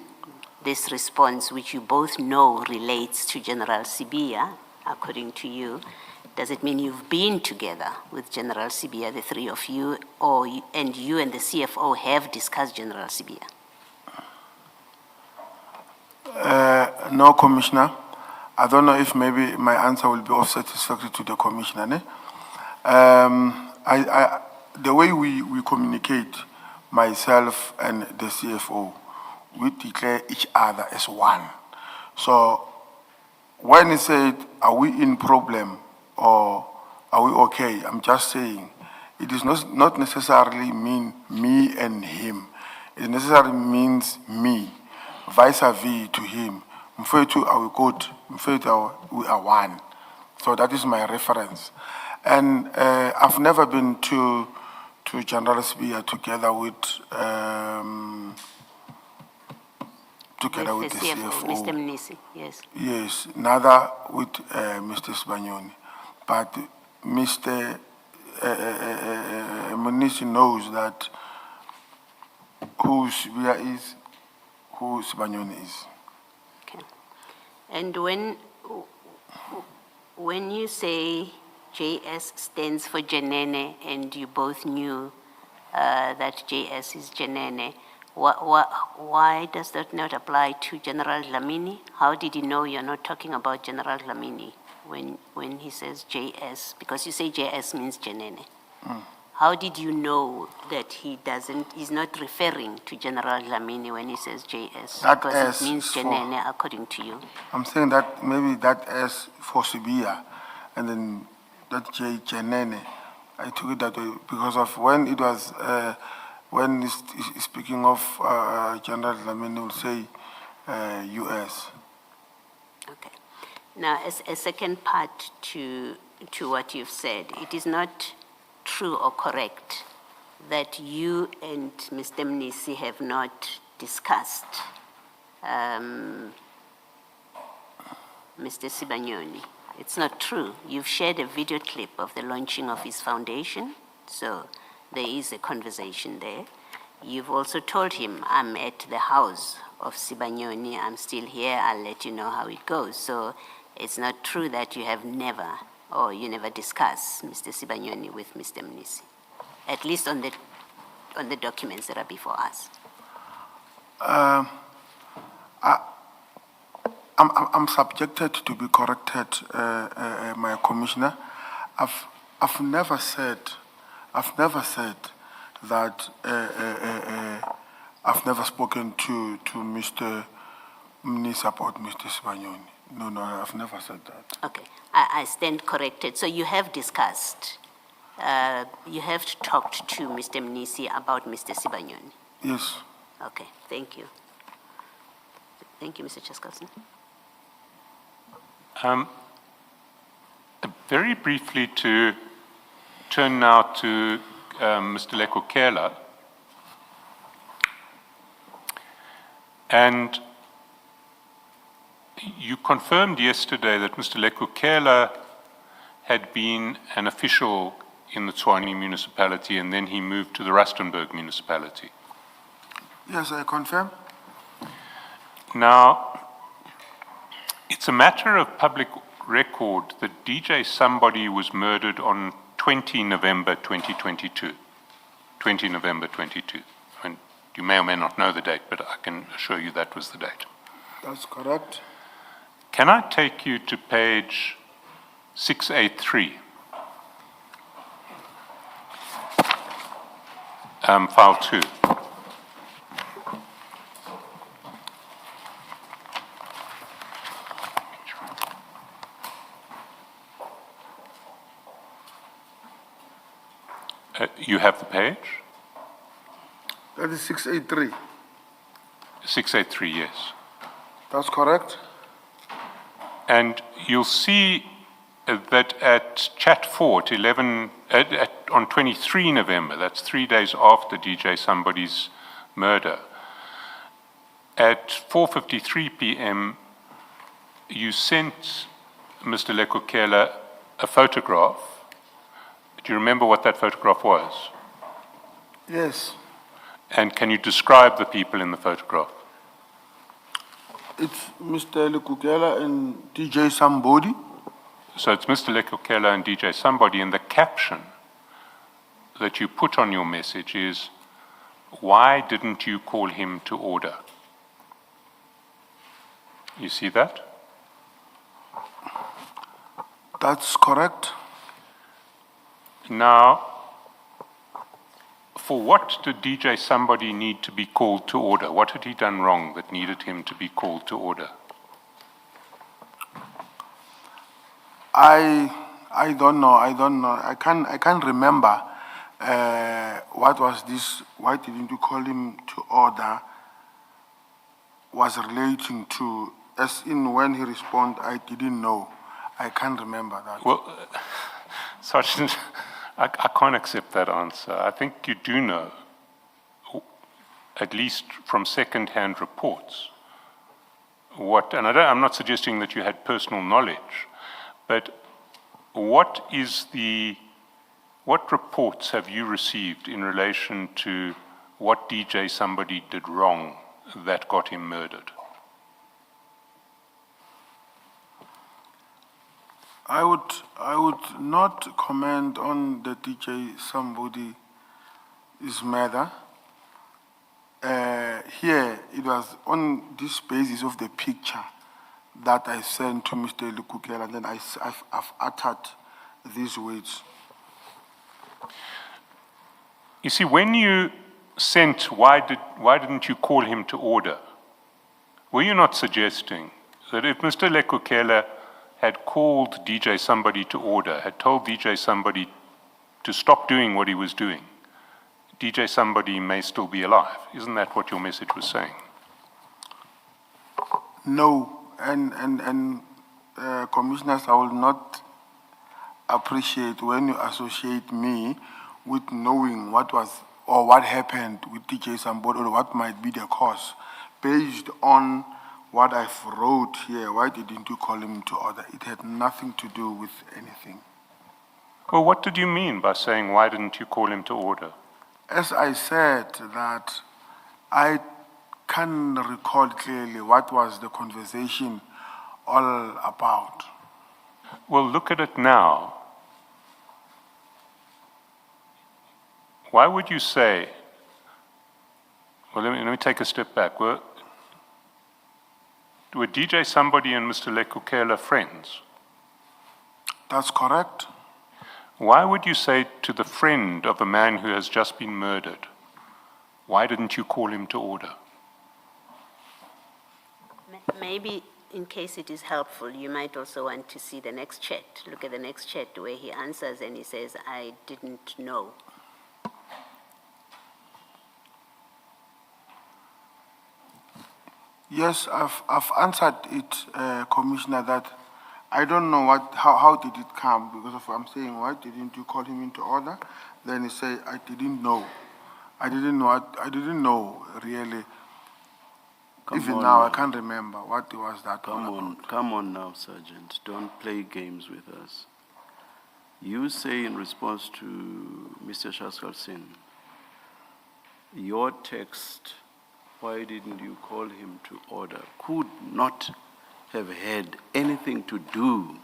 this response, which you both know relates to General Sibia, according to you, does it mean you've been together with General Sibia, the three of you, or and you and the CFO have discussed General Sibia? No, Commissioner. I don't know if maybe my answer will be of satisfactory to the Commissioner. The way we communicate, myself and the CFO, we declare each other as one. So when he said, are we in problem or are we okay? I'm just saying, it does not necessarily mean me and him. It necessarily means me, vice versa to him. Mfethu, are we good? Mfethu, we are one. So that is my reference. And I've never been to General Sibia together with the CFO. Mr. Mnisi, yes. Yes, neither with Mr. Sibanyoni. But Mr. Mnisi knows that who Sibia is, who Sibanyoni is. Okay. And when you say JS stands for Jenene, and you both knew that JS is Jenene, why does that not apply to General Lamini? How did you know you're not talking about General Lamini when he says JS? Because you say JS means Jenene. How did you know that he's not referring to General Lamini when he says JS? That because S it means for- Jenene according to you. I'm saying that maybe that S for Sibia, and then that J, Jenene. I took it that way because of when it was, when he's speaking of General Lamini, will say US. Okay. Now, as a second part to what you've said, it is not true or correct that you and Mr. Mnisi have not discussed Mr. Sibanyoni. It's not true. You've shared a video clip of the launching of his foundation, so there is a conversation there. You've also told him, I'm at the house of Sibanyoni, I'm still here, I'll let you know how it goes. So it's not true that you have never, or you never discussed Mr. Sibanyoni with Mr. Mnisi, at least on the documents that are before us. I'm subjected to be corrected, my commissioner. I've never said that I've never spoken to Mr. Mnisi about Mr. Sibanyoni. No, I've never said that. Okay, I stand corrected. So you have discussed, you have talked to Mr. Mnisi about Mr. Sibanyoni? Yes. Okay, thank you. Thank you, Mr. Chaskalson. Very briefly to turn now to Mr. Lekukela. And you confirmed yesterday that Mr. Lekukela had been an official in the Tshwane municipality and then he moved to the Rustenburg municipality. Yes, I confirm. Now, it's a matter of public record that DJ Somebody was murdered on 20 November 2022. 20 November 22. And you may or may not know the date, but I can assure you that was the date. That's correct. Can I take you to page 683? File 2. You have the page? That is 683. 683, yes. That's correct. And you'll see that at chat 4 at 11, on 23 November, that's 3 days after DJ Somebody's murder, at 4:53 p.m., you sent Mr. Lekukela a photograph. Do you remember what that photograph was? Yes. And can you describe the people in the photograph? It's Mr. Lekukela and DJ Somebody. So it's Mr. Lekukela and DJ Somebody, and the caption that you put on your message is, "Why didn't you call him to order?" You see that? That's correct. Now, for what did DJ Somebody need to be called to order? What had he done wrong that needed him to be called to order? I don't know. I can't remember what was this. Why didn't you call him to order? Was relating to, as in when he responded, I didn't know. I can't remember that. Well, Sergeant, I can't accept that answer. I think you do know, at least from second-hand reports, what, and I'm not suggesting that you had personal knowledge, but what reports have you received in relation to what DJ Somebody did wrong that got him murdered? I would not comment on the DJ Somebody's murder. Here, it was on this basis of the picture that I sent to Mr. Lekukela, and then I've uttered these words. You see, when you sent, why didn't you call him to order? Were you not suggesting that if Mr. Lekukela had called DJ Somebody to order, had told DJ Somebody to stop doing what he was doing, DJ Somebody may still be alive? Isn't that what your message was saying? No, and commissioners, I will not appreciate when you associate me with knowing what was or what happened with DJ Somebody or what might be the cause. Based on what I've wrote here, why didn't you call him to order? It had nothing to do with anything. Well, what did you mean by saying, why didn't you call him to order? As I said, that I can recall clearly what was the conversation all about. Well, look at it now. Why would you say, well, let me take a step back. Were DJ Somebody and Mr. Lekukela friends? That's correct. Why would you say to the friend of a man who has just been murdered, why didn't you call him to order? Maybe in case it is helpful, you might also want to see the next chat. Look at the next chat where he answers and he says, I didn't know. Yes, I've answered it, Commissioner, that I don't know how did it come, because of I'm saying, why didn't you call him into order? Then he said, I didn't know. I didn't know really. Even now, I can't remember what was that all about. Come on now, Sergeant. Don't play games with us. You say in response to Mr. Shaskalsin, your text, why didn't you call him to order, could not have had anything to do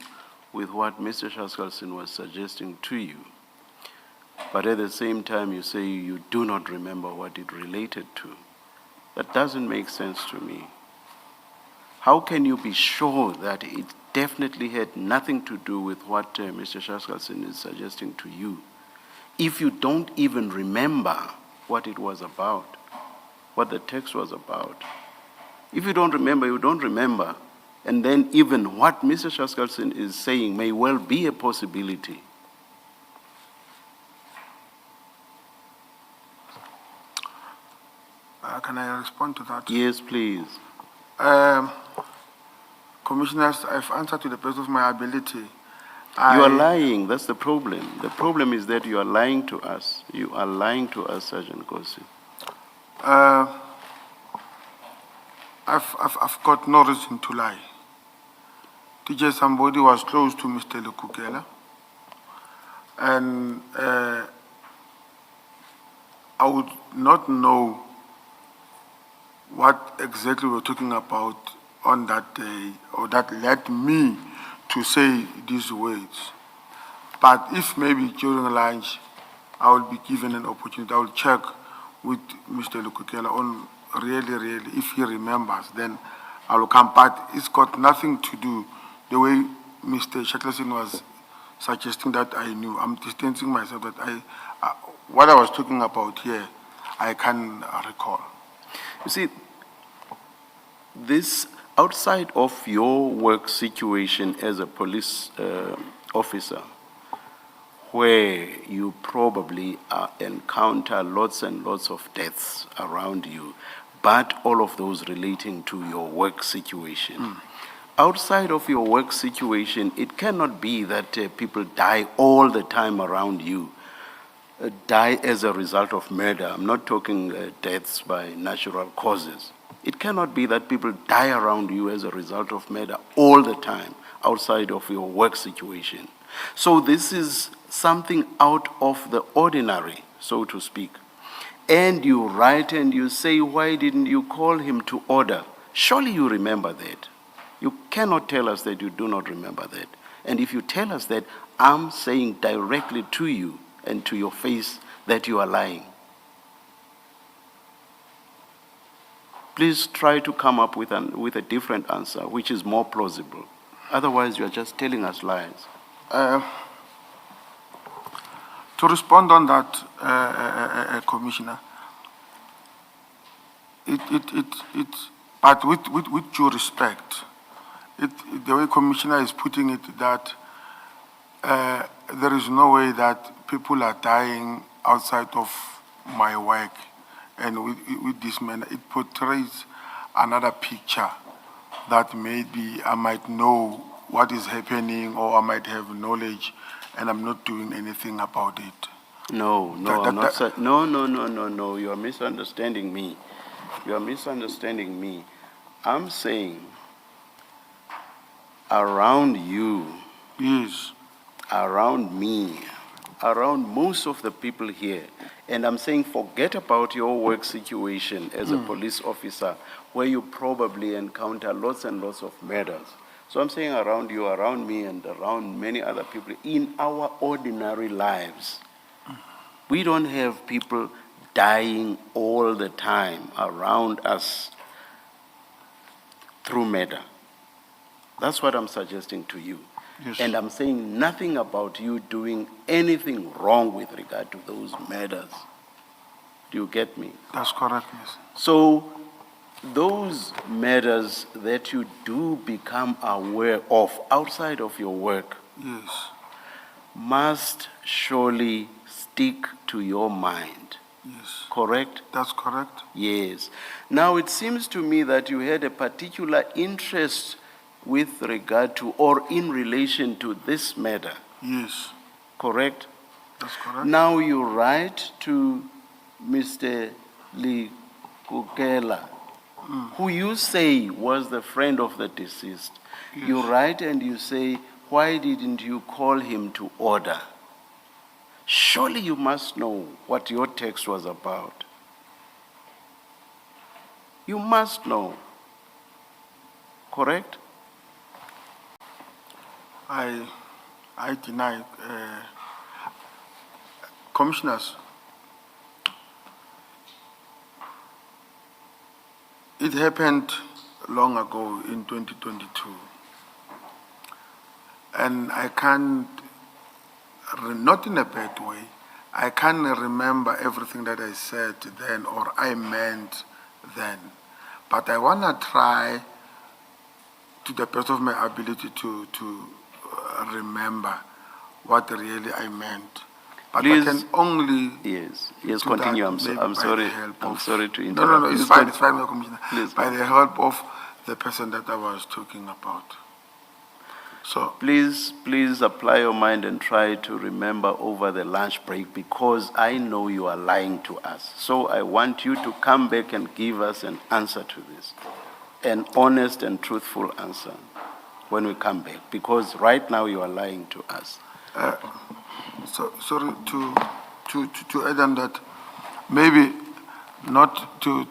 with what Mr. Shaskalsin was suggesting to you. But at the same time, you say you do not remember what it related to. That doesn't make sense to me. How can you be sure that it definitely had nothing to do with what Mr. Shaskalsin is suggesting to you, if you don't even remember what it was about, what the text was about? If you don't remember, you don't remember. And then even what Mr. Shaskalsin is saying may well be a possibility. Can I respond to that? Yes, please. Commissioners, I've answered to the best of my ability. You are lying. That's the problem. The problem is that you are lying to us. You are lying to us, Sergeant Kosi. I've got no reason to lie. DJ somebody was close to Mr. Lekukela, and I would not know what exactly we're talking about on that day, or that led me to say these words. But if maybe during lunch I will be given an opportunity, I will check with Mr. Lekukela on really, if he remembers, then I will come. But it's got nothing to do the way Mr. Shackleton was suggesting that I knew. I'm distancing myself that what I was talking about here, I can recall. You see, this outside of your work situation as a police officer, where you probably encounter lots and lots of deaths around you, but all of those relating to your work situation. Outside of your work situation, it cannot be that people die all the time around you, die as a result of murder. I'm not talking deaths by natural causes. It cannot be that people die around you as a result of murder all the time outside of your work situation. So this is something out of the ordinary, so to speak. And you write and you say, why didn't you call him to order? Surely you remember that. You cannot tell us that you do not remember that. And if you tell us that, I'm saying directly to you and to your face that you are lying. Please try to come up with a different answer, which is more plausible. Otherwise, you are just telling us lies. To respond on that, Commissioner, but with due respect, the way Commissioner is putting it, that there is no way that people are dying outside of my work, and with this manner, it portrays another picture that maybe I might know what is happening, or I might have knowledge, and I'm not doing anything about it. No, I'm not. No. You are misunderstanding me. You are misunderstanding me. I'm saying around you, yes, around me, around most of the people here, and I'm saying forget about your work situation as a police officer, where you probably encounter lots and lots of murders. So I'm saying around you, around me, and around many other people in our ordinary lives. We don't have people dying all the time around us through murder. That's what I'm suggesting to you. Yes. And I'm saying nothing about you doing anything wrong with regard to those murders. Do you get me? That's correct, yes. So those murders that you do become aware of outside of your work, Yes, must surely stick to your mind. yes. Correct? That's correct. Yes. Now it seems to me that you had a particular interest with regard to or in relation to this matter, Yes, correct? that's correct. Now you write to Mr. Likukela, who you say was the friend of the deceased. You Yes. write and you say, why didn't you call him to order? Surely you must know what your text was about. You must know. Correct? I deny, commissioners, it happened long ago in 2022. And I can't, not in a bad way, I can't remember everything that I said then or I meant then. But I want to try to the best of my ability to remember what really I meant. But Please. I can only Yes, do continue. that I'm, maybe I'm by sorry. the help I'm of- sorry to No, interrupt. it's Please fine, con- it's fine, Commissioner. Please By the help of the person that I was talking about. So, Please apply your mind and try to remember over the lunch break, because I know you are lying to us. So I want you to come back and give us an answer to this, an honest and truthful answer when we come back, because right now you are lying to us. so sorry to add on that, maybe not to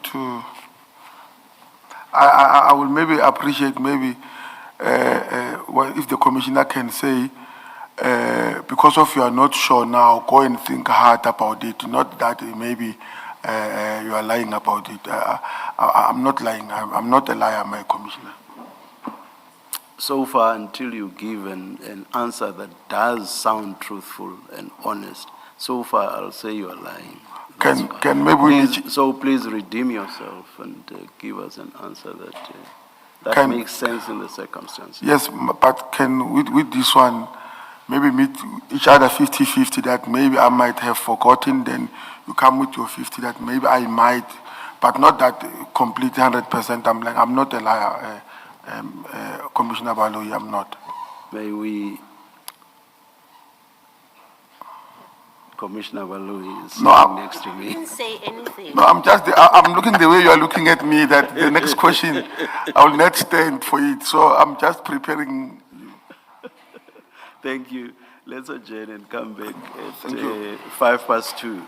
I will maybe appreciate maybe well, if the commissioner can say, because of you are not sure now, go and think hard about it. Not that maybe you are lying about it. I'm not lying. I'm not a liar, my commissioner. So far, until you give an answer that does sound truthful and honest, so far I'll say you are lying. That's fine. Can maybe we Please, so please redeem yourself and give us an answer that Can- makes sense in the circumstances. Yes, but can with this one, maybe meet each other 50-50 that maybe I might have forgotten, then you come with your 50 that maybe I might, but not that completely 100%. I'm not a liar, Commissioner Baloyi, I'm not. May we, Commissioner Baloyi is No, sitting next to You me. didn't say anything. No, I'm looking the way you are looking at me, that the next question, I will not stand for it. So I'm just preparing. Thank you. Let's adjourn and come back Thank at you. 2:05.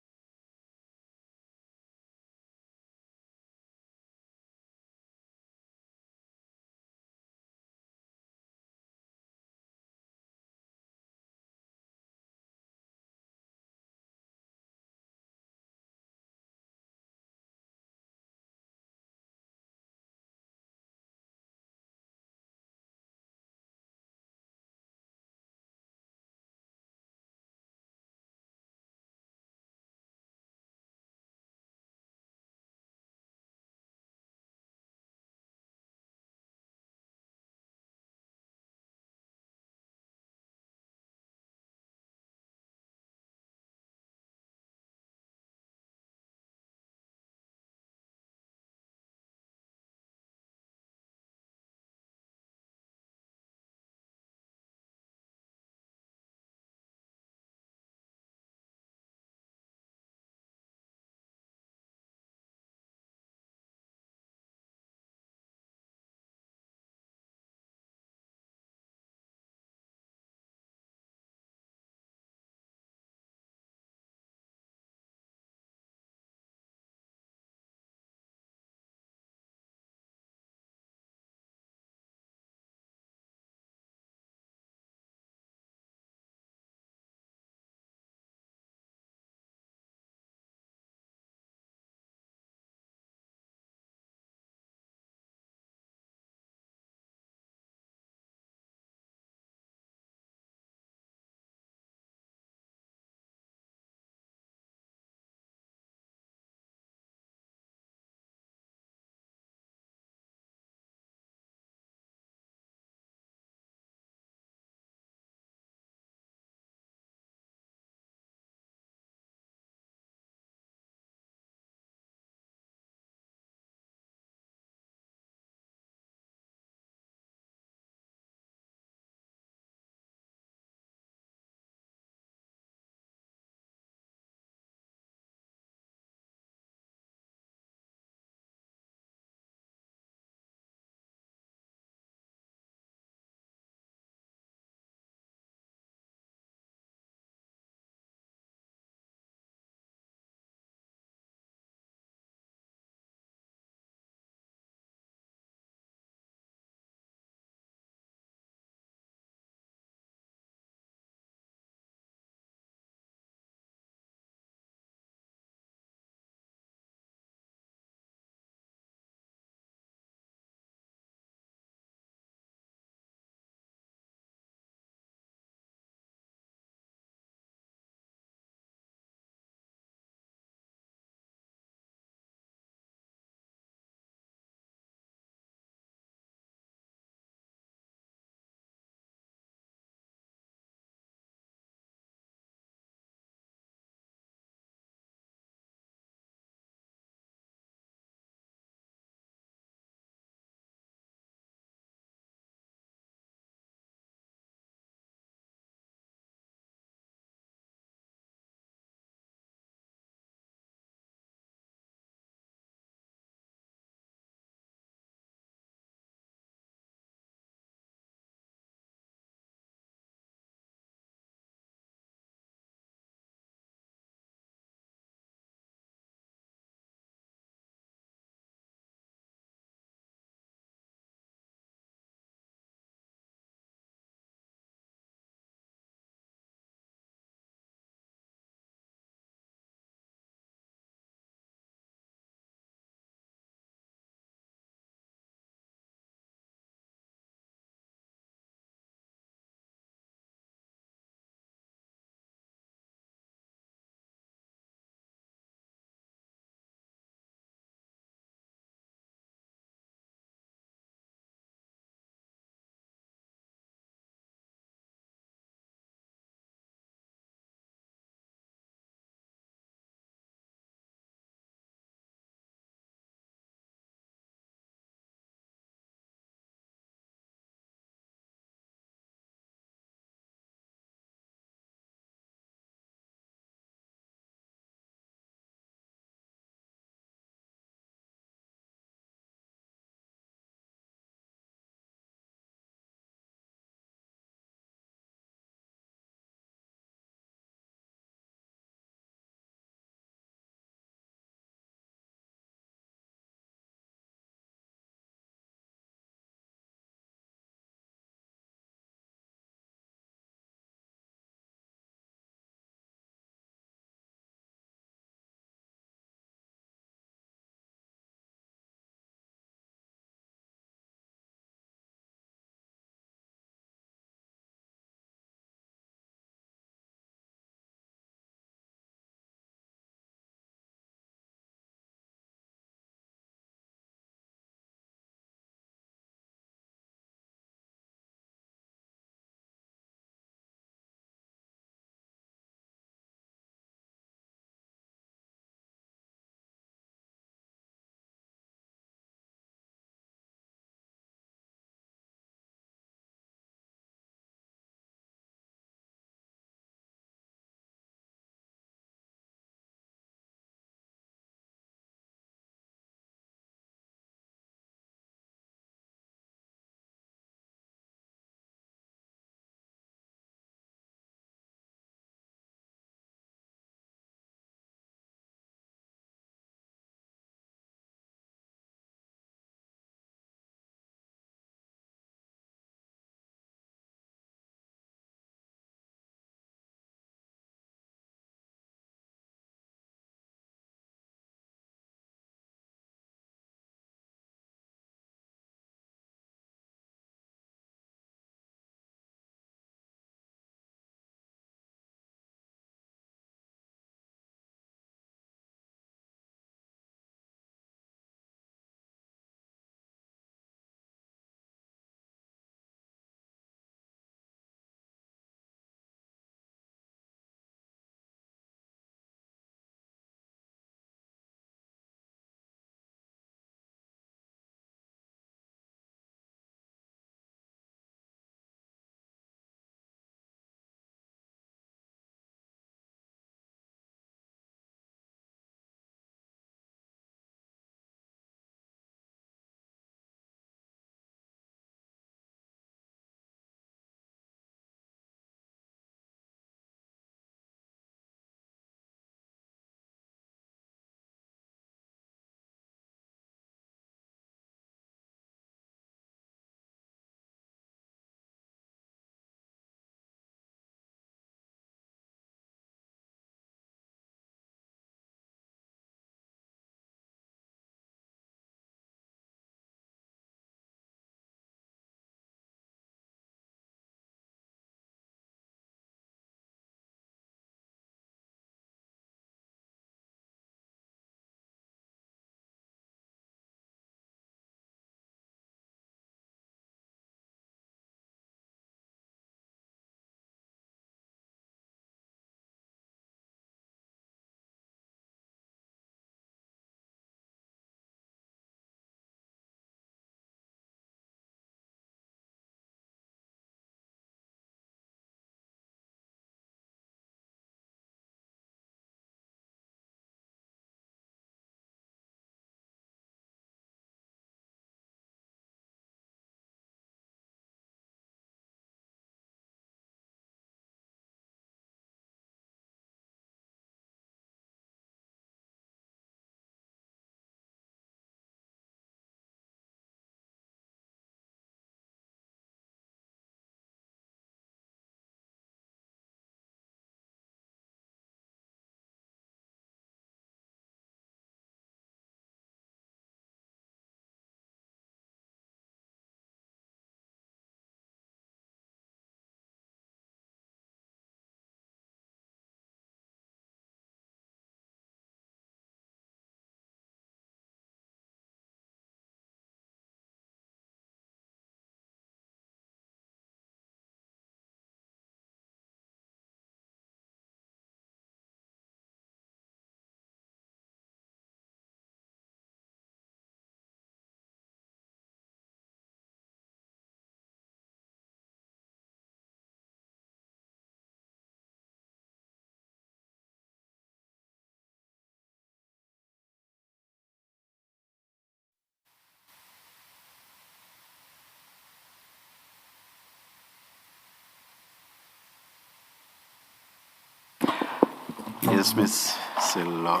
Yes, Ms. Sello.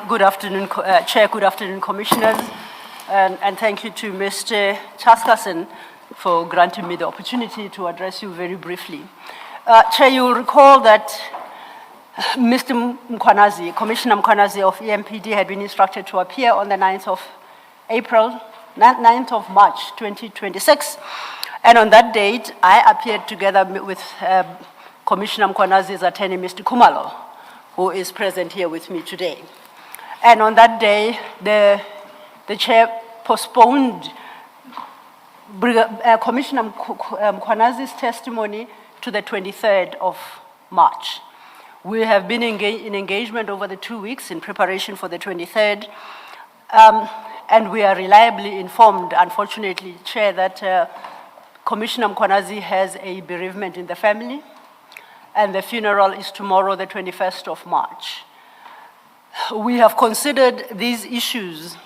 Good afternoon, Chair, good afternoon, Commissioners, and thank you to Mr. Chaskasen for granting me the opportunity to address you very briefly. Chair, you will recall that Mr. Mkwanazi, Commissioner Mkwanazi of EMPD had been instructed to appear on the 9th of March 2026, and on that date, I appeared together with Commissioner Mkwanazi's attorney, Mr. Kumalo, who is present here with me today. And on that day, the chair postponed Commissioner Mkwanazi's testimony to the 23rd of March. We have been in engagement over the 2 weeks in preparation for the 23rd, and we are reliably informed, unfortunately, Chair, that Commissioner Mkwanazi has a bereavement in the family, and the funeral is tomorrow, the 21st of March. We have considered these issues,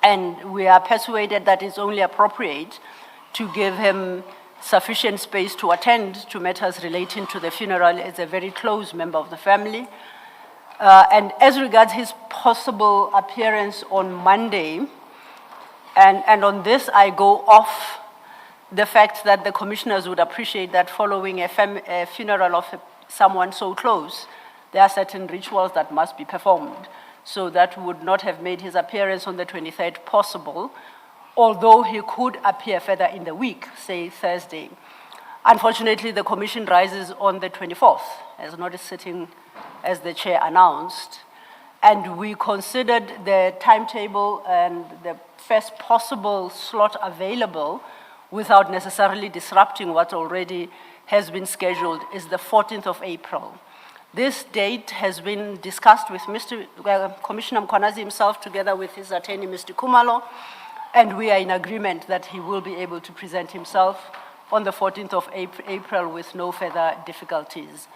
and we are persuaded that it's only appropriate to give him sufficient space to attend to matters relating to the funeral as a very close member of the family. And as regards his possible appearance on Monday, and on this I go off the fact that the commissioners would appreciate that following a funeral of someone so close, there are certain rituals that must be performed. So that would not have made his appearance on the 23rd possible, although he could appear further in the week, say Thursday. Unfortunately, the commission rises on the 24th, as not sitting as the chair announced. And we considered the timetable and the first possible slot available without necessarily disrupting what already has been scheduled is the 14th of April. This date has been discussed with Commissioner Mkwanazi himself together with his attorney, Mr. Kumalo, and we are in agreement that he will be able to present himself on the 14th of April with no further difficulties.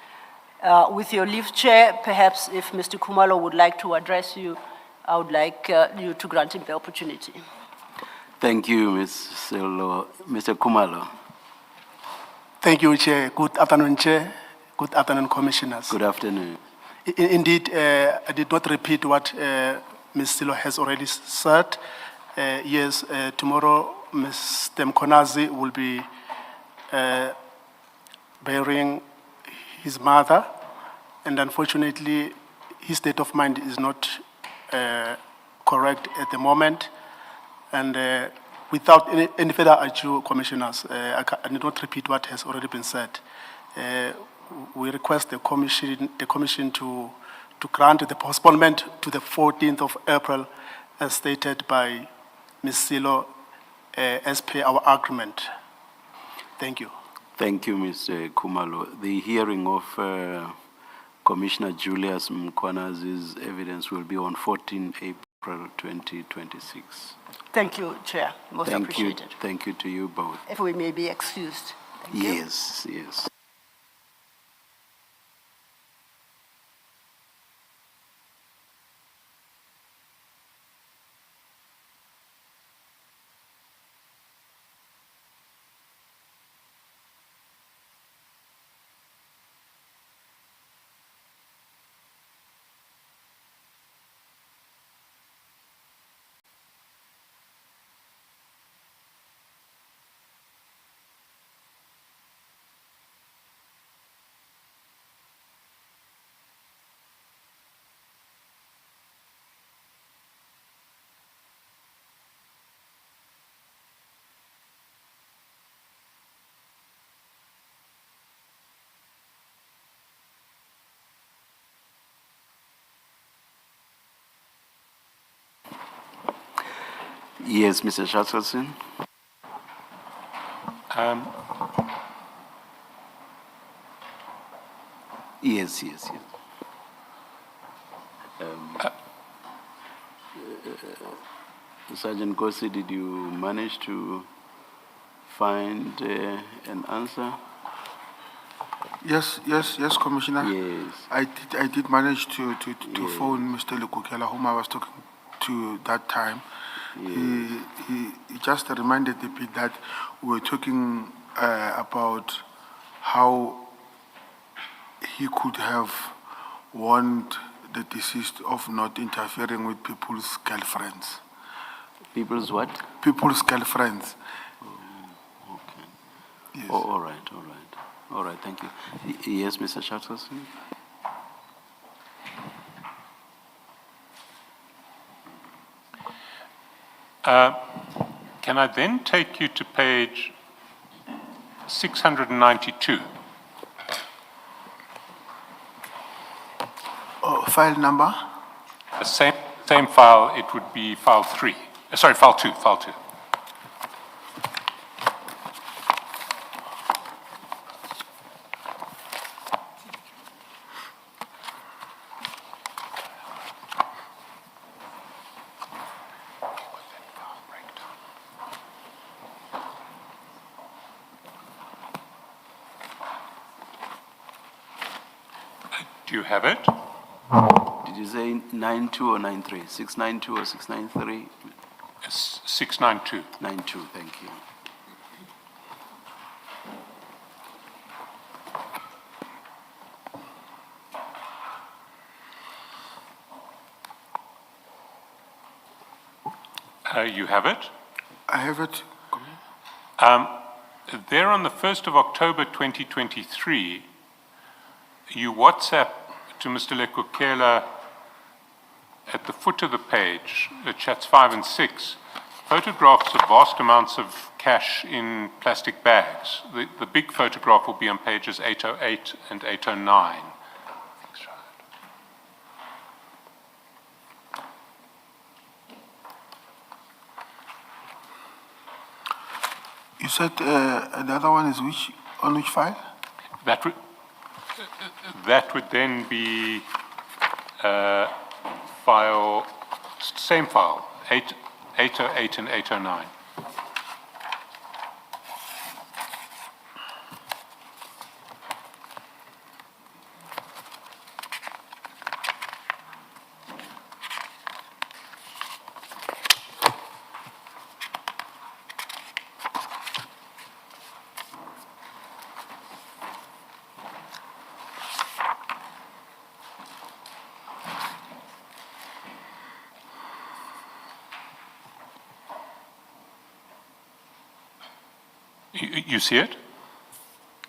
With your leave, Chair, perhaps if Mr. Kumalo would like to address you, I would like you to grant him the opportunity. Thank you, Ms. Sello. Mr. Kumalo. Thank you, Chair. Good afternoon, Chair. Good afternoon, Commissioners. Good afternoon. Indeed, I did not repeat what Ms. Sello has already said. Yes, tomorrow, Mr. Mkwanazi will be burying his mother, and unfortunately, his state of mind is not correct at the moment. And without any further ado, Commissioners, I did not repeat what has already been said. We request the commission to grant the postponement to the 14th of April, as stated by Ms. Sello, as per our agreement. Thank you. Thank you, Mr. Kumalo. The hearing of Commissioner Julius Mkwanazi's evidence will be on 14 April 2026. Thank you, Chair. Most appreciated. Thank you to you both. If we may be excused. Thank you. Yes, yes. Yes, Mr. Chaskasen. Yes. Sergeant Kosi, did you manage to find an answer? Yes, Commissioner. Yes. I did manage to phone Mr. Lekukela, whom I was talking to that time. He just reminded a bit that we were talking about how he could have warned the deceased of not interfering with people's girlfriends. People's what? People's girlfriends. Okay. Yes. Oh, all right, all right. All right, thank you. Yes, Mr. Chatterson? Can I then take you to page 692? File number? The same file, it would be file 3. Sorry, file 2, file 2. Do you have it? Did you say 92 or 93? 692 or 693? 692. 92, thank you. You have it? I have it. There on the 1st of October 2023, you WhatsApp to Mr. Lekukela at the foot of the page, chats 5 and 6, photographs of vast amounts of cash in plastic bags. The big photograph will be on pages 808 and 809. You said the other one is which, on which file? That would then be file, same file, 808 and 809. You see it?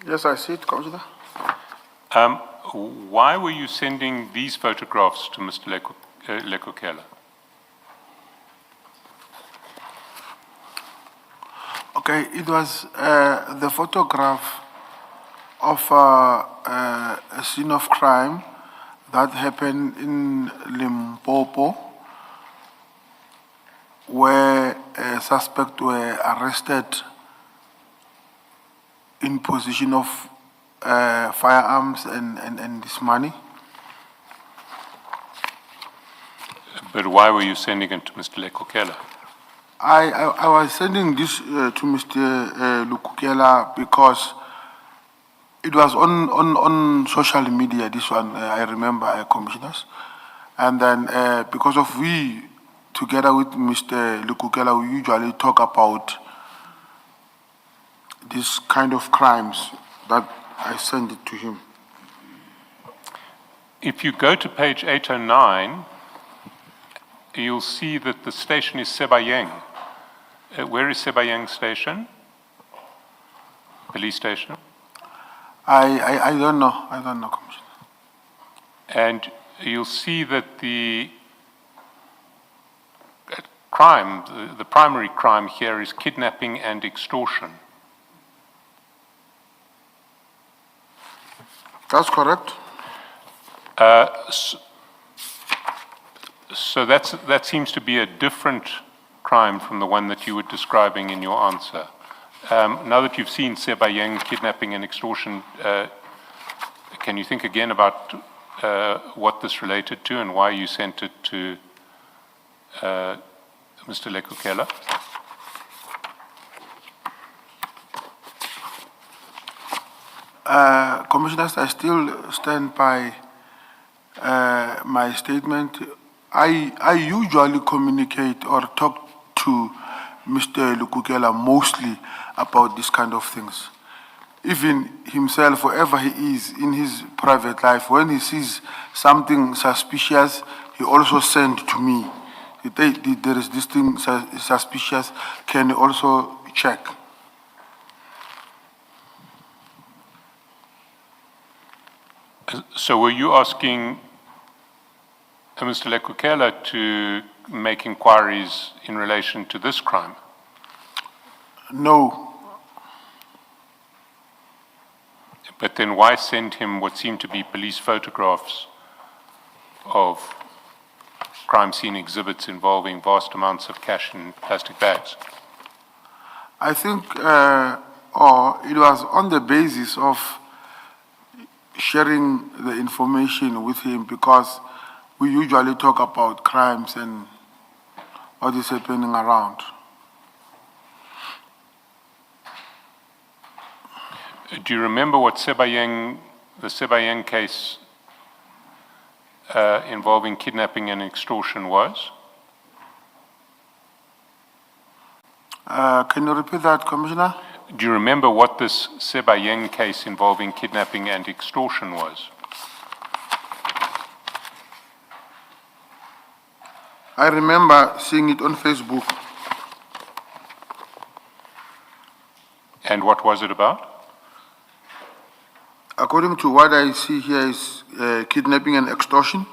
Yes, I see it, Commissioner. Why were you sending these photographs to Mr. Lekukela? Okay, it was the photograph of a scene of crime that happened in Limpopo, where suspects were arrested in possession of firearms and this money. But why were you sending it to Mr. Lekukela? I was sending this to Mr. Lekukela because it was on social media, this one, I remember, Commissioners. And then because of we, together with Mr. Lekukela, we usually talk about this kind of crimes that I send it to him. If you go to page 809, you'll see that the station is Sebayeng. Where is Sebayeng station? Police station? I don't know. I don't know, Commissioner. And you'll see that the crime, the primary crime here is kidnapping and extortion. That's correct. So that seems to be a different crime from the one that you were describing in your answer. Now that you've seen Sebayeng, kidnapping and extortion, can you think again about what this related to and why you sent it to Mr. Lekukela? Commissioners, I still stand by my statement. I usually communicate or talk to Mr. Lekukela mostly about this kind of things. even himself, wherever he is in his private life, when he sees something suspicious, he also sends to me. There is this thing suspicious, can you also check? So were you asking Mr. Lekukela to make inquiries in relation to this crime? No. But then why send him what seemed to be police photographs of crime scene exhibits involving vast amounts of cash in plastic bags? I think it was on the basis of sharing the information with him, because we usually talk about crimes and what is happening around. Do you remember what the Sebayeng case involving kidnapping and extortion was? Can you repeat that, Commissioner? Do you remember what this Sebayeng case involving kidnapping and extortion was? I remember seeing it on Facebook. And what was it about? According to what I see here is kidnapping and extortion.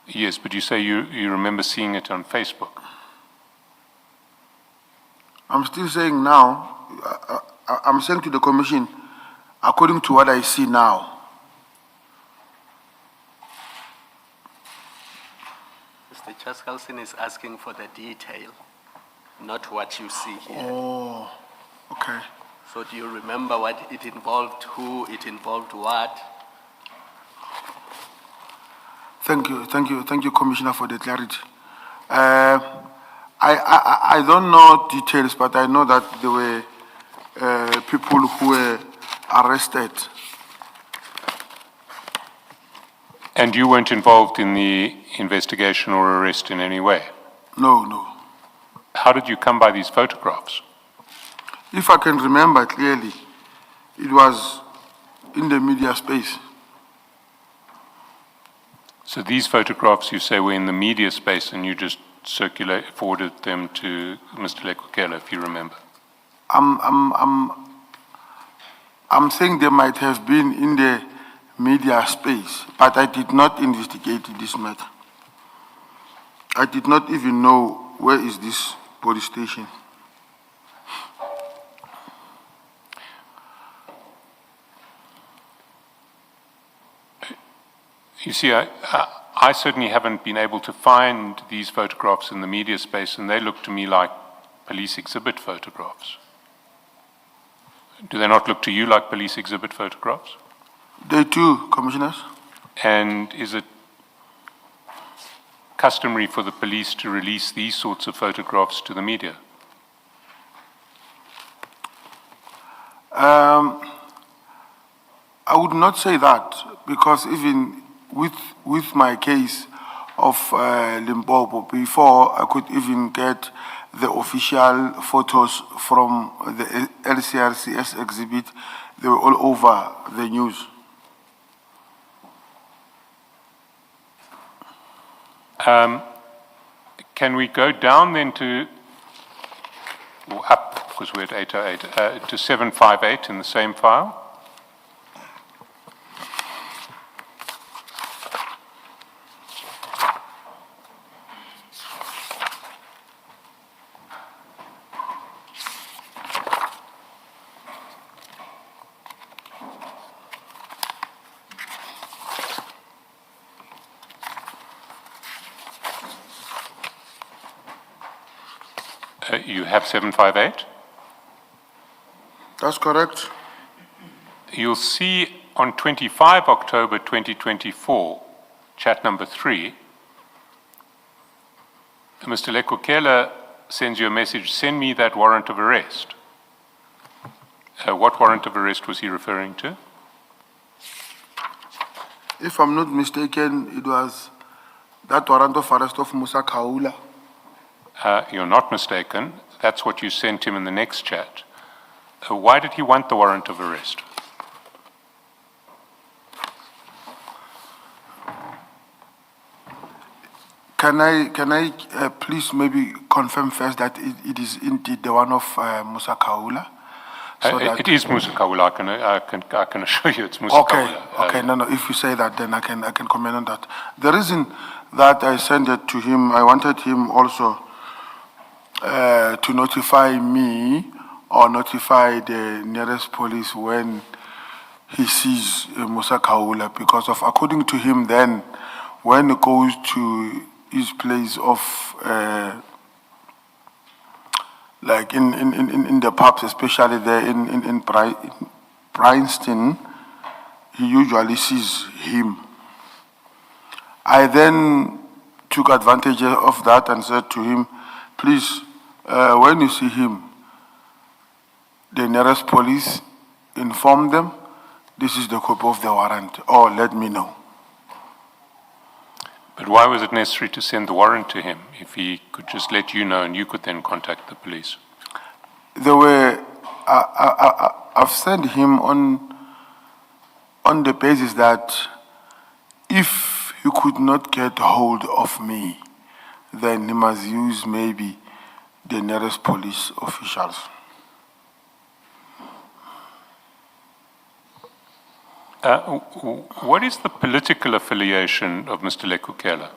Yes, but you say you remember seeing it on Facebook. I'm still saying now, I'm saying to the Commission, according to what I see now. Mr. Chaskalson is asking for the detail, not what you see here. Oh, okay. So do you remember what it involved, who it involved, what? Thank you, Commissioner, for the clarity. I don't know details, but I know that there were people who were arrested. And you weren't involved in the investigation or arrest in any way? No. How did you come by these photographs? If I can remember clearly, it was in the media space. So these photographs, you say, were in the media space, and you just forwarded them to Mr. Lekukela, if you remember? I'm saying they might have been in the media space, but I did not investigate this matter. I did not even know where is this police station. You see, I certainly haven't been able to find these photographs in the media space, and they look to me like police exhibit photographs. Do they not look to you like police exhibit photographs? They do, Commissioners. And is it customary for the police to release these sorts of photographs to the media? I would not say that, because even with my case of Limpopo, before I could even get the official photos from the LCRCS exhibit, they were all over the news. Can we go down then to, or up, because we're at 808, to 758 in the same file? You have 758? That's correct. You'll see on 25 October 2024, chat number 3, Mr. Lekukela sends you a message, send me that warrant of arrest. What warrant of arrest was he referring to? If I'm not mistaken, it was that warrant of arrest of Musa Kaula. You're not mistaken. That's what you sent him in the next chat. Why did he want the warrant of arrest? Can I please maybe confirm first that it is indeed the one of Musa Kaula? So that- It is Musa Kaula. I can assure you it's Musa Okay, Kaula. okay, no, if you say that, then I can comment on that. The reason that I sent it to him, I wanted him also to notify me or notify the nearest police when he sees Musa Kaula, because of, according to him then, when he goes to his place of, like in the pubs, especially there in Princeton, he usually sees him. I then took advantage of that and said to him, please, when you see him, the nearest police, inform them, this is the copy of the warrant, or let me know. But why was it necessary to send the warrant to him if he could just let you know and you could then contact the police? There were, I've sent him on the basis that if he could not get hold of me, then he must use maybe the nearest police officials. What is the political affiliation of Mr. Lekukela?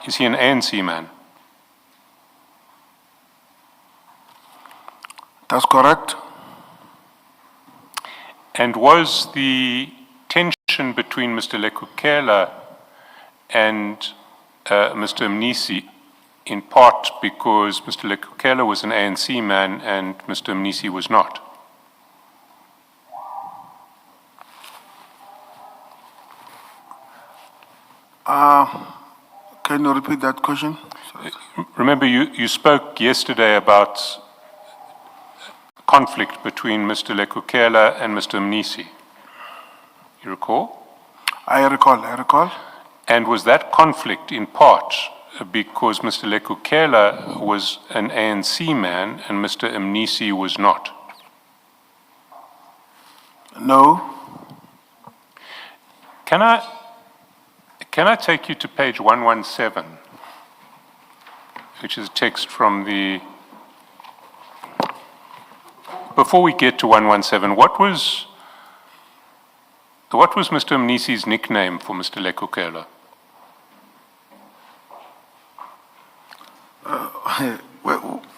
Is he an ANC man? That's correct. And was the tension between Mr. Lekukela and Mr. Mnisi in part because Mr. Lekukela was an ANC man and Mr. Mnisi was not? Can you repeat that question? Sorry. Remember, you spoke yesterday about conflict between Mr. Lekukela and Mr. Mnisi. You recall? I recall. And was that conflict in part because Mr. Lekukela was an ANC man and Mr. Mnisi was not? No. Can I take you to page 117, which is text from the... Before we get to 117, what was Mr. Mnisi's nickname for Mr. Lekukela?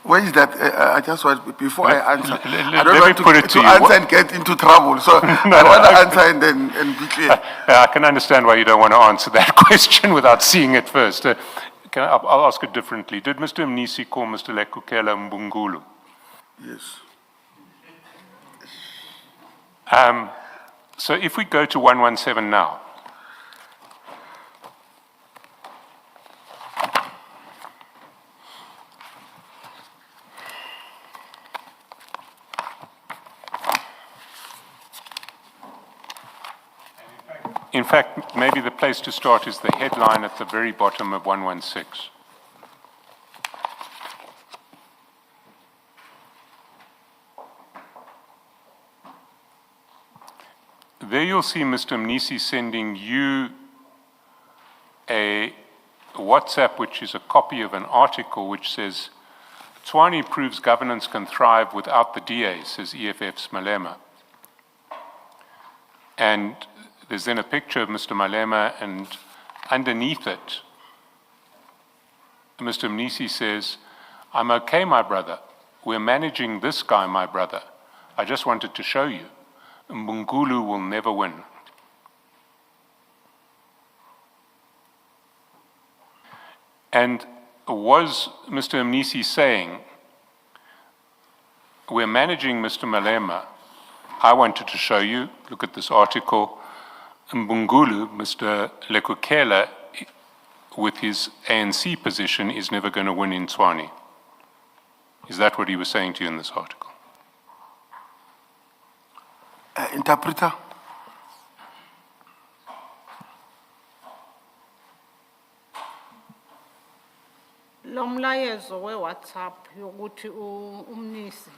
Where is that? I just want, before I answer, I don't let want me put it to you. answer and get into trouble. So I want to answer and then be clear. I can understand why you don't want to answer that question without seeing it first. I'll ask it differently. Did Mr. Mnisi call Mr. Lekukela Mbungulu? Yes. So if we go to 117 now, in fact, maybe the place to start is the headline at the very bottom of 116. There you'll see Mr. Mnisi sending you a WhatsApp, which is a copy of an article which says, Tshwane proves governance can thrive without the DA, says EFF's Malema. And there's then a picture of Mr. Malema, and underneath it, Mr. Mnisi says, I'm okay, my brother. We're managing this guy, my brother. I just wanted to show you. Mbungulu will never win. And was Mr. Mnisi saying, we're managing Mr. Malema. I wanted to show you, look at this article, Mbungulu, Mr. Lekukela, with his ANC position, is never going to win in Tshwane. Is that what he was saying to you in this article? Interpreter. Lo mlayezo we WhatsApp yokuthi uMnisi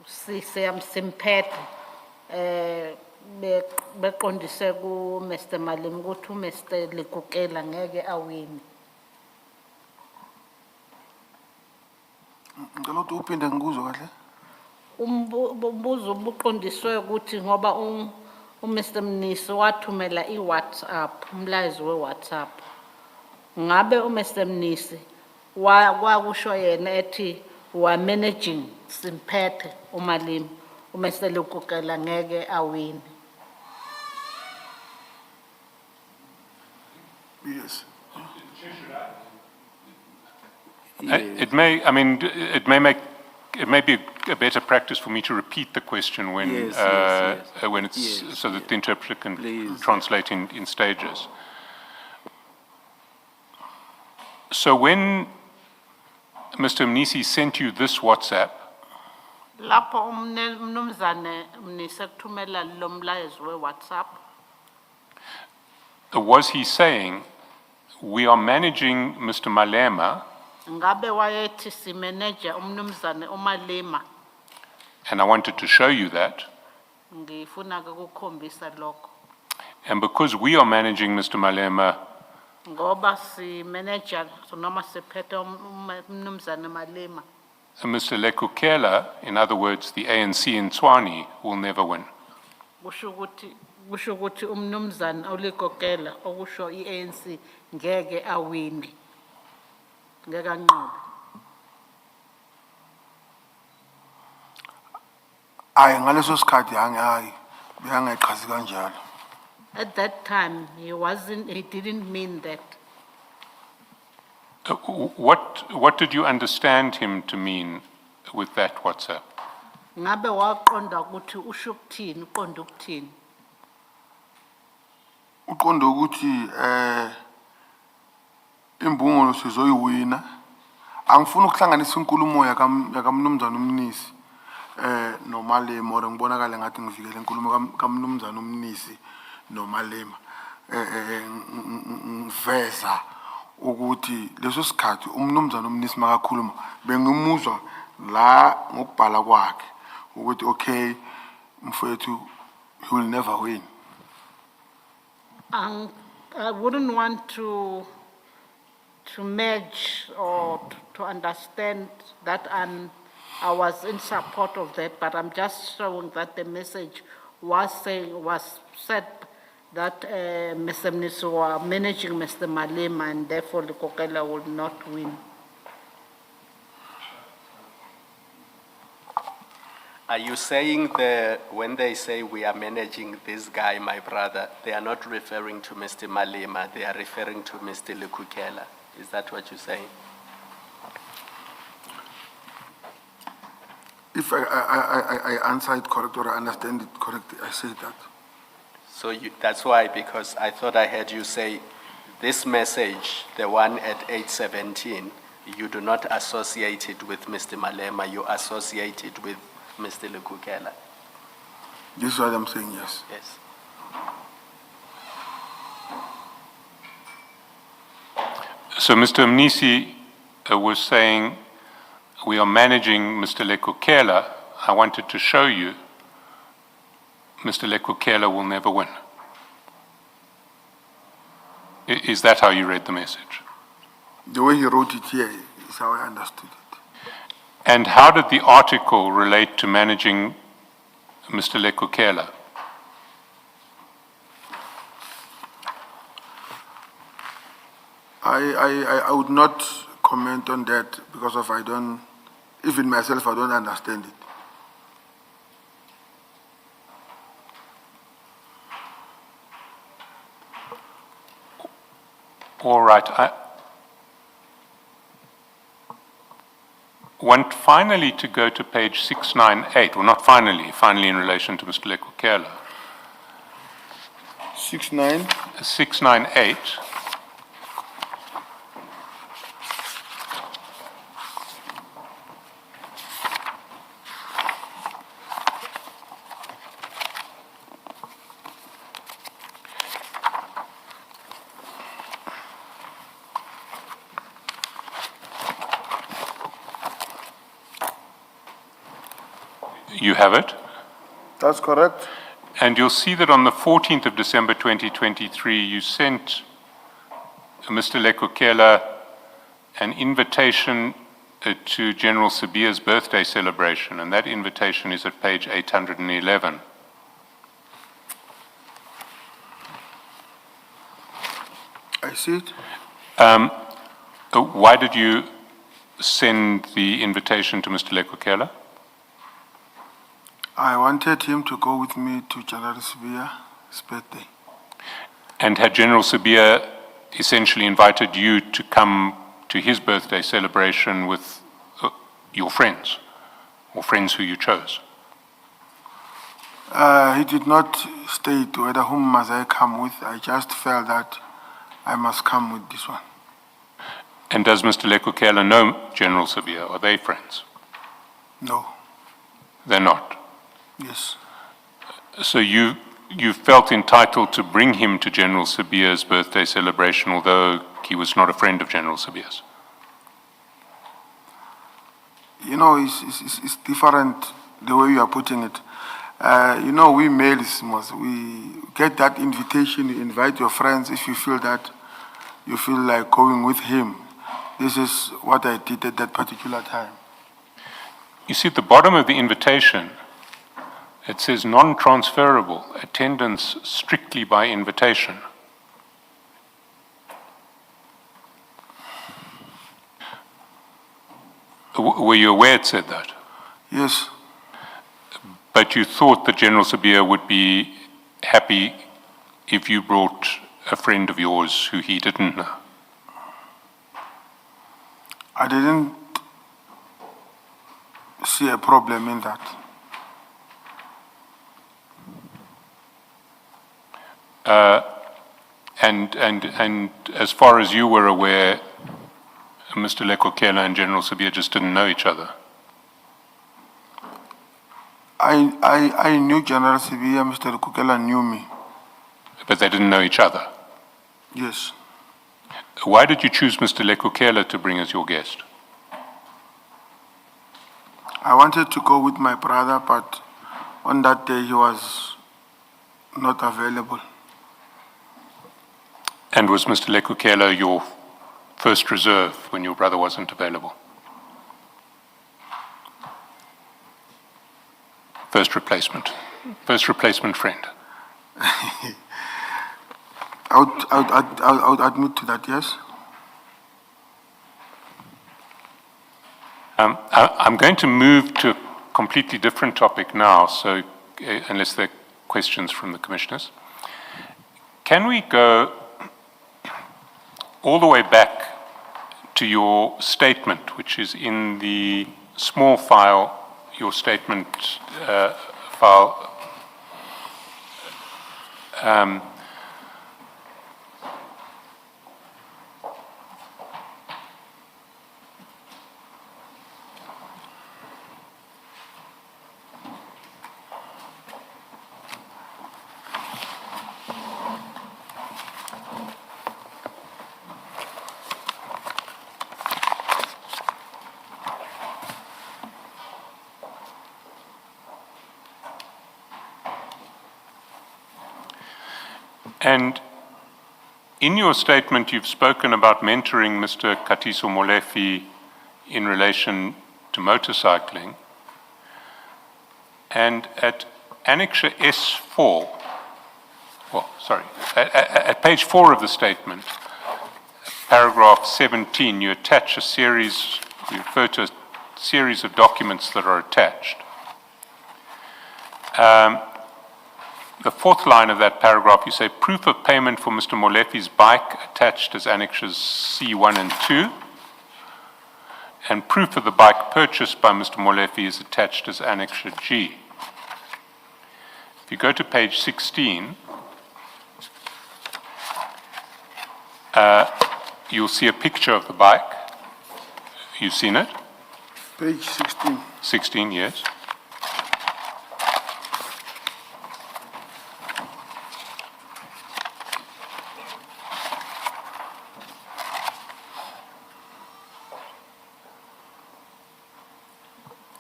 simphethe beqondise ku Mr. Malema ukuthi Mr. Lekukela ngeke awini. Ngicela ukuthi uphinde ngikuzwe kahle. Umbuzo ubuqondiswe ukuthi ngoba Mr. Mnisi wathumela iWhatsApp, umlayezo weWhatsApp. Ngabe Mr. Mnisi wakusho yena ethi wa managing simphethe uMalema Mr. Lekukela ngeke awini. Yes. It may be a better practice for me to repeat the question when, Yes, when it's, Yes, so that the interpreter can Please. translate in stages. So when Mr. Mnisi sent you this WhatsApp, Lapho umnumzane Mnisi kuthumela lo mlayezo weWhatsApp, was he saying, we are managing Mr. Malema, ngabe wayethi si manager umnumzane uMalema, and I wanted to show you that, ngifuna ke ukukhombisa lokho. and because we are managing Mr. Malema, Ngoba si manager noma siphethe umnumzane Malema, Mr. Lekukela, in other words, the ANC in Tswani, will never win. kusho ukuthi umnumzane olikokela okusho iANC ngeke awini. Ngeke anqobe. Hayi ngaleso sikhathi hayi beyangayichazi kanjalo. At that time he didn't mean that. What did you understand him to mean with that WhatsApp? Ngabe waqonda ukuthi usho ukuthini, uqonda ukuthini. Uqonda ukuthi imbungo sizoyiwina. Angifuni ukuhlanganisa inkulumo yakamnumzana uMnisi noMalema or ngibonakala ngathi ngivikele inkulumo kamnumzana uMnisi noMalema. Ngiveza ukuthi leso sikhathi umnumzana uMnisi makakhuluma bengimuzwa la ngokubhala kwakhe ukuthi okay mfowethu he will never win. I wouldn't want to merge or to understand that I was in support of that, but I'm just showing that the message was said that Mr. Mnisi was managing Mr. Malema and therefore Lekukela would not win. Are you saying when they say we are managing this guy, my brother, they are not referring to Mr. Malema, they are referring to Mr. Lekukela? Is that what you're saying? If I answer it correct or I understand it correctly, I say that. So that's why, because I thought I heard you say this message, the one at 8:17, you do not associate it with Mr. Malema, you associate it with Mr. Lekukela. This is what I'm saying, yes. Yes. So Mr. Mnisi was saying, we are managing Mr. Lekukela. I wanted to show you Mr. Lekukela will never win. Is that how you read the message? The way he wrote it here is how I understood it. And how did the article relate to managing Mr. Lekukela? I would not comment on that because of even myself, I don't understand it. All right. I want finally to go to page 698, well, not finally in relation to Mr. Lekukela. 698. You have it. That's correct. And you'll see that on the 14th of December 2023, you sent Mr. Lekokela an invitation to General Sibiya's birthday celebration, and that invitation is at page 811. I see it. Why did you send the invitation to Mr. Lekokela? I wanted him to go with me to General Sibiya's birthday. And had General Sibiya essentially invited you to come to his birthday celebration with your friends, or friends who you chose? He did not state whether whom must I come with. I just felt that I must come with this one. And does Mr. Lekokela know General Sibiya? Are they friends? No. They're not. Yes. So you felt entitled to bring him to General Sibiya's birthday celebration, although he was not a friend of General Sibiya's? You know, it's different the way you are putting it. You know, we males, we get that invitation, you invite your friends if you feel that you feel like going with him. This is what I did at that particular time. You see, at the bottom of the invitation, it says non-transferable, attendance strictly by invitation. Were you aware it said that? Yes. But you thought that General Sibiya would be happy if you brought a friend of yours who he didn't know? I didn't see a problem in that. And as far as you were aware, Mr. Lekokela and General Sibiya just didn't know each other? I knew General Sibiya, Mr. Lekokela knew me. But they didn't know each other? Yes. Why did you choose Mr. Lekokela to bring as your guest? I wanted to go with my brother, but on that day he was not available. And was Mr. Lekokela your first reserve when your brother wasn't available? First replacement friend? I would admit to that, yes. I'm going to move to a completely different topic now, so unless there are questions from the commissioners. Can we go all the way back to your statement, which is in the small file, your statement file. And in your statement, you've spoken about mentoring Mr. Katiso Molefe in relation to motorcycling. And at Annexure S4, at page 4 of the statement, paragraph 17, you attach a series, you refer to a series of documents that are attached. The fourth line of that paragraph, you say, proof of payment for Mr. Molefe's bike attached as annexures C1 and 2, and proof of the bike purchased by Mr. Molefe is attached as annexure G. If you go to page 16, you'll see a picture of the bike. You've seen it? Page 16. 16, yes.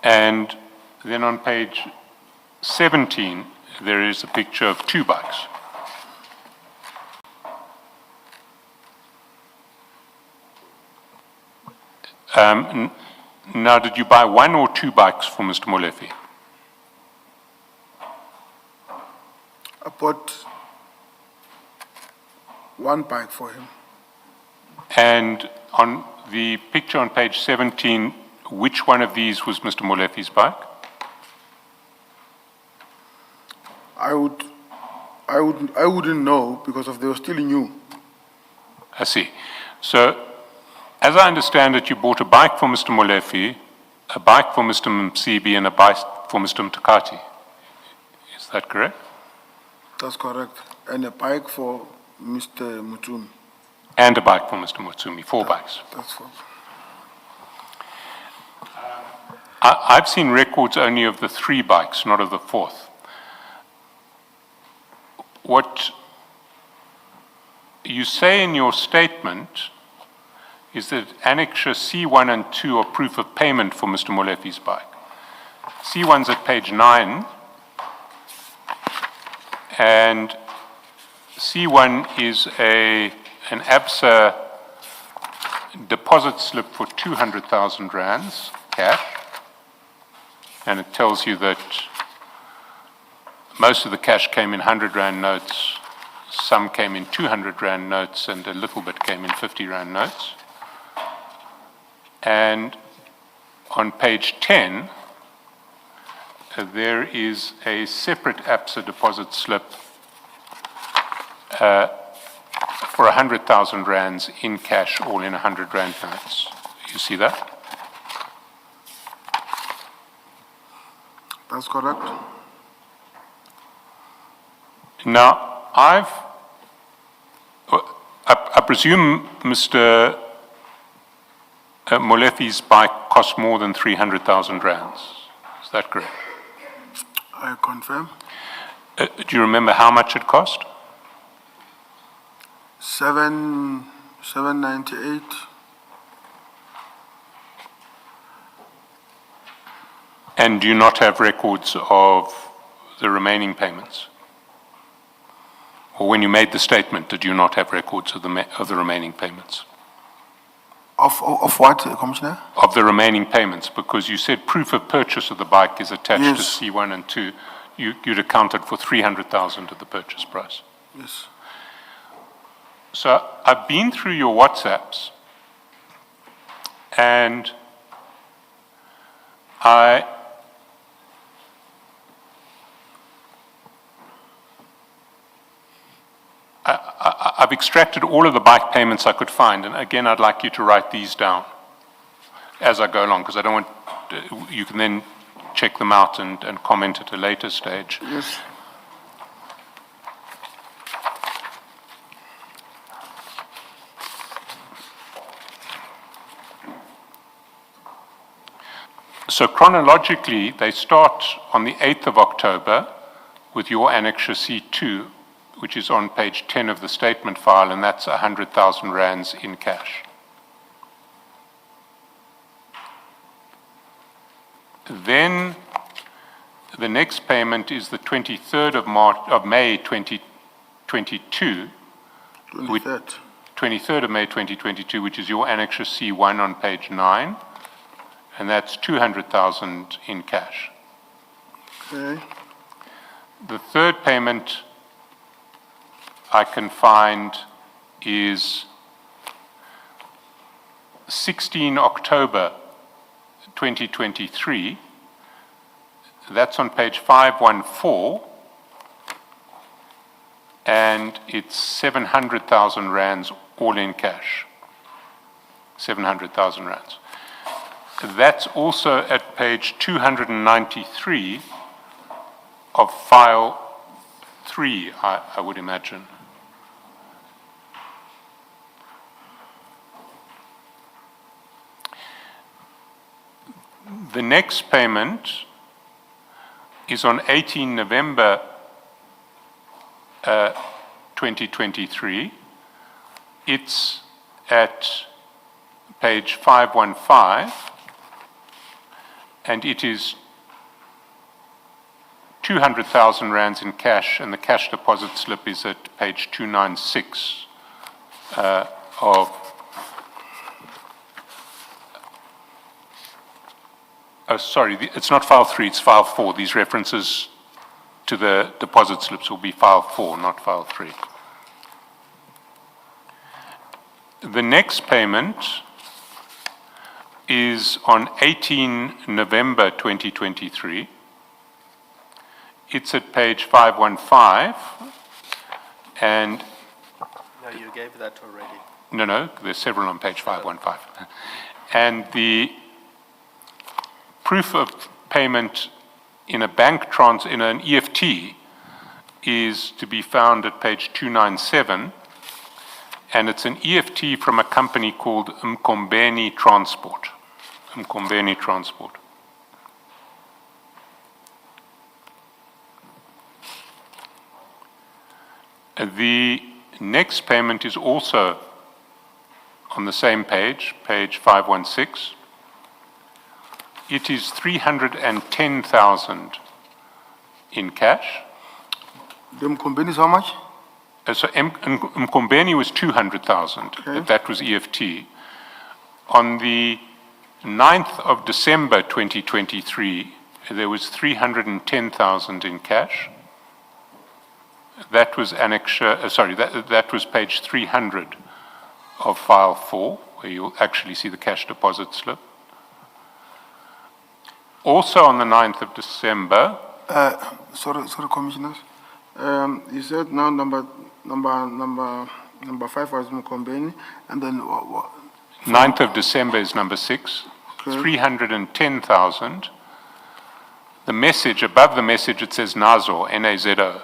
And Then on page 17, there is a picture of 2 bikes. Now, did you buy 1 or 2 bikes for Mr. Molefe? I bought 1 bike for him. And on the picture on page 17, which one of these was Mr. Molefe's bike? I wouldn't know because they were still new. I see. So, as I understand it, you bought a bike for Mr. Molefe, a bike for Mr. Msibi, and a bike for Mr. Mtakati. Is that correct? That's correct. And a bike for Mr. Mutum. And a bike for Mr. Mutsumi, 4 bikes. That's for. I've seen records only of the 3 bikes, not of the 4th. What you say in your statement is that Annexure C1 and 2 are proof of payment for Mr. Molefe's bike. C1's at page 9, and C1 is an ABSA deposit slip for 200,000 rands cash, and it tells you that most of the cash came in 100 rand notes, some came in 200 rand notes, and a little bit came in 50 rand notes. And on page 10, there is a separate ABSA deposit slip for 100,000 rands in cash, all in 100 rand notes. You see that? That's correct. Now, I presume Mr. Molefe's bike cost more than 300,000 rands. Is that correct? I confirm. Do you remember how much it cost? 798. And do you not have records of the remaining payments? Or when you made the statement, did you not have records of the remaining payments? Of what, Commissioner? Of the remaining payments, because you said proof of purchase of the bike is attached Yes. to C1 and 2. You'd accounted for 300,000 of the purchase price. Yes. So I've been through your WhatsApps, and I've extracted all of the bike payments I could find, and again, I'd like you to write these down as I go along, because I don't want, you can then check them out and comment at a later stage. Yes. So chronologically, they start on the 8th of October with your Annexure C2, which is on page 10 of the statement file, and that's 100,000 rands in cash. Then the next payment is the 23rd of May 2022. 23rd. 23rd of May 2022, which is your Annexure C1 on page 9, and that's 200,000 in cash. Okay. The third payment I can find is 16 October 2023. That's on page 514, and it's 700,000 rands all in cash. 700,000 rands. That's also at page 293 of file 3, I would imagine. The next payment is on 18 November 2023. It's at page 515, and it is 200,000 rands in cash, and the cash deposit slip is at page 296 of. Oh, sorry, it's not file 3, it's file 4. These references to the deposit slips will be file 4, not file 3. The next payment is on 18 November 2023. It's at page 515, and... No, you gave that already. No, there's several on page 515. And the proof of payment in a bank in an EFT is to be found at page 297, and it's an EFT from a company called Mkombeni Transport. Mkombeni Transport. The next payment is also on the same page, page 516. It is 310,000 in cash. The Mkombeni is how much? So Mkombeni was 200,000, Okay. but that was EFT. On the 9th of December 2023, there was 310,000 in cash. That was annexure, that was page 300 of file 4, where you'll actually see the cash deposit slip. Also on the 9th of December. Sorry, commissioners. You said now number 5 was Mkombeni, and then what? 9th of December is number 6, Okay. 310,000. The message, above the message it says NAZO, N-A-Z-O.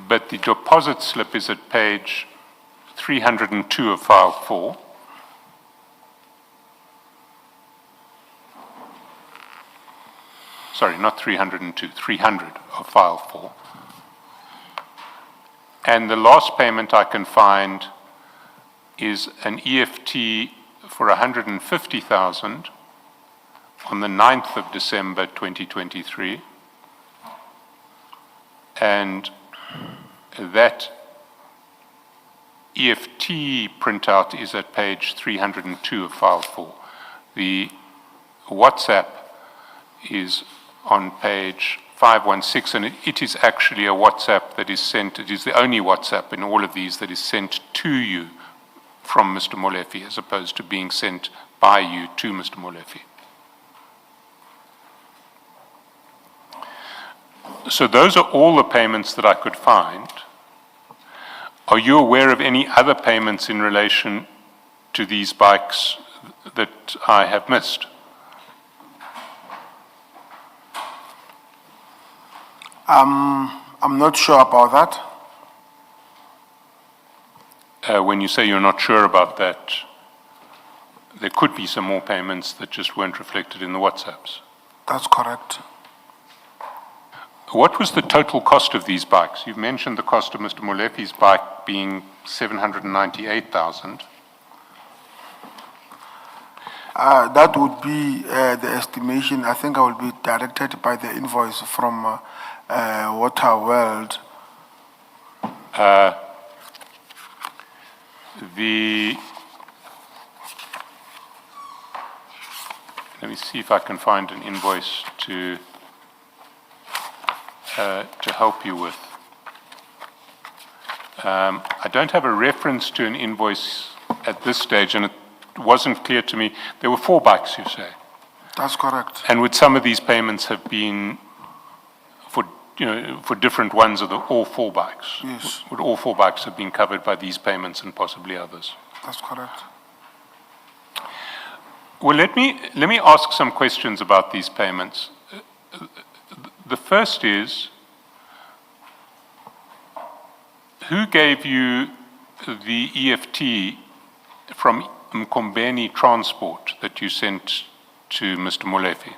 But the deposit slip is at page 302 of file 4. Sorry, not 302, 300 of file 4. And the last payment I can find is an EFT for 150,000 on the 9th of December 2023. And that EFT printout is at page 302 of file 4. The WhatsApp is on page 516, and it is actually a WhatsApp that is sent. It is the only WhatsApp in all of these that is sent to you from Mr. Molefe, as opposed to being sent by you to Mr. Molefe. So those are all the payments that I could find. Are you aware of any other payments in relation to these bikes that I have missed? I'm not sure about that. When you say you're not sure about that, there could be some more payments that just weren't reflected in the WhatsApps. That's correct. What was the total cost of these bikes? You've mentioned the cost of Mr. Molefe's bike being 798,000. That would be the estimation. I think I will be directed by the invoice from Water World. Let me see if I can find an invoice to help you with. I don't have a reference to an invoice at this stage, and it wasn't clear to me. There were 4 bikes, you say? That's correct. And would some of these payments have been for different ones of all 4 bikes? Yes. Would all 4 bikes have been covered by these payments and possibly others? That's correct. Well, let me ask some questions about these payments. The first is, who gave you the EFT from Mkombeni Transport that you sent to Mr. Molefe?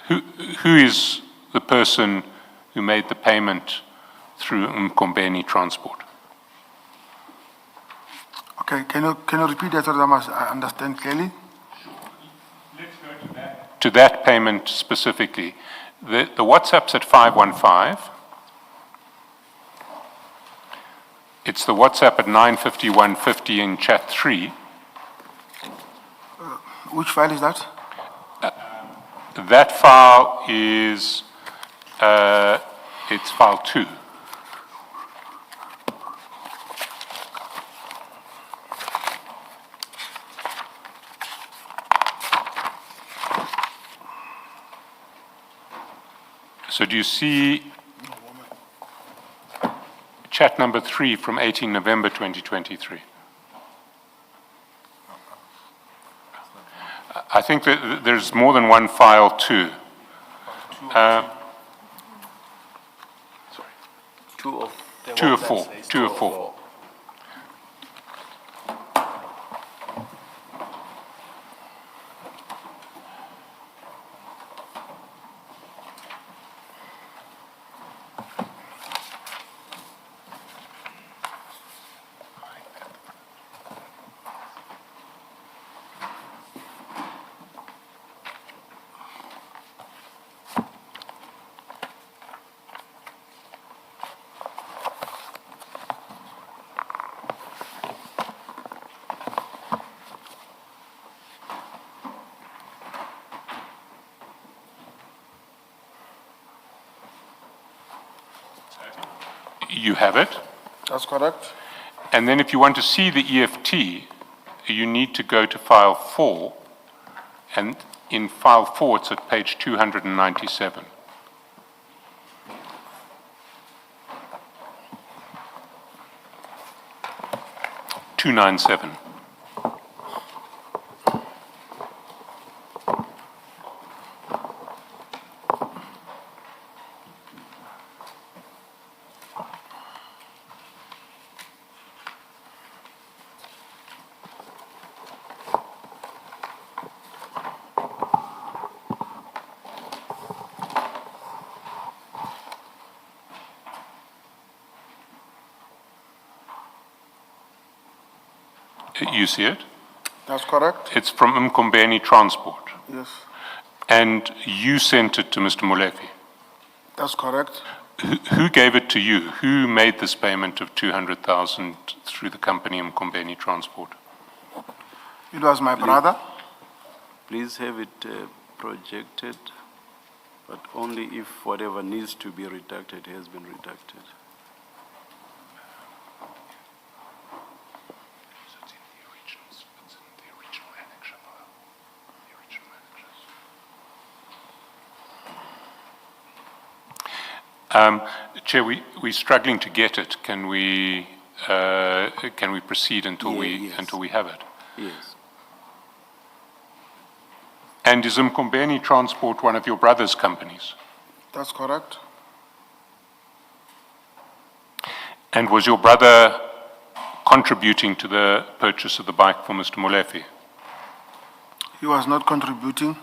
Who is the person who made the payment through Mkombeni Transport? Okay, can you repeat that so that I must understand clearly? Let's go to that. that payment specifically. The WhatsApp's at 515. It's the WhatsApp at 9:51:50 in chat 3. Which file is that? That file is, it's file 2. So do you see chat number 3 from 18 November 2023? I think that there's more than one file too. Two of Two of four. You have it. That's correct. And then if you want to see the EFT, you need to go to file 4. And in file 4, it's at page 297. (297). You see it? That's correct. It's from Mkombeni Transport. Yes. And you sent it to Mr. Molefe. That's correct. Who gave it to you? Who made this payment of 200,000 through the company Mkombeni Transport? It was my brother. Please have it projected, but only if whatever needs to be redacted has been redacted. Chair, we're struggling to get it. Can we proceed until Yes. until we have it? Yes. And is Mkombeni Transport one of your brother's companies? That's correct. And was your brother contributing to the purchase of the bike for Mr. Molefe? He was not contributing.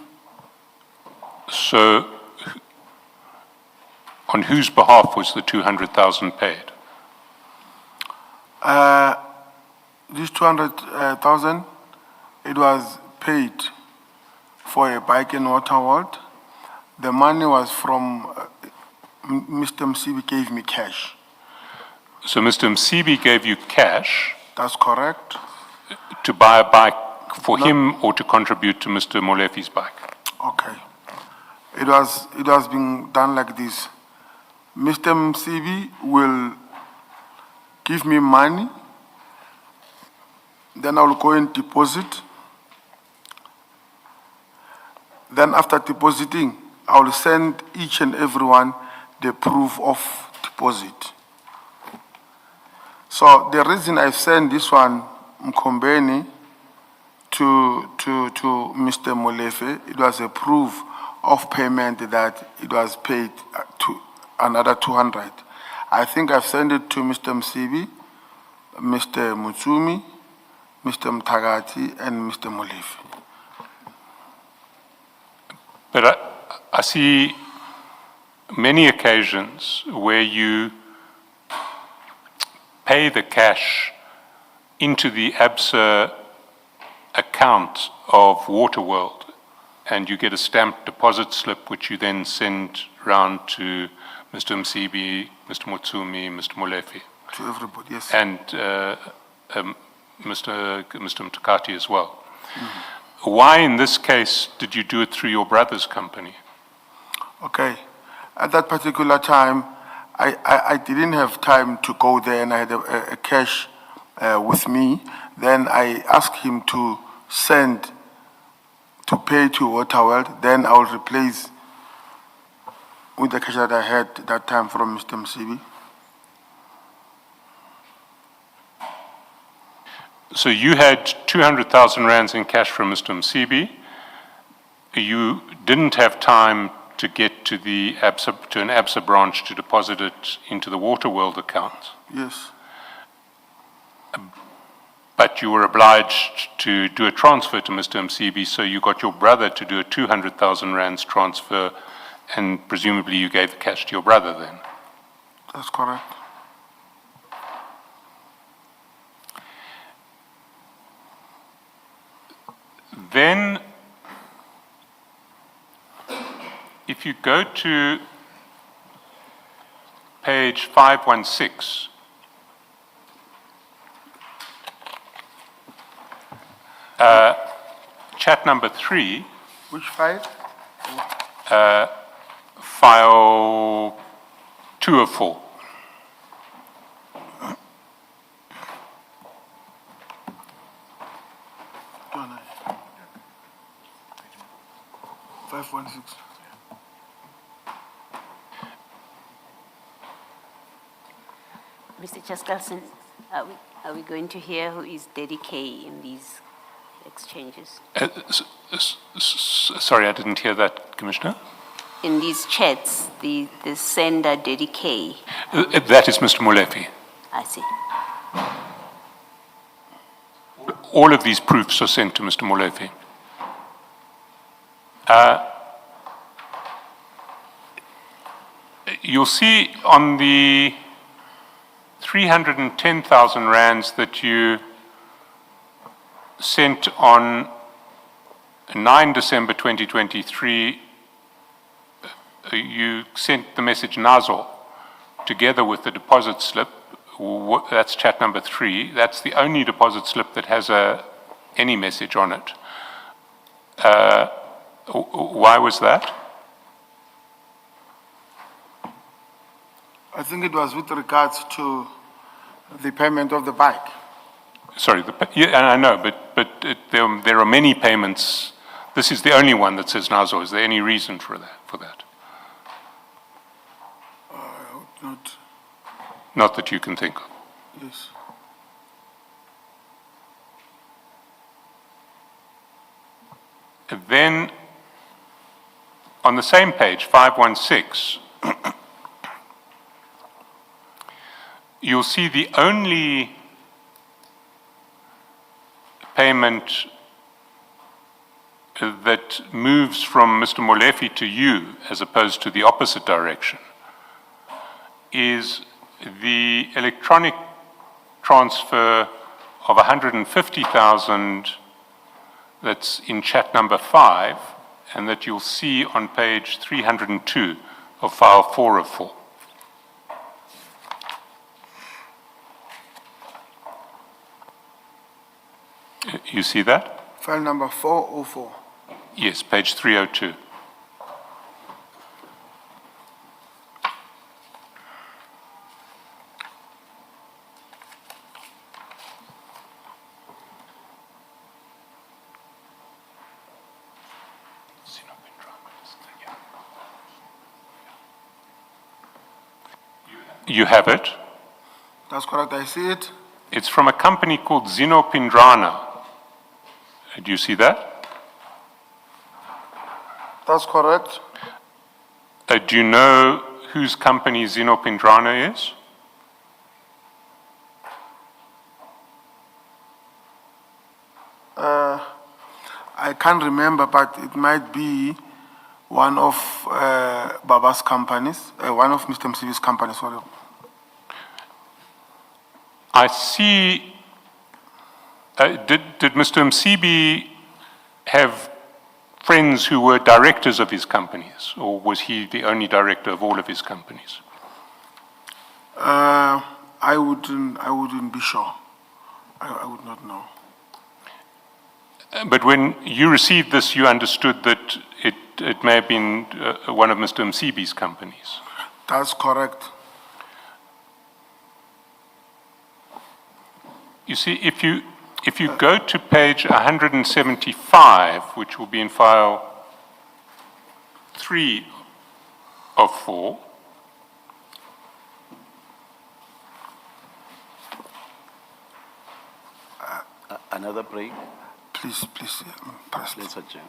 So, on whose behalf was the 200,000 paid? This 200,000, it was paid for a bike in Waterworld. The money was from Mr. Msibi gave me cash. So Mr. Msibi gave you cash That's correct. to buy a bike for him or to contribute to Mr. Molefe's bike? Okay. It was being done like this. Mr. Msibi will give me money, then I will go and deposit. Then after depositing, I will send each and everyone the proof of deposit. So the reason I sent this one, Mkombeni, to Mr. Molefe, it was a proof of payment that it was paid to another 200. I think I've sent it to Mr. Msibi, Mr. Mutsumi, Mr. Mtagati, and Mr. Molefe. But I see many occasions where you pay the cash into the ABSA account of Waterworld, and you get a stamped deposit slip, which you then send round to Mr. Msibi, Mr. Mutsumi, Mr. Molefe, To everybody, yes. and Mr. Mtukati as well. Why, in this case, did you do it through your brother's company? Okay. At that particular time, I didn't have time to go there, and I had a cash with me. Then I asked him to pay to Waterworld. Then I will replace with the cash that I had that time from Mr. Msibi. So you had 200,000 rands in cash from Mr. Msibi. You didn't have time to get to an ABSA branch to deposit it into the Waterworld account. Yes. But you were obliged to do a transfer to Mr. Msibi, so you got your brother to do a 200,000 rands transfer, and presumably you gave the cash to your brother then. That's correct. Then, if you go to page 516, chat number 3, Which file? file 204. Oh, no. 516. Mr. Chaskalson, are we going to hear who is Daddy K in these exchanges? Sorry, I didn't hear that, Commissioner. In these chats, the sender Daddy K, That is Mr. Molefe. I see. All of these proofs are sent to Mr. Molefe. You'll see on the 310,000 rands that you sent on 9 December 2023, you sent the message Nazo together with the deposit slip. That's chat number 3. That's the only deposit slip that has any message on it. Why was that? I think it was with regards to the payment of the bike. Sorry, yeah, I know, but there are many payments. This is the only one that says Nazo. Is there any reason for that? Not, Not that you can think of. yes. And then, on the same page, 516, you'll see the only payment that moves from Mr. Molefe to you, as opposed to the opposite direction, is the electronic transfer of 150,000 that's in chat number 5, and that you'll see on page 302 of file 404. You see that? File number 404. Yes, page 302. You have it. That's correct, I see it. It's from a company called Zino Pindrana. Do you see that? That's correct. Do you know whose company Zino Pindrana is? I can't remember, but it might be one of Baba's companies, one of Mr. Msibi's companies, sorry. I see, did Mr. Msibi have friends who were directors of his companies, or was he the only director of all of his companies? I wouldn't be sure. I would not know. But when you received this, you understood that it may have been one of Mr. Msibi's companies. That's correct. You see, if you go to page 175, which will be in file 3 of 4, Another break? Please, pass. Let's adjourn.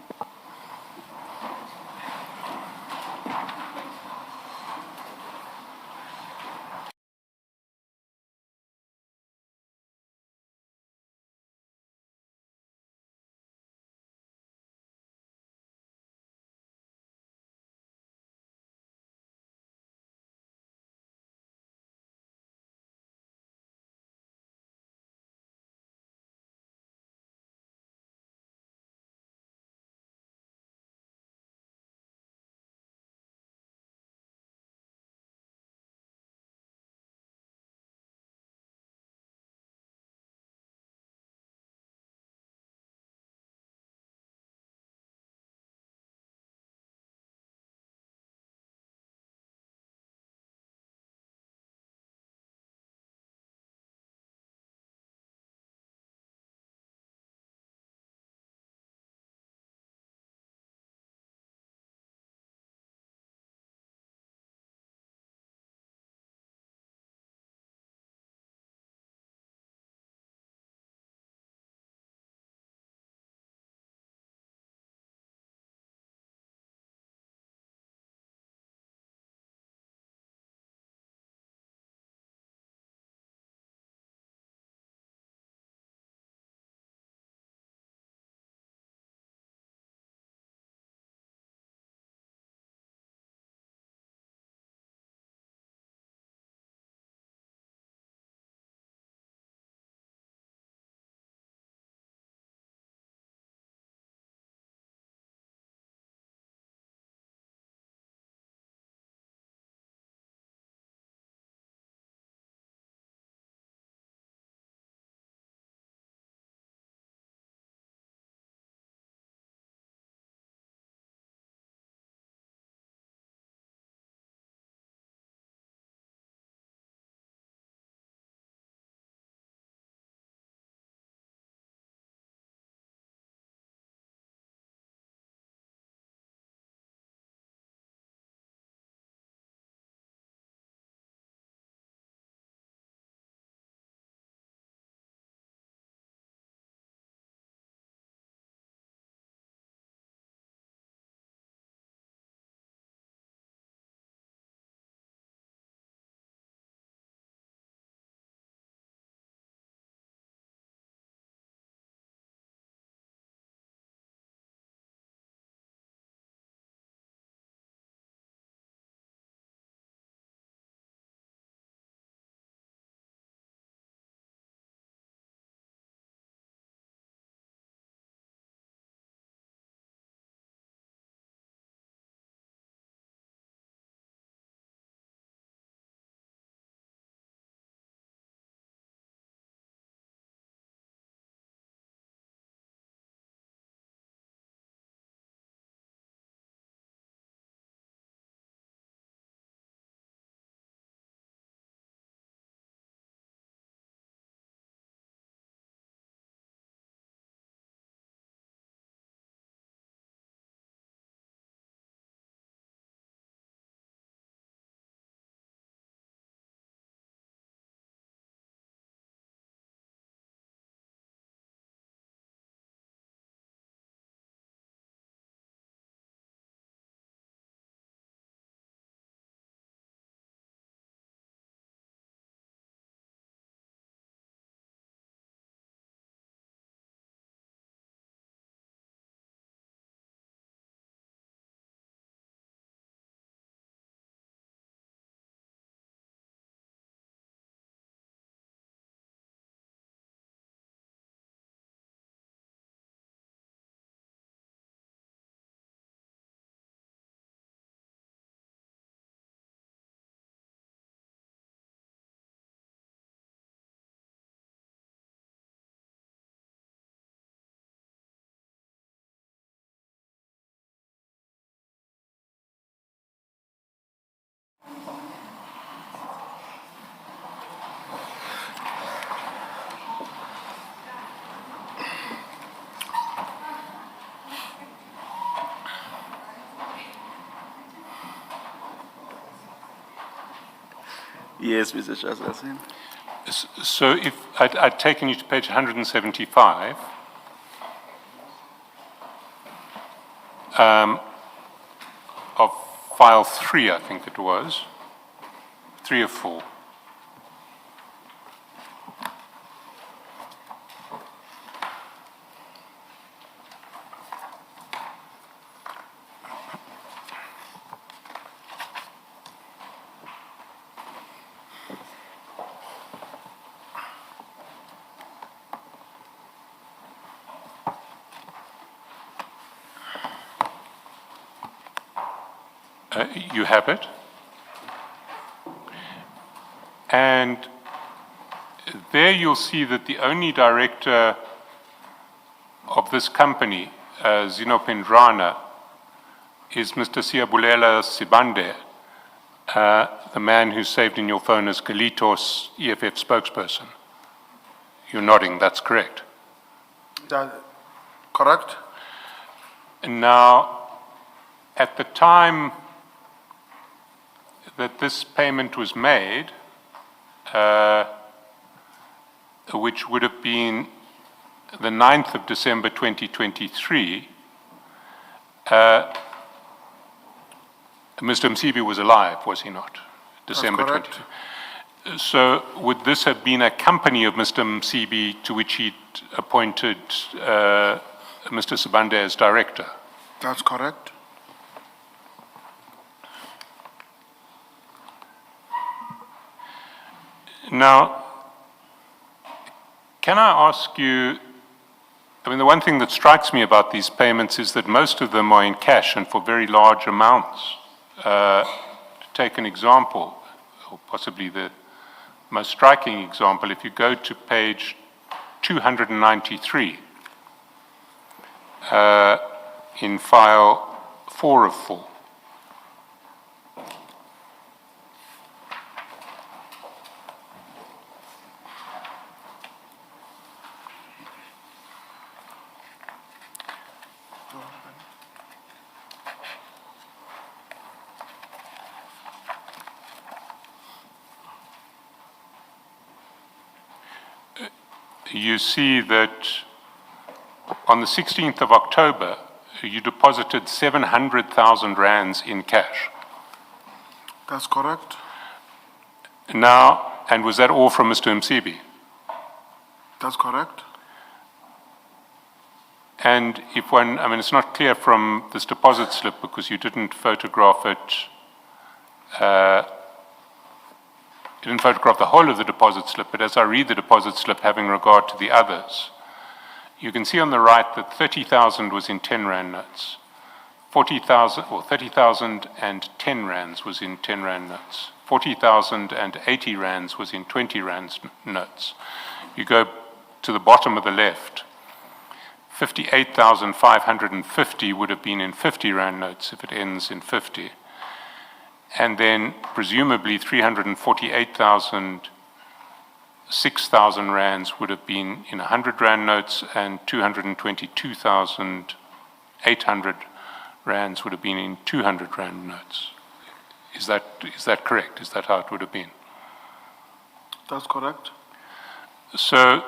Yes, Mr. Shazazin. So if I'd taken you to page 175, of file 3, I think it was, 3 or 4. You have it. And there you'll see that the only director of this company, Zinopendrana, is Mr. Siabulela Sibande, the man who's saved in your phone as Galitos EFF spokesperson. You're nodding, that's correct. That, correct? And now, at the time that this payment was made, which would have been the 9th of December 2023, Mr. Msibi was alive, was he not? December 2023. So would this have been a company of Mr. Msibi to which he'd appointed Mr. Sibande as director? That's correct. Now, can I ask you, I mean, the one thing that strikes me about these payments is that most of them are in cash and for very large amounts. To take an example, or possibly the most striking example, if you go to page 293 in file 4 of 4. You see that on the 16th of October, you deposited 700,000 rands in cash. That's correct. Now, and was that all from Mr. Msibi? That's correct. And if one, I mean, it's not clear from this deposit slip because you didn't photograph it, you didn't photograph the whole of the deposit slip, but as I read the deposit slip having regard to the others, you can see on the right that 30,000 was in 10 rand notes. 40,000, or 30,000 and 10 rands was in 10 rand notes. 40,000 and 80 rands was in 20 rand notes. You go to the bottom of the left, 58,550 would have been in 50 rand notes if it ends in 50. And then presumably 348,000, 6,000 rands would have been in 100 rand notes, and 222,800 rands would have been in 200 rand notes. Is that correct? Is that how it would have been? That's correct. So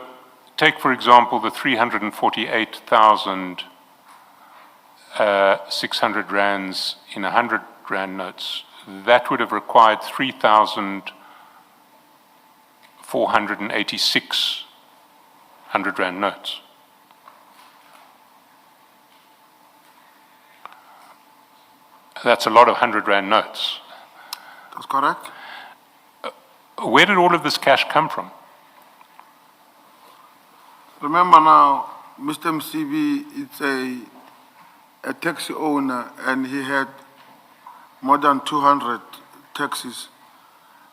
take, for example, the 348,600 rands in 100 rand notes. That would have required 3,486 100 rand notes. That's a lot of 100 rand notes. That's correct. Where did all of this cash come from? Remember now, Mr. Msibi is a taxi owner, and he had more than 200 taxis,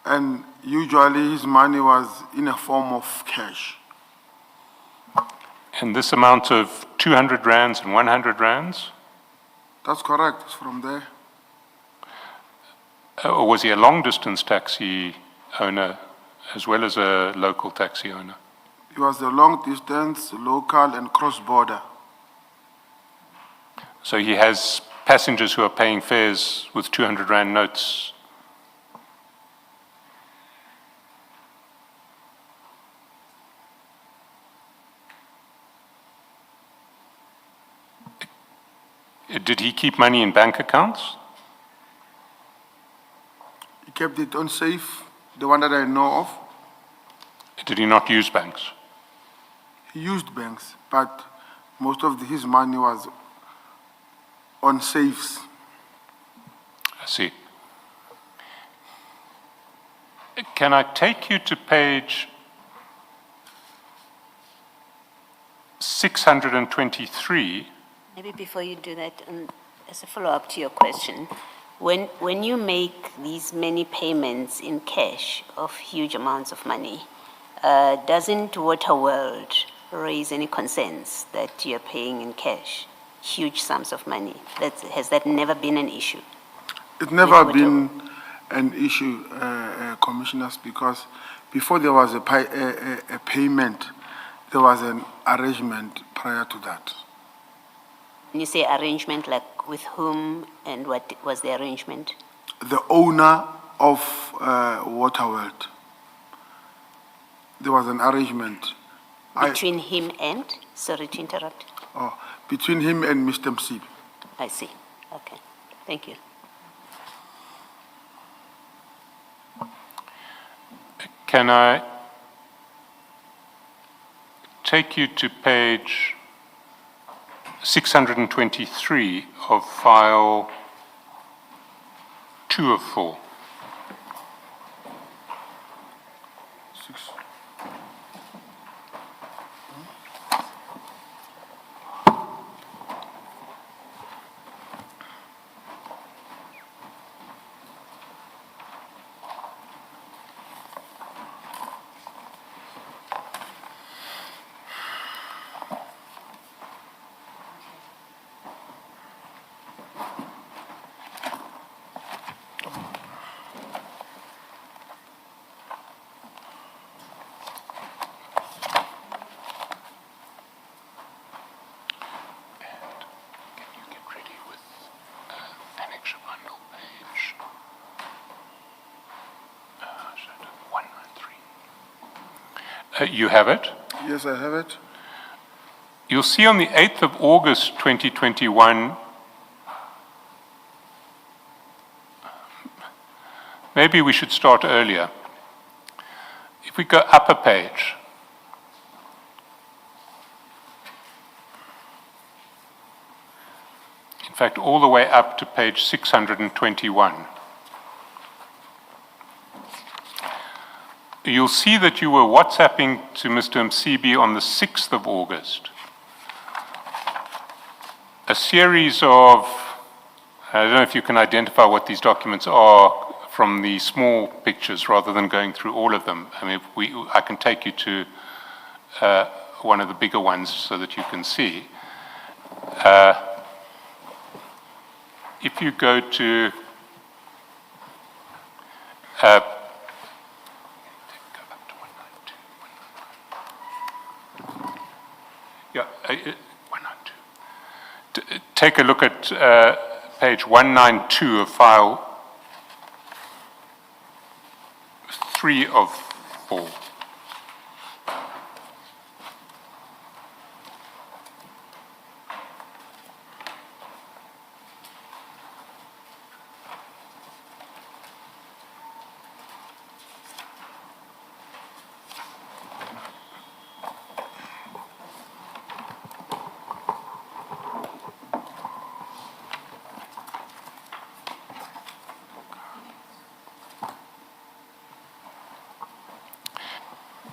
and usually his money was in a form of cash. And this amount of 200 rands and 100 rands? That's correct, it's from there. Or was he a long-distance taxi owner as well as a local taxi owner? He was a long distance, local, and cross-border. So he has passengers who are paying fares with 200 rand notes Did he keep money in bank accounts? He kept it on safe, the one that I know of. Did he not use banks? He used banks, but most of his money was on safes. I see. Can I take you to page 623? Maybe before you do that, as a follow-up to your question, when you make these many payments in cash of huge amounts of money, doesn't Waterworld raise any concerns that you're paying in cash huge sums of money? Has that never been an issue? It's never With been an issue, commissioners, because before there was a payment, there was an arrangement prior to that. When you say arrangement, like with whom and what was the arrangement? The owner of Waterworld, there was an arrangement. Between him and, sorry to interrupt. Between him and Mr. Msibi. I see. Okay. Thank you. Can I take you to page 623 of file 2 of 4? You have it? Yes, I have it. You'll see on the 8th of August 2021, maybe we should start earlier. If we go up a page, in fact, all the way up to page 621. You'll see that you were WhatsApping to Mr. Msibi on the 6th of August. A series of, I don't know if you can identify what these documents are from the small pictures rather than going through all of them. I mean, I can take you to one of the bigger ones so that you can see. If you go to take a look at page 192 of file 3 of 4.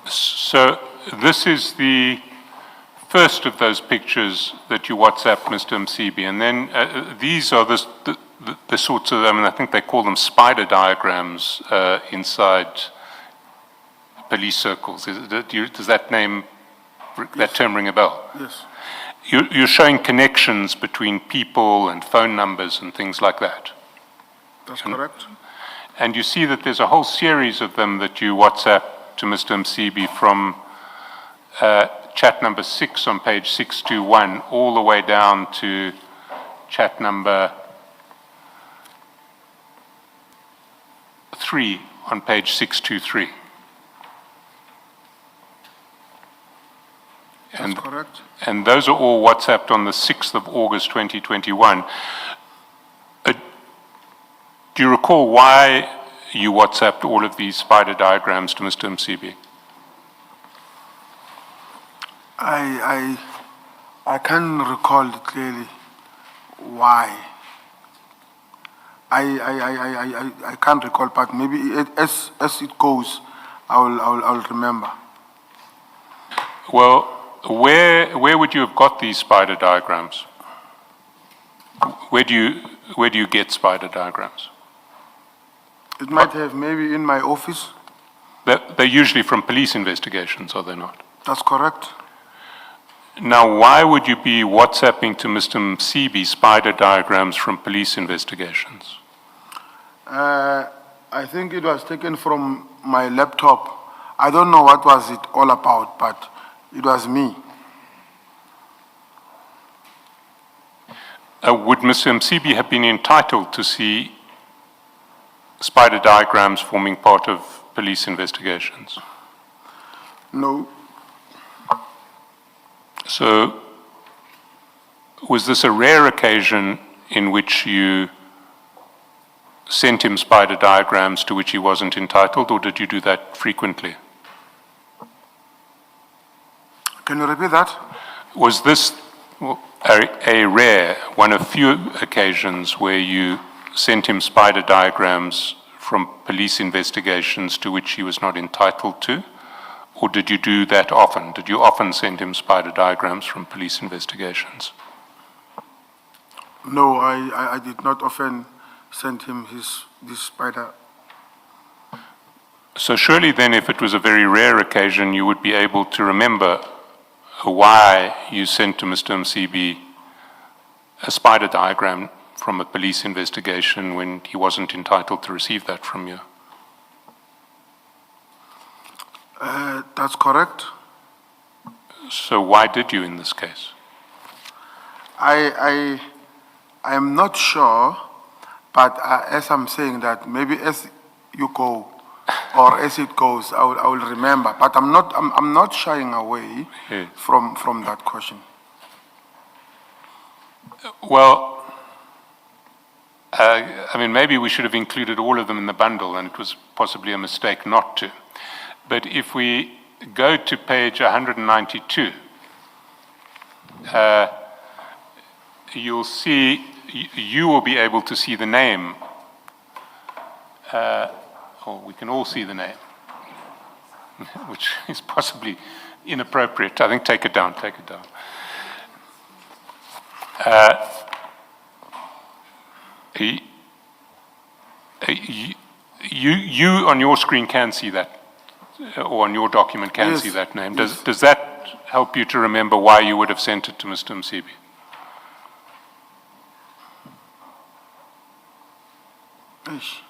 So this is the first of those pictures that you WhatsApp Mr. Msibi, and then these are the sorts of, I mean, I think they call them Spyder diagrams inside police circles. Does that name, that term ring a bell? Yes. You're showing connections between people and phone numbers and things like that. That's correct. And you see that there's a whole series of them that you WhatsApp to Mr. Msibi from chat number 6 on page 621 all the way down to chat number 3 on page 623. And, correct. and those are all WhatsApped on the 6th of August 2021. Do you recall why you WhatsApped all of these spider diagrams to Mr. Msibi? I can't recall clearly why. I can't recall, but maybe as it goes, I'll remember. Well, where would you have got these spider diagrams? Where do you get spider diagrams? It might have maybe in my office. They're usually from police investigations, are they not? That's correct. Now, why would you be WhatsApping to Mr. Msibi spider diagrams from police investigations? I think it was taken from my laptop. I don't know what was it all about, but it was me. Would Mr. Msibi have been entitled to see spider diagrams forming part of police investigations? No. So, was this a rare occasion in which you sent him spider diagrams to which he wasn't entitled, or did you do that frequently? Can you repeat that? Was this a rare, one of few occasions where you sent him spider diagrams from police investigations to which he was not entitled to? Or did you do that often? Did you often send him spider diagrams from police investigations? No, I did not often send him this spider. So surely then, if it was a very rare occasion, you would be able to remember why you sent to Mr. Msibi a spider diagram from a police investigation when he wasn't entitled to receive that from you. That's correct. So why did you in this case? I am not sure, but as I'm saying that, maybe as you go or as it goes, I will remember. But I'm not shying away Yes. from that question. Well, I mean, maybe we should have included all of them in the bundle, and it was possibly a mistake not to. But if we go to page 192, you'll see, you will be able to see the name, or we can all see the name, which is possibly inappropriate. I think take it down, take it down. You on your screen can see that, or on your document can Yes. see that name. Yes. Does that help you to remember why you would have sent it to Mr. Msibi? Ish.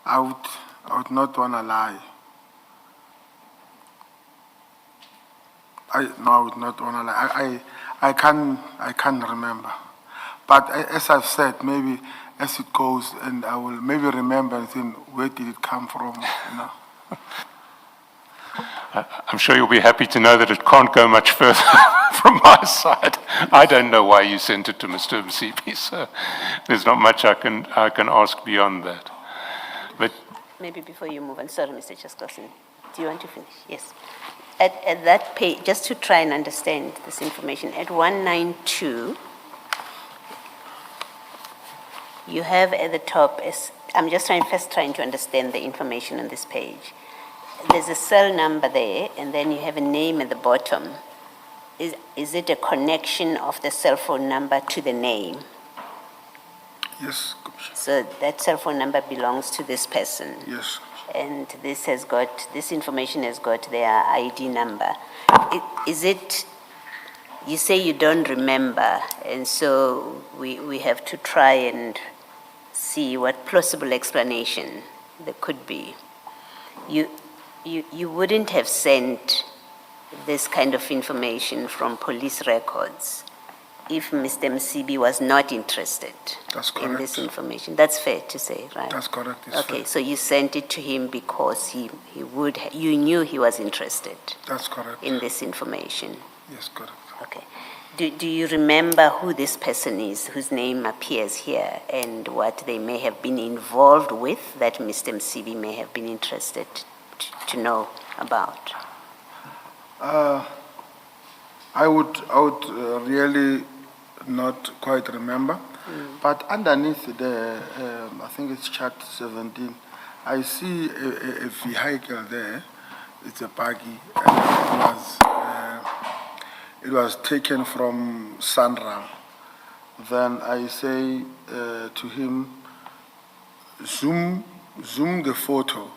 I would not want to lie. I would not want to lie. I can't remember. But as I've said, maybe as it goes, and I will maybe remember and think, where did it come from? You know? I'm sure you'll be happy to know that it can't go much further from my side. I don't know why you sent it to Mr. Msibi, so there's not much I can ask beyond that. But Maybe before you move on, sorry, Mr. Chaskosin, do you want to finish? Yes. At that page, just to try and understand this information, at 192, you have at the top, I'm just first trying to understand the information on this page. There's a cell number there, and then you have a name at the bottom. Is it a connection of the cell phone number to the name? Yes, Commissioner. So that cell phone number belongs to this person? Yes. And this information has got their ID number. Is it, you say you don't remember, and so we have to try and see what plausible explanation there could be. You wouldn't have sent this kind of information from police records if Mr. Msibi was not interested That's in this correct. information. That's fair to say, right? That's correct. It's Okay, fair. so you sent it to him because you knew he was interested That's correct. in this information. Yes, correct. Okay. Do you remember who this person is, whose name appears here, and what they may have been involved with that Mr. Msibi may have been interested to know about? I would really not quite remember, but underneath the, I think it's chart 17, I see a vehicle there. It's a buggy, and it was taken from Sandra. Then I say to him, zoom the photo.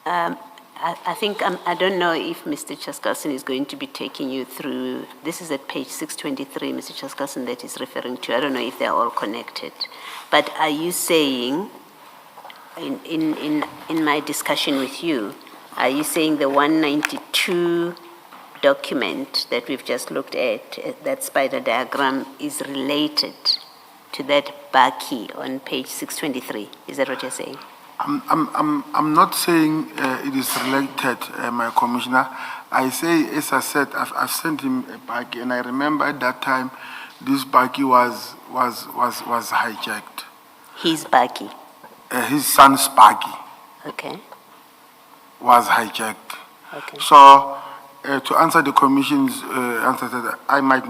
I think, I don't know if Mr. Chaskalson is going to be taking you through, this is at page 623, Mr. Chaskalson, that is referring to. I don't know if they're all connected. But are you saying, in my discussion with you, are you saying the 192 document that we've just looked at, that spider diagram, is related to that Baki on page 623? Is that what you're saying? I'm not saying it is related, my commissioner. I say, as I said, I've sent him a buggy, and I remember at that time this buggy was hijacked. His Baki? His son's buggy. Okay. Was hijacked. Okay. So, to answer the commission's answer, that I might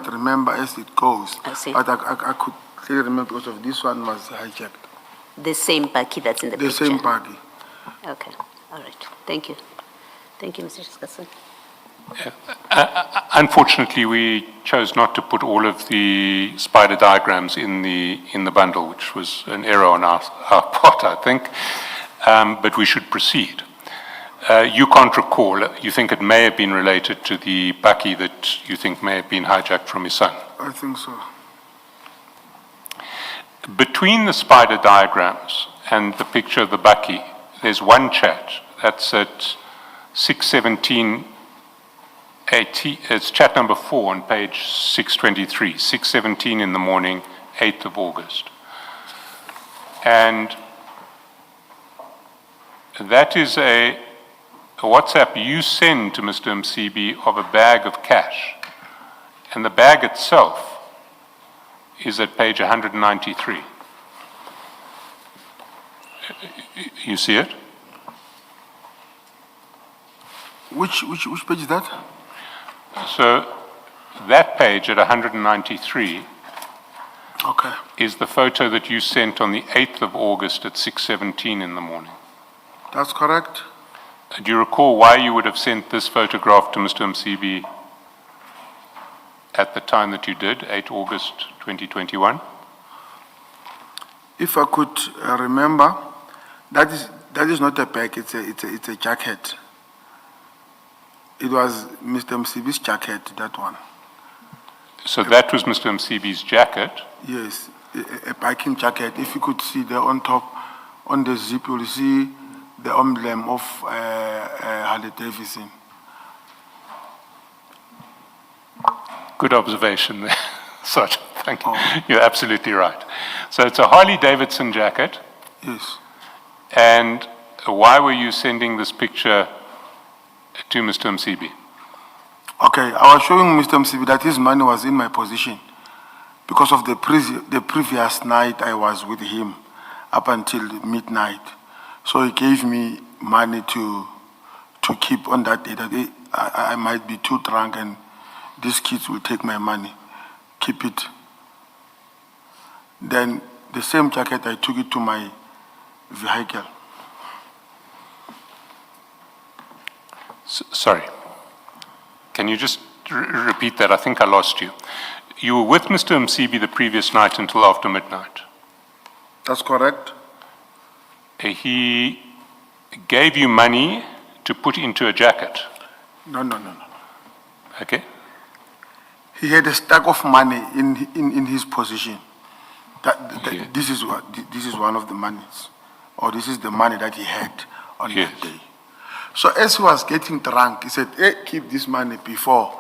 remember as it goes. I see. But I could clearly remember because of this one was hijacked. The same Baki that's in the picture? The same buggy. Okay, all right. Thank you. Thank you, Mr. Chaskalson. Unfortunately, we chose not to put all of the spider diagrams in the bundle, which was an error on our part, I think. But we should proceed. You can't recall. You think it may have been related to the Baki that you think may have been hijacked from his son? I think so. Between the spider diagrams and the picture of the Baki, there's one chat. That's at 6:17. It's chat number 4 on page 623, 6:17 in the morning, 8th of August. And that is a WhatsApp you send to Mr. Msibi of a bag of cash. And the bag itself is at page 193. You see it? Which page is that? So that page at 193 okay, is the photo that you sent on the 8th of August at 6:17 in the morning. That's correct. Do you recall why you would have sent this photograph to Mr. Msibi at the time that you did, 8 August 2021? If I could remember, that is not a bag, it's a jacket. It was Mr. Msibi's jacket, that one. So that was Mr. Msibi's jacket? Yes, a biking jacket. If you could see there on top, on the zip, you'll see the emblem of Harley Davidson. Good observation there, Sergeant. Thank you. You're absolutely right. So it's a Harley Davidson jacket. Yes. And why were you sending this picture to Mr. Msibi? Okay, I was showing Mr. Msibi that his money was in my possession because of the previous night I was with him up until midnight. So he gave me money to keep on that day. That day I might be too drunk and these kids will take my money. Keep it. Then the same jacket, I took it to my vehicle. Sorry. Can you just repeat that? I think I lost you. You were with Mr. Msibi the previous night until after midnight. That's correct. He gave you money to put into a jacket. No. Okay. He had a stack of money in his possession. Yeah. This is one of the monies, or this is the money that he had on Yes. that day. So as he was getting drunk, he said, "Hey, keep this money before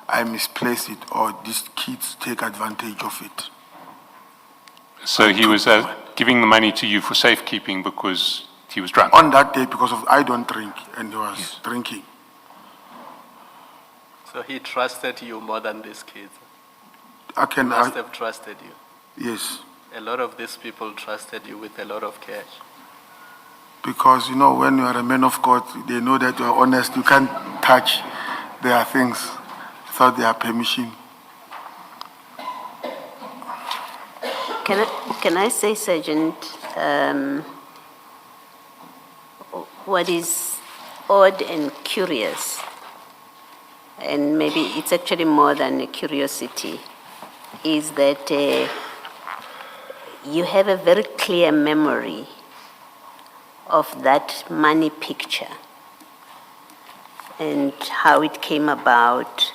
I misplace it, or these kids take advantage of it." So he was giving the money to you for safekeeping because He was drunk. On that day, because of I don't drink, and he was drinking. So he trusted you more than these kids. I He can, must have trusted you. yes, A lot of these people trusted you with a lot of cash. because you know when you are a man of God, they know that you are honest. You can't touch their things without their permission. Can I say, Sergeant, what is odd and curious, and maybe it's actually more than a curiosity, is that you have a very clear memory of that money picture and how it came about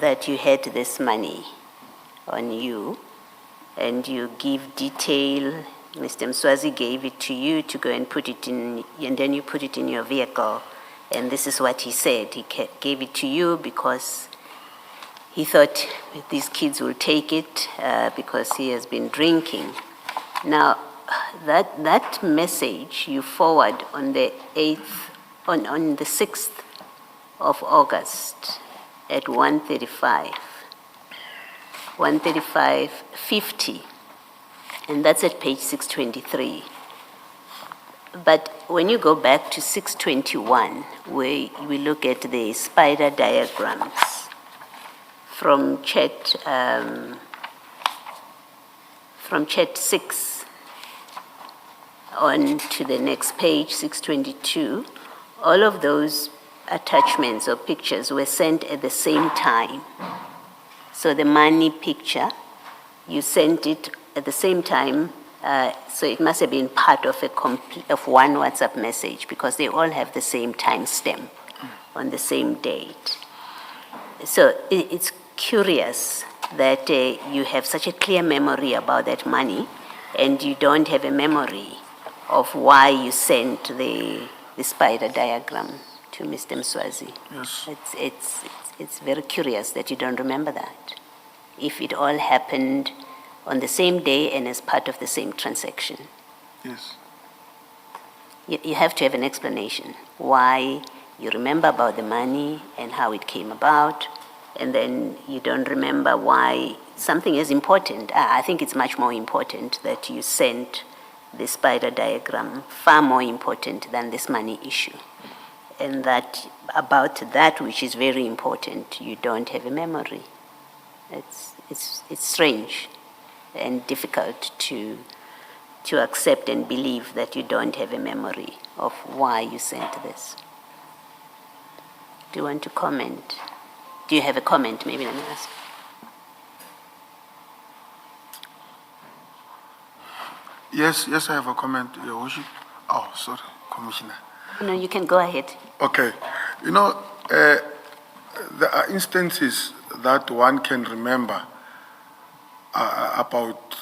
that you had this money on you, and you give detail. Mr. Mswazi gave it to you to go and put it in, and then you put it in your vehicle. And this is what he said. He gave it to you because he thought these kids will take it because he has been drinking. Now, that message you forward on the 8th, on the 6th of August at 1:35:50, and that's at page 623. But when you go back to 621, where we look at the Spyder diagrams from chat 6 on to the next page, 622, all of those attachments or pictures were sent at the same time. So the money picture, you sent it at the same time, so it must have been part of of one WhatsApp message because they all have the same timestamp on the same date. So it's curious that you have such a clear memory about that money and you don't have a memory of why you sent the Spyder diagram to Mr. Mswazi. Yes. It's very curious that you don't remember that, if it all happened on the same day and as part of the same transaction. Yes. You have to have an explanation why you remember about the money and how it came about, and then you don't remember why something is important. I think it's much more important that you sent the Spyder diagram, far more important than this money issue. And that about that which is very important, you don't have a memory. It's strange and difficult to accept and believe that you don't have a memory of why you sent this. Do you want to comment? Do you have a comment? Maybe let me ask. Yes, I have a comment, Your Worship. Oh, sorry, Commissioner. No, you can go ahead. Okay. You know, there are instances that one can remember about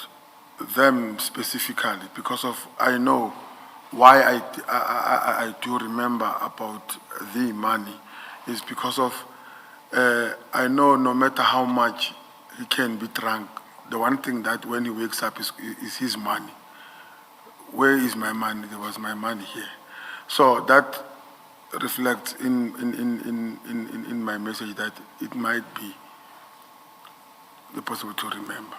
them specifically because of, I know why I do remember about the money is because of, I know no matter how much he can be drunk, the one thing that when he wakes up is his money. Where is my money? There was my money here. So that reflects in my message that it might be possible to remember.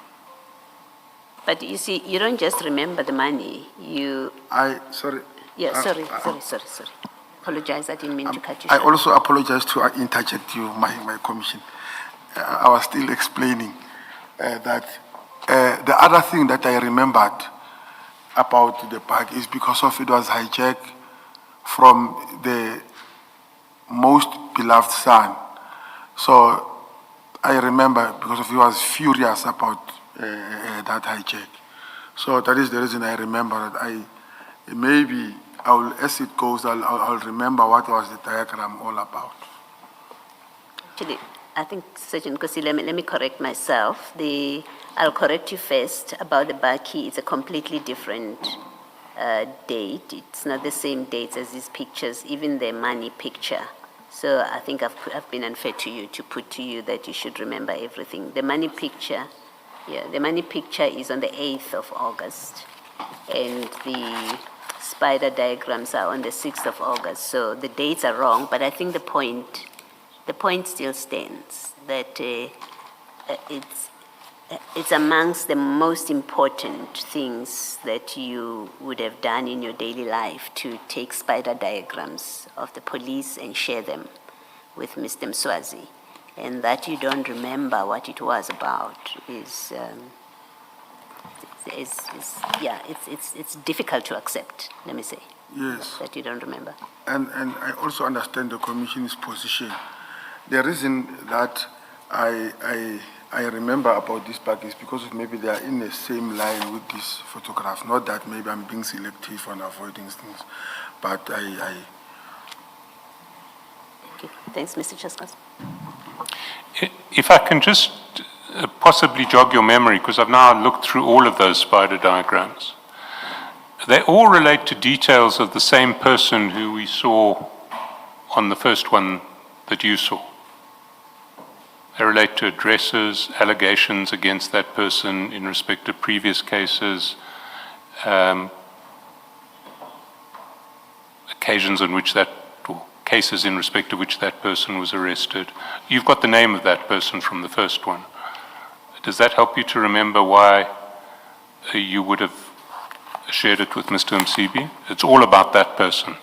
But you see, you don't just remember the money, Sorry. Yeah, sorry. Apologize, I didn't mean to cut you I short. also apologize to interject you, my commission. I was still explaining that the other thing that I remembered about the bag is because of it was hijacked from the most beloved son. So I remember because of he was furious about that hijack. So that is the reason I remember that maybe as it goes, I'll remember what was the diagram all about. Actually, I think, Sergeant Kosi, let me correct myself. I'll correct you first about the Baki. It's a completely different date. It's not the same dates as these pictures, even the money picture. So I think I've been unfair to you to put to you that you should remember everything. The money picture, the money picture is on the 8th of August. And Spyder diagrams are on the 6th of August, so the dates are wrong, but I think the point still stands, that it's amongst the most important things that you would have done in your daily life to take Spyder diagrams of the police and share them with Mr. Mswazi. And that you don't remember what it was about is it's difficult to accept, let me say. Yes. That you don't remember. And I also understand the Commission's position. The reason that I remember about this pack is because of maybe they are in the same line with this photograph. Not that maybe I'm being selective on avoiding things, but Okay. Thanks, Mr. Chaskas. If I can just possibly jog your memory, because I've now looked through all of those Spyder diagrams. They all relate to details of the same person who we saw on the first one that you saw. They relate to addresses, allegations against that person in respect to previous cases, occasions in which cases in respect to which that person was arrested. You've got the name of that person from the first one. Does that help you to remember why you would have shared it with Mr. Msibi? It's all about that person.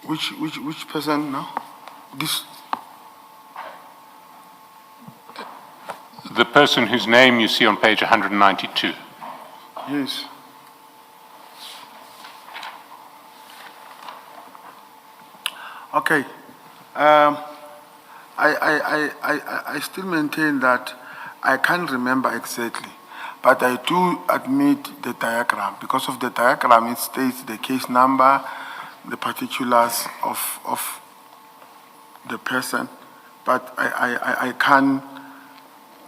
Which person now? This. The person whose name you see on page 192. Yes. Okay. I still maintain that I can't remember exactly, but I do admit the diagram. Because of the diagram, it states the case number, the particulars of the person, but I can't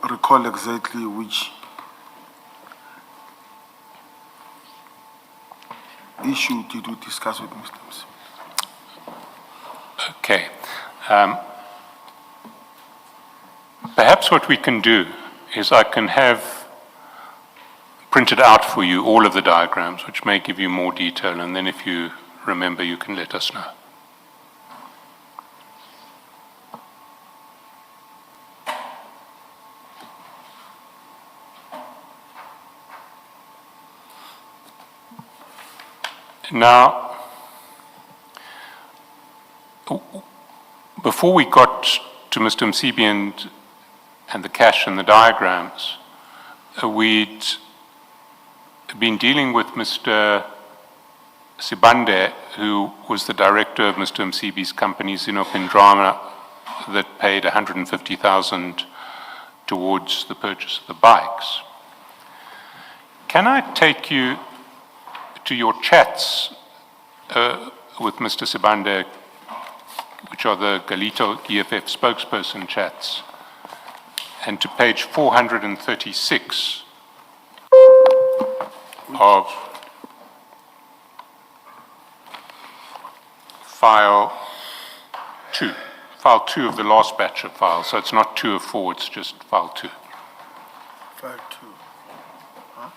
recall exactly which issue did we discuss with Mr. Msibi. Okay. Perhaps what we can do is I can have printed out for you all of the diagrams, which may give you more detail, and then if you remember, you can let us know. Now, before we got to Mr. Msibi and the cash and the diagrams, we'd been dealing with Mr. Sibande, who was the director of Mr. Msibi's company, Zinopindrama, that paid 150,000 towards the purchase of the bikes. Can I take you to your chats with Mr. Sibande, which are the Galito EFF spokesperson chats, and to page 436 of file 2 of the last batch of files. So it's not 2 of 4, it's just file 2. File 2. Huh?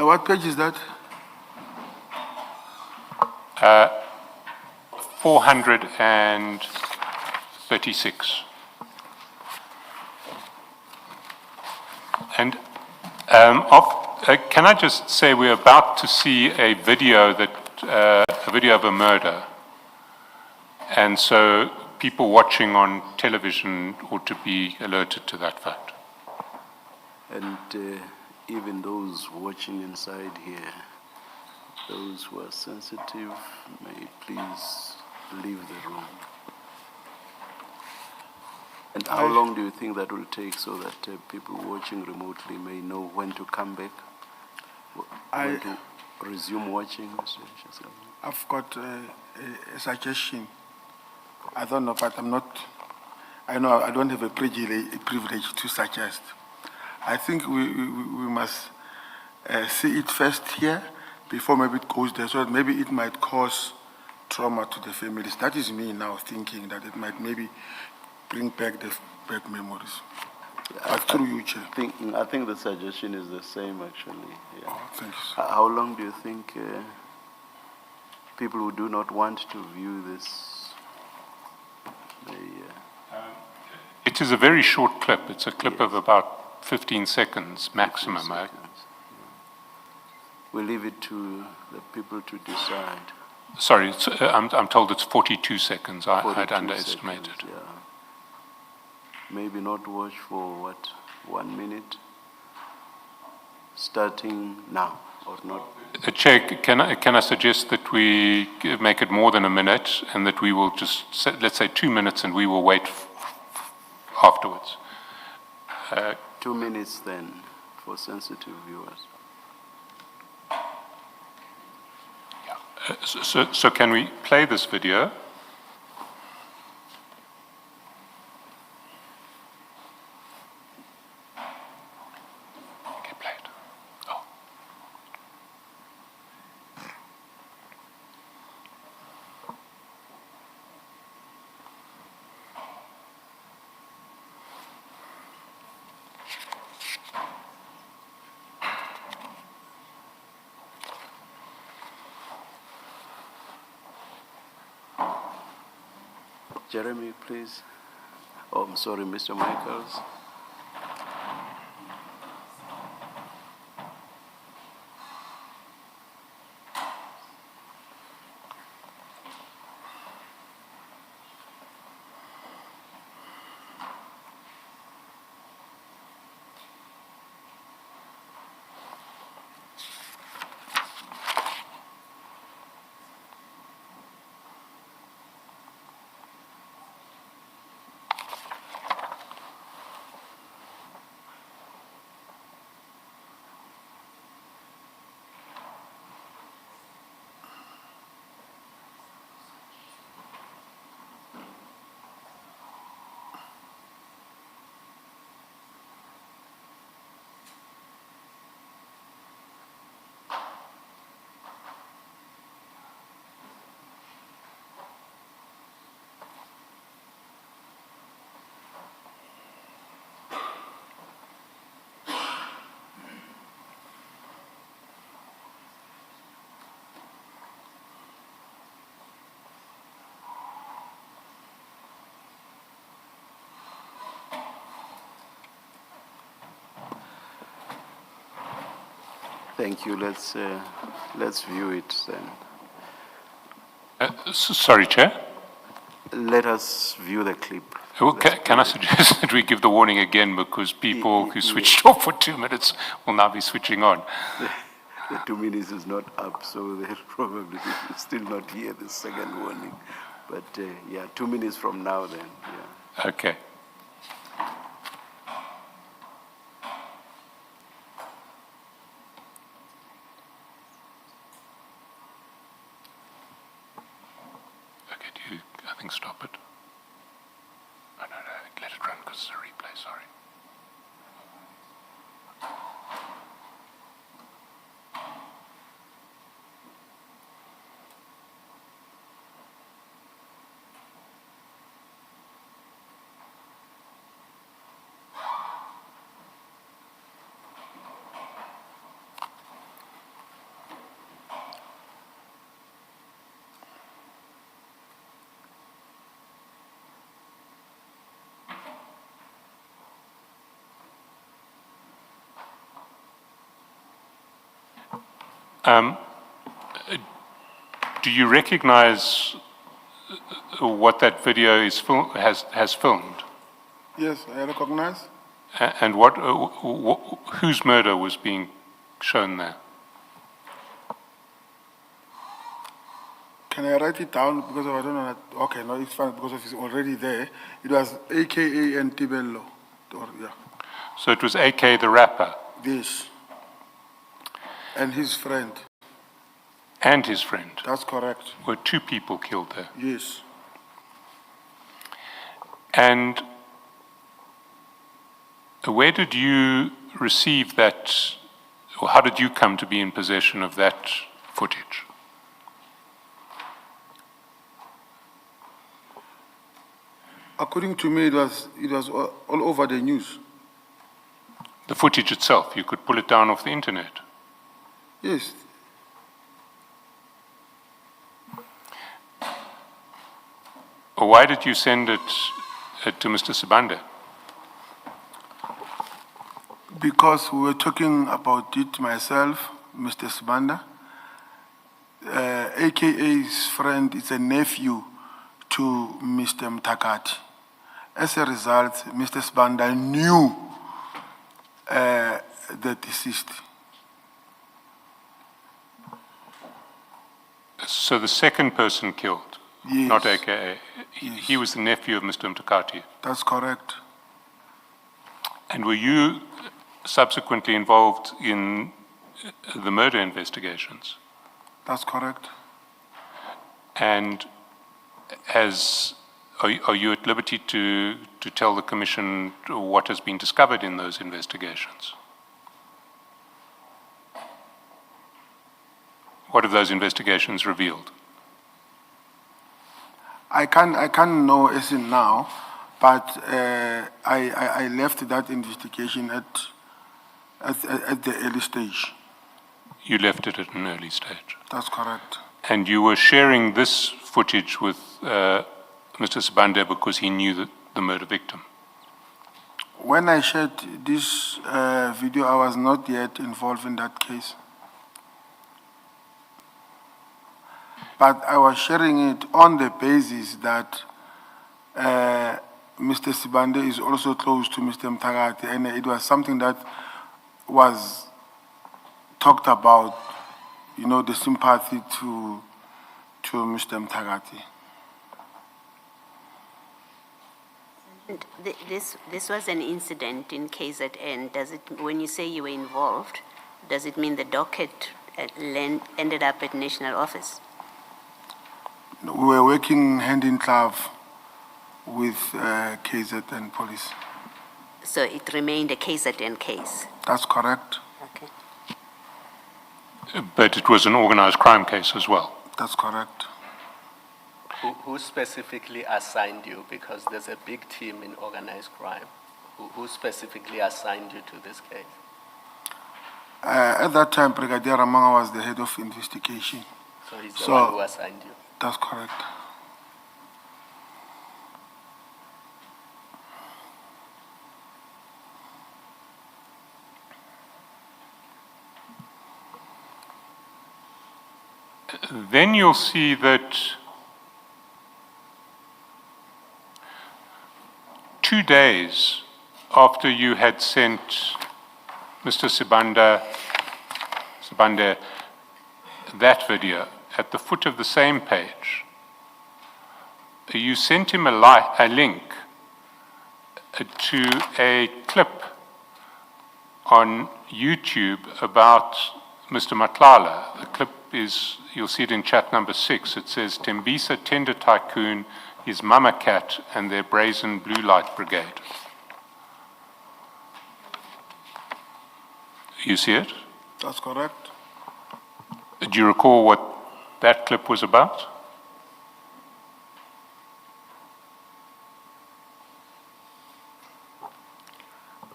What page is that? 436. And can I just say we're about to see a video of a murder, and so people watching on television ought to be alerted to that fact. And even those watching inside here, those who are sensitive, may please leave the room. And how long do you think that will take so that people watching remotely may know when to come back? When to resume watching? I've got a suggestion. I don't know, but I know I don't have a privilege to suggest. I think we must see it first here before maybe it goes there, so that maybe it might cause trauma to the families. That is me now thinking that it might maybe bring back the bad memories. Through you, Chair. I think the suggestion is the same, actually. Yeah. Oh, thank you. How long do you think people who do not want to view this? It is a very short clip. It's a clip of about 15 seconds maximum. We'll leave it to the people to decide. Sorry, I'm told it's 42 seconds. I 42 had underestimated. seconds, yeah. Maybe not watch for what, 1 minute? Starting now, or not? Chair, can I suggest that we make it more than a minute and that we will just, let's say 2 minutes and we will wait afterwards? 2 minutes then for sensitive viewers. So can we play this video? Okay, play it. Oh. Jeremy, please. Oh, I'm sorry, Mr. Michaels. Thank you. Let's view it then. Sorry, Chair. Let us view the clip. Well, can I suggest that we give the warning again, because people who switched off for 2 minutes will now be switching on? The 2 minutes is not up, so they'll probably still not hear the second warning. But yeah, 2 minutes from now then, yeah. Okay. Okay, do you, I think, stop it? Oh, no, let it run because it's a replay, sorry. Do you recognize what that video is has filmed? Yes, I recognize. And whose murder was being shown there? Can I write it down because I don't know? Okay, no, it's fine because it's already there. It was AKA and Tibello. Yeah. So it was AK the rapper? Yes. And his friend. And his friend? That's correct. Were 2 people killed there? Yes. And Where did you receive that, or how did you come to be in possession of that footage? According to me, it was all over the news. The footage itself, you could pull it down off the internet. Yes. Why did you send it to Mr. Spyder? Because we were talking about it myself, Mr. Spyder, AKA's friend is a nephew to Mr. Mtakati. As a result, Mr. Spyder knew the deceased. So the second person killed, Yes. not AKA, Yes. he was the nephew of Mr. Mtakati. That's correct. And were you subsequently involved in the murder investigations? That's correct. And are you at liberty to tell the Commission what has been discovered in those investigations? What have those investigations revealed? I can't know as in now, but I left that investigation at the early stage. You left it at an early stage. That's correct. And you were sharing this footage with Mr. Spyder because he knew the murder victim. When I shared this video, I was not yet involved in that case. But I was sharing it on the basis that Mr. Spyder is also close to Mr. Mtakati, and it was something that was talked about, you know, the sympathy to Mr. Mtakati. This was an incident in KZN. When you say you were involved, does it mean the docket ended up at National Office? We were working hand in glove with KZN police. So it remained a KZN case? That's correct. Okay. But it was an organized crime case as well. That's correct. Who specifically assigned you? Because there's a big team in organized crime. Who specifically assigned you to this case? At that time, Brigadier Ramanga was the head of investigation. So he's the one who assigned you? That's correct. Then you'll see that 2 days after you had sent Mr. Spyder that video, at the foot of the same page, you sent him a link to a clip on YouTube about Mr. Matlala. The clip is, you'll see it in chat number 6. It says, Tembisa Tender Tycoon, his mama cat, and their brazen blue light brigade. You see it? That's correct. Do you recall what that clip was about?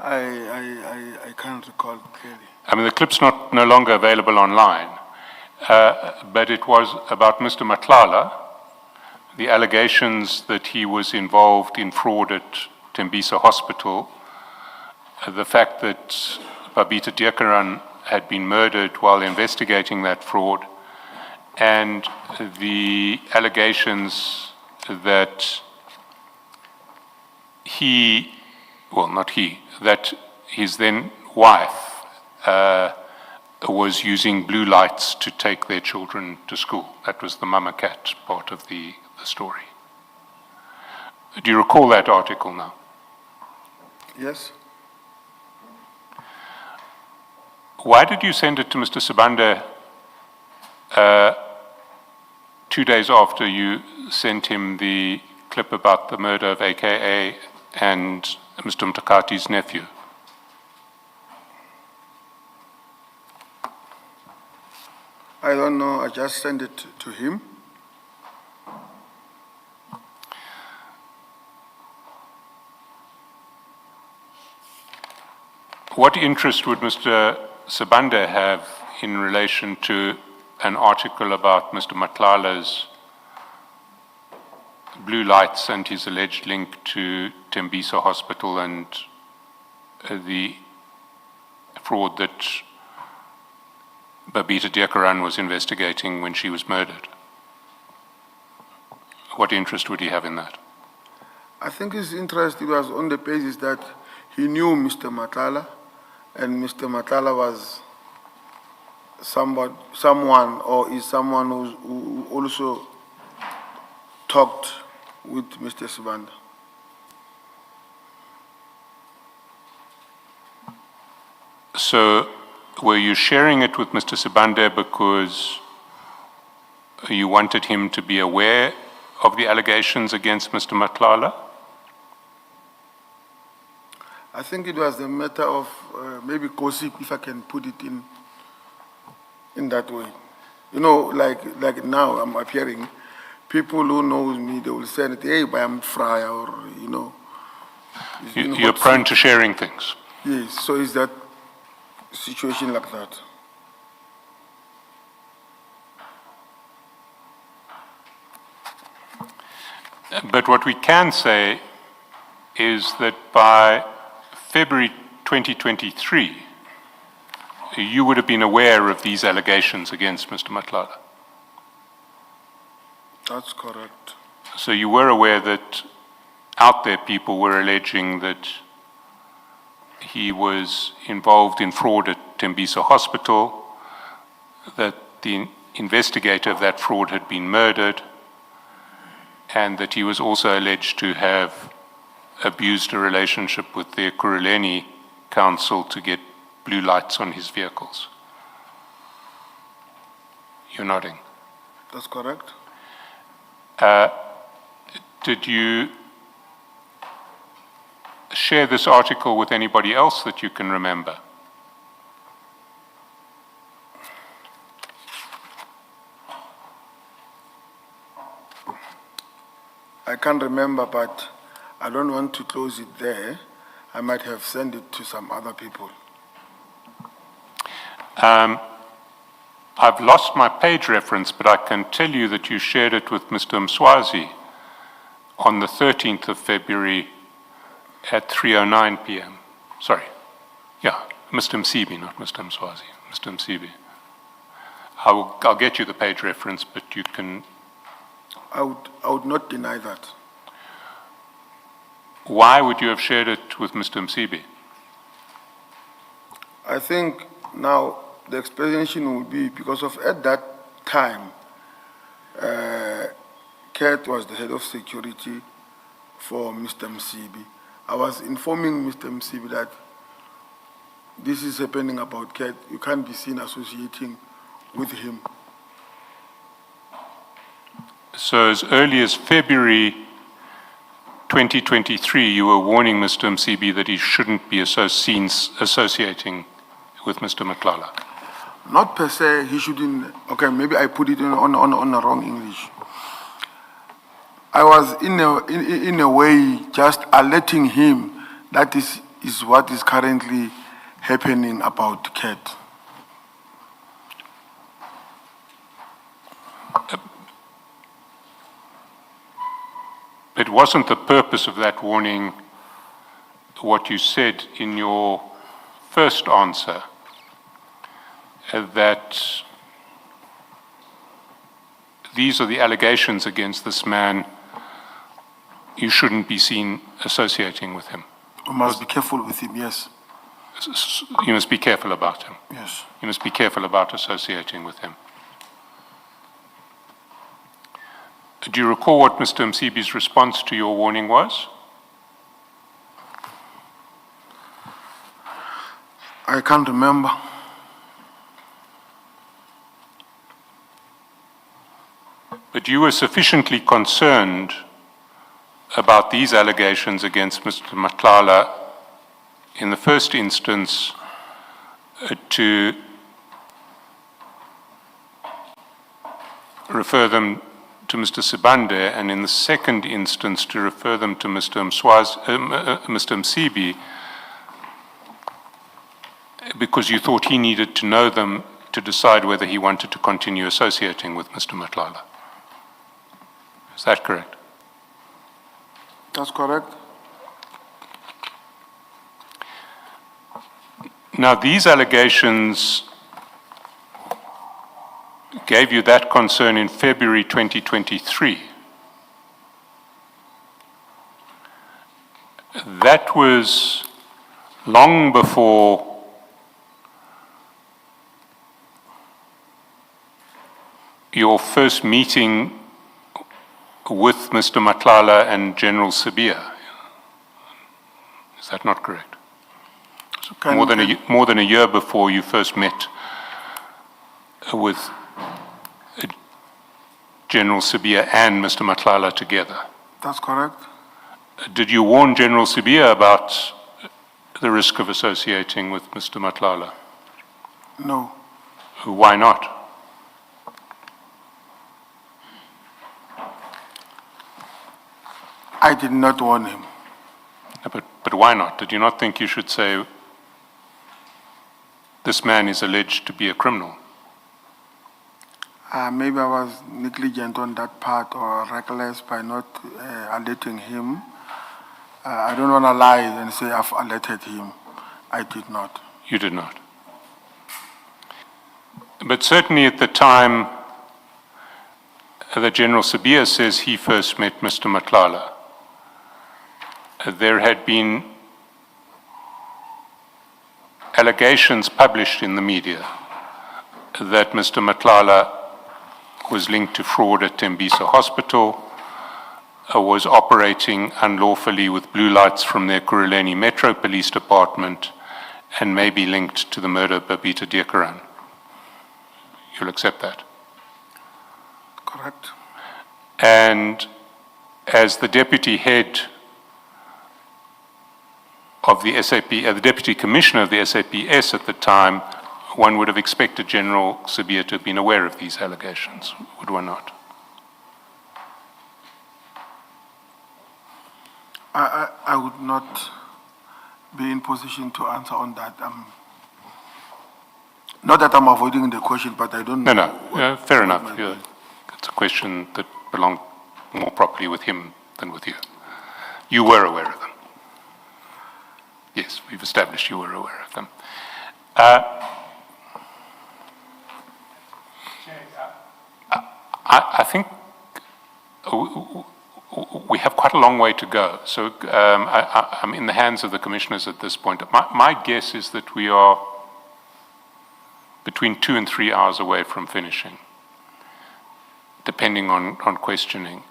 I can't recall clearly. I mean, the clip's no longer available online, but it was about Mr. Matlala, the allegations that he was involved in fraud at Tembisa Hospital, the fact that Babita Diakaran had been murdered while investigating that fraud, and the allegations that that his then wife was using blue lights to take their children to school. That was the mama cat part of the story. Do you recall that article now? Yes. Why did you send it to Mr. Spyder 2 days after you sent him the clip about the murder of AKA and Mr. Mtakati's nephew? I don't know. I just sent it to him. What interest would Mr. Sibande have in relation to an article about Mr. Matlala's blue lights and his alleged link to Tembisa Hospital and the fraud that Babita Diakaran was investigating when she was murdered? What interest would he have in that? I think his interest was on the basis that he knew Mr. Matlala, and Mr. Matlala was someone who also talked with Mr. Sibanda. So, were you sharing it with Mr. Sibande because you wanted him to be aware of the allegations against Mr. Matlala? I think it was a matter of maybe gossip, if I can put it in that way. You know, like now I'm appearing, people who know me, they will say, hey, but I'm fry, or, you know. You're prone to sharing things. Yes, so is that situation like that? But what we can say is that by February 2023, you would have been aware of these allegations against Mr. Matlala. That's correct. So you were aware that out there people were alleging that he was involved in fraud at Tembisa Hospital, that the investigator of that fraud had been murdered, and that he was also alleged to have abused a relationship with the Kuruleni Council to get blue lights on his vehicles. You're nodding. That's correct. Did you share this article with anybody else that you can remember? I can't remember, but I don't want to close it there. I might have sent it to some other people. I've lost my page reference, but I can tell you that you shared it with Mr. Mswazi on the 13th of February at 3:09 p.m. Sorry. Yeah, Mr. Msibi, not Mr. Mswazi. Mr. Msibi. I'll get you the page reference, but you can... I would not deny that. Why would you have shared it with Mr. Msibi? I think now the explanation would be because of at that time, Kat was the head of security for Mr. Msibi. I was informing Mr. Msibi that this is happening about Kat. You can't be seen associating with him. So as early as February 2023, you were warning Mr. Msibi that he shouldn't be seen associating with Mr. Matlala. Not per se, he shouldn't. Okay, maybe I put it on the wrong English. I was in a way just alerting him that is what is currently happening about Kat. It wasn't the purpose of that warning what you said in your first answer, that these are the allegations against this man, you shouldn't be seen associating with him. You must be careful with him, yes. You must be careful about him. Yes. You must be careful about associating with him. Do you recall what Mr. Msibi's response to your warning was? I can't remember. But you were sufficiently concerned about these allegations against Mr. Matlala in the first instance to refer them to Mr. Sibande, and in the second instance to refer them to Mr. Msibi, because you thought he needed to know them to decide whether he wanted to continue associating with Mr. Madlanga. Is that correct? That's correct. Now, these allegations gave you that concern in February 2023. That was long before your first meeting with Mr. Matlala and General Sabia. Is that not correct? More than a year before you first met with General Sabia and Mr. Matlala together. That's correct. Did you warn General Sabia about the risk of associating with Mr. Matlala? No. Why not? I did not warn him. But why not? Did you not think you should say, this man is alleged to be a criminal? Maybe I was negligent on that part or reckless by not alerting him. I don't want to lie and say I've alerted him. I did not. You did not. But certainly at the time that General Sabia says he first met Mr. Matlala, there had been allegations published in the media that Mr. Matlala was linked to fraud at Tembisa Hospital, was operating unlawfully with blue lights from their Kuruleni Metro Police Department, and may be linked to the murder of Babita Diekaran. You'll accept that? Correct. And as the deputy head of the SAP, the deputy commissioner of the SAPS at the time, one would have expected General Sabia to have been aware of these allegations, would one not? I would not be in position to answer on that. Not that I'm avoiding the question, but I don't know. No, fair enough. Yeah, it's a question that belonged more properly with him than with you. You were aware of them. Yes, we've established you were aware of them. I think we have quite a long way to go. So I'm in the hands of the commissioners at this point. My guess is that we are between 2 and 3 hours away from finishing, depending on questioning.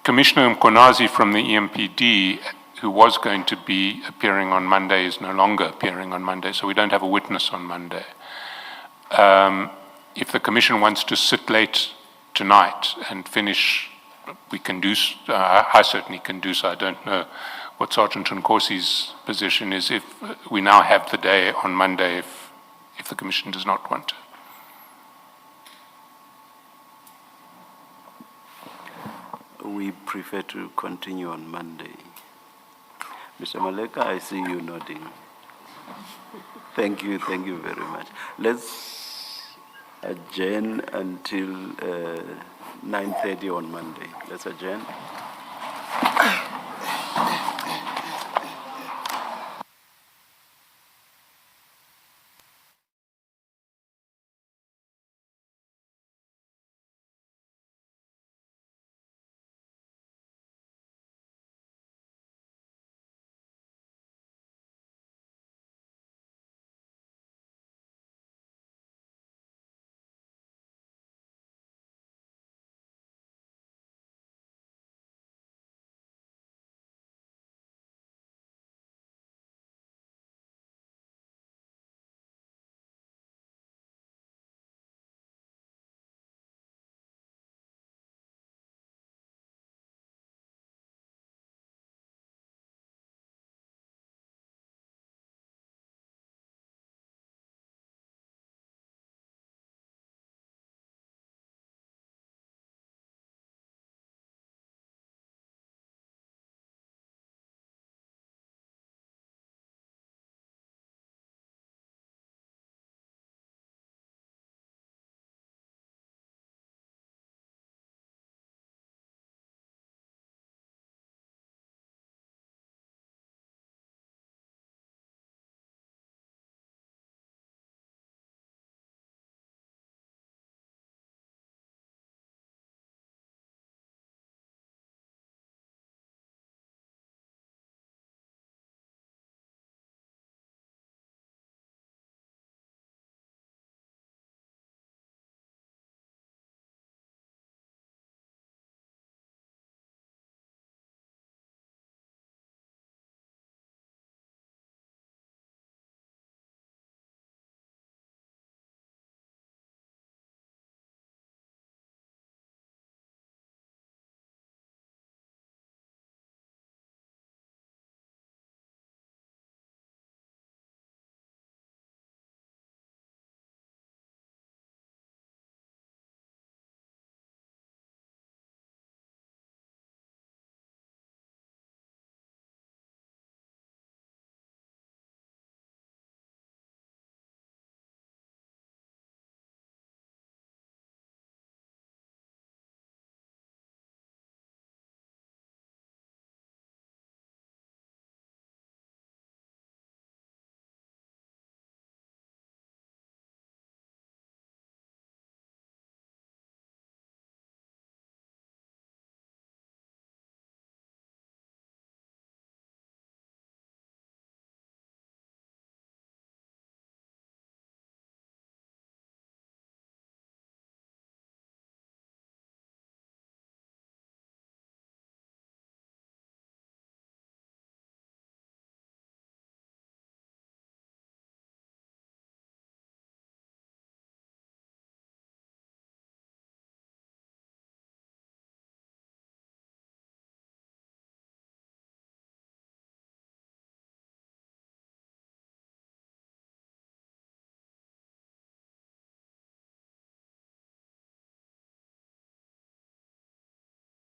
Commissioner Mkonazi from the EMPD, who was going to be appearing on Monday, is no longer appearing on Monday, so we don't have a witness on Monday. If the commission wants to sit late tonight and finish, we can do, I certainly can do so. I don't know what Sergeant Nkosi's position is if we now have the day on Monday if the commission does not want to. We prefer to continue on Monday. Mr. Maleka, I see you nodding. Thank you very much. Let's adjourn until 9:30 on Monday. Let's adjourn.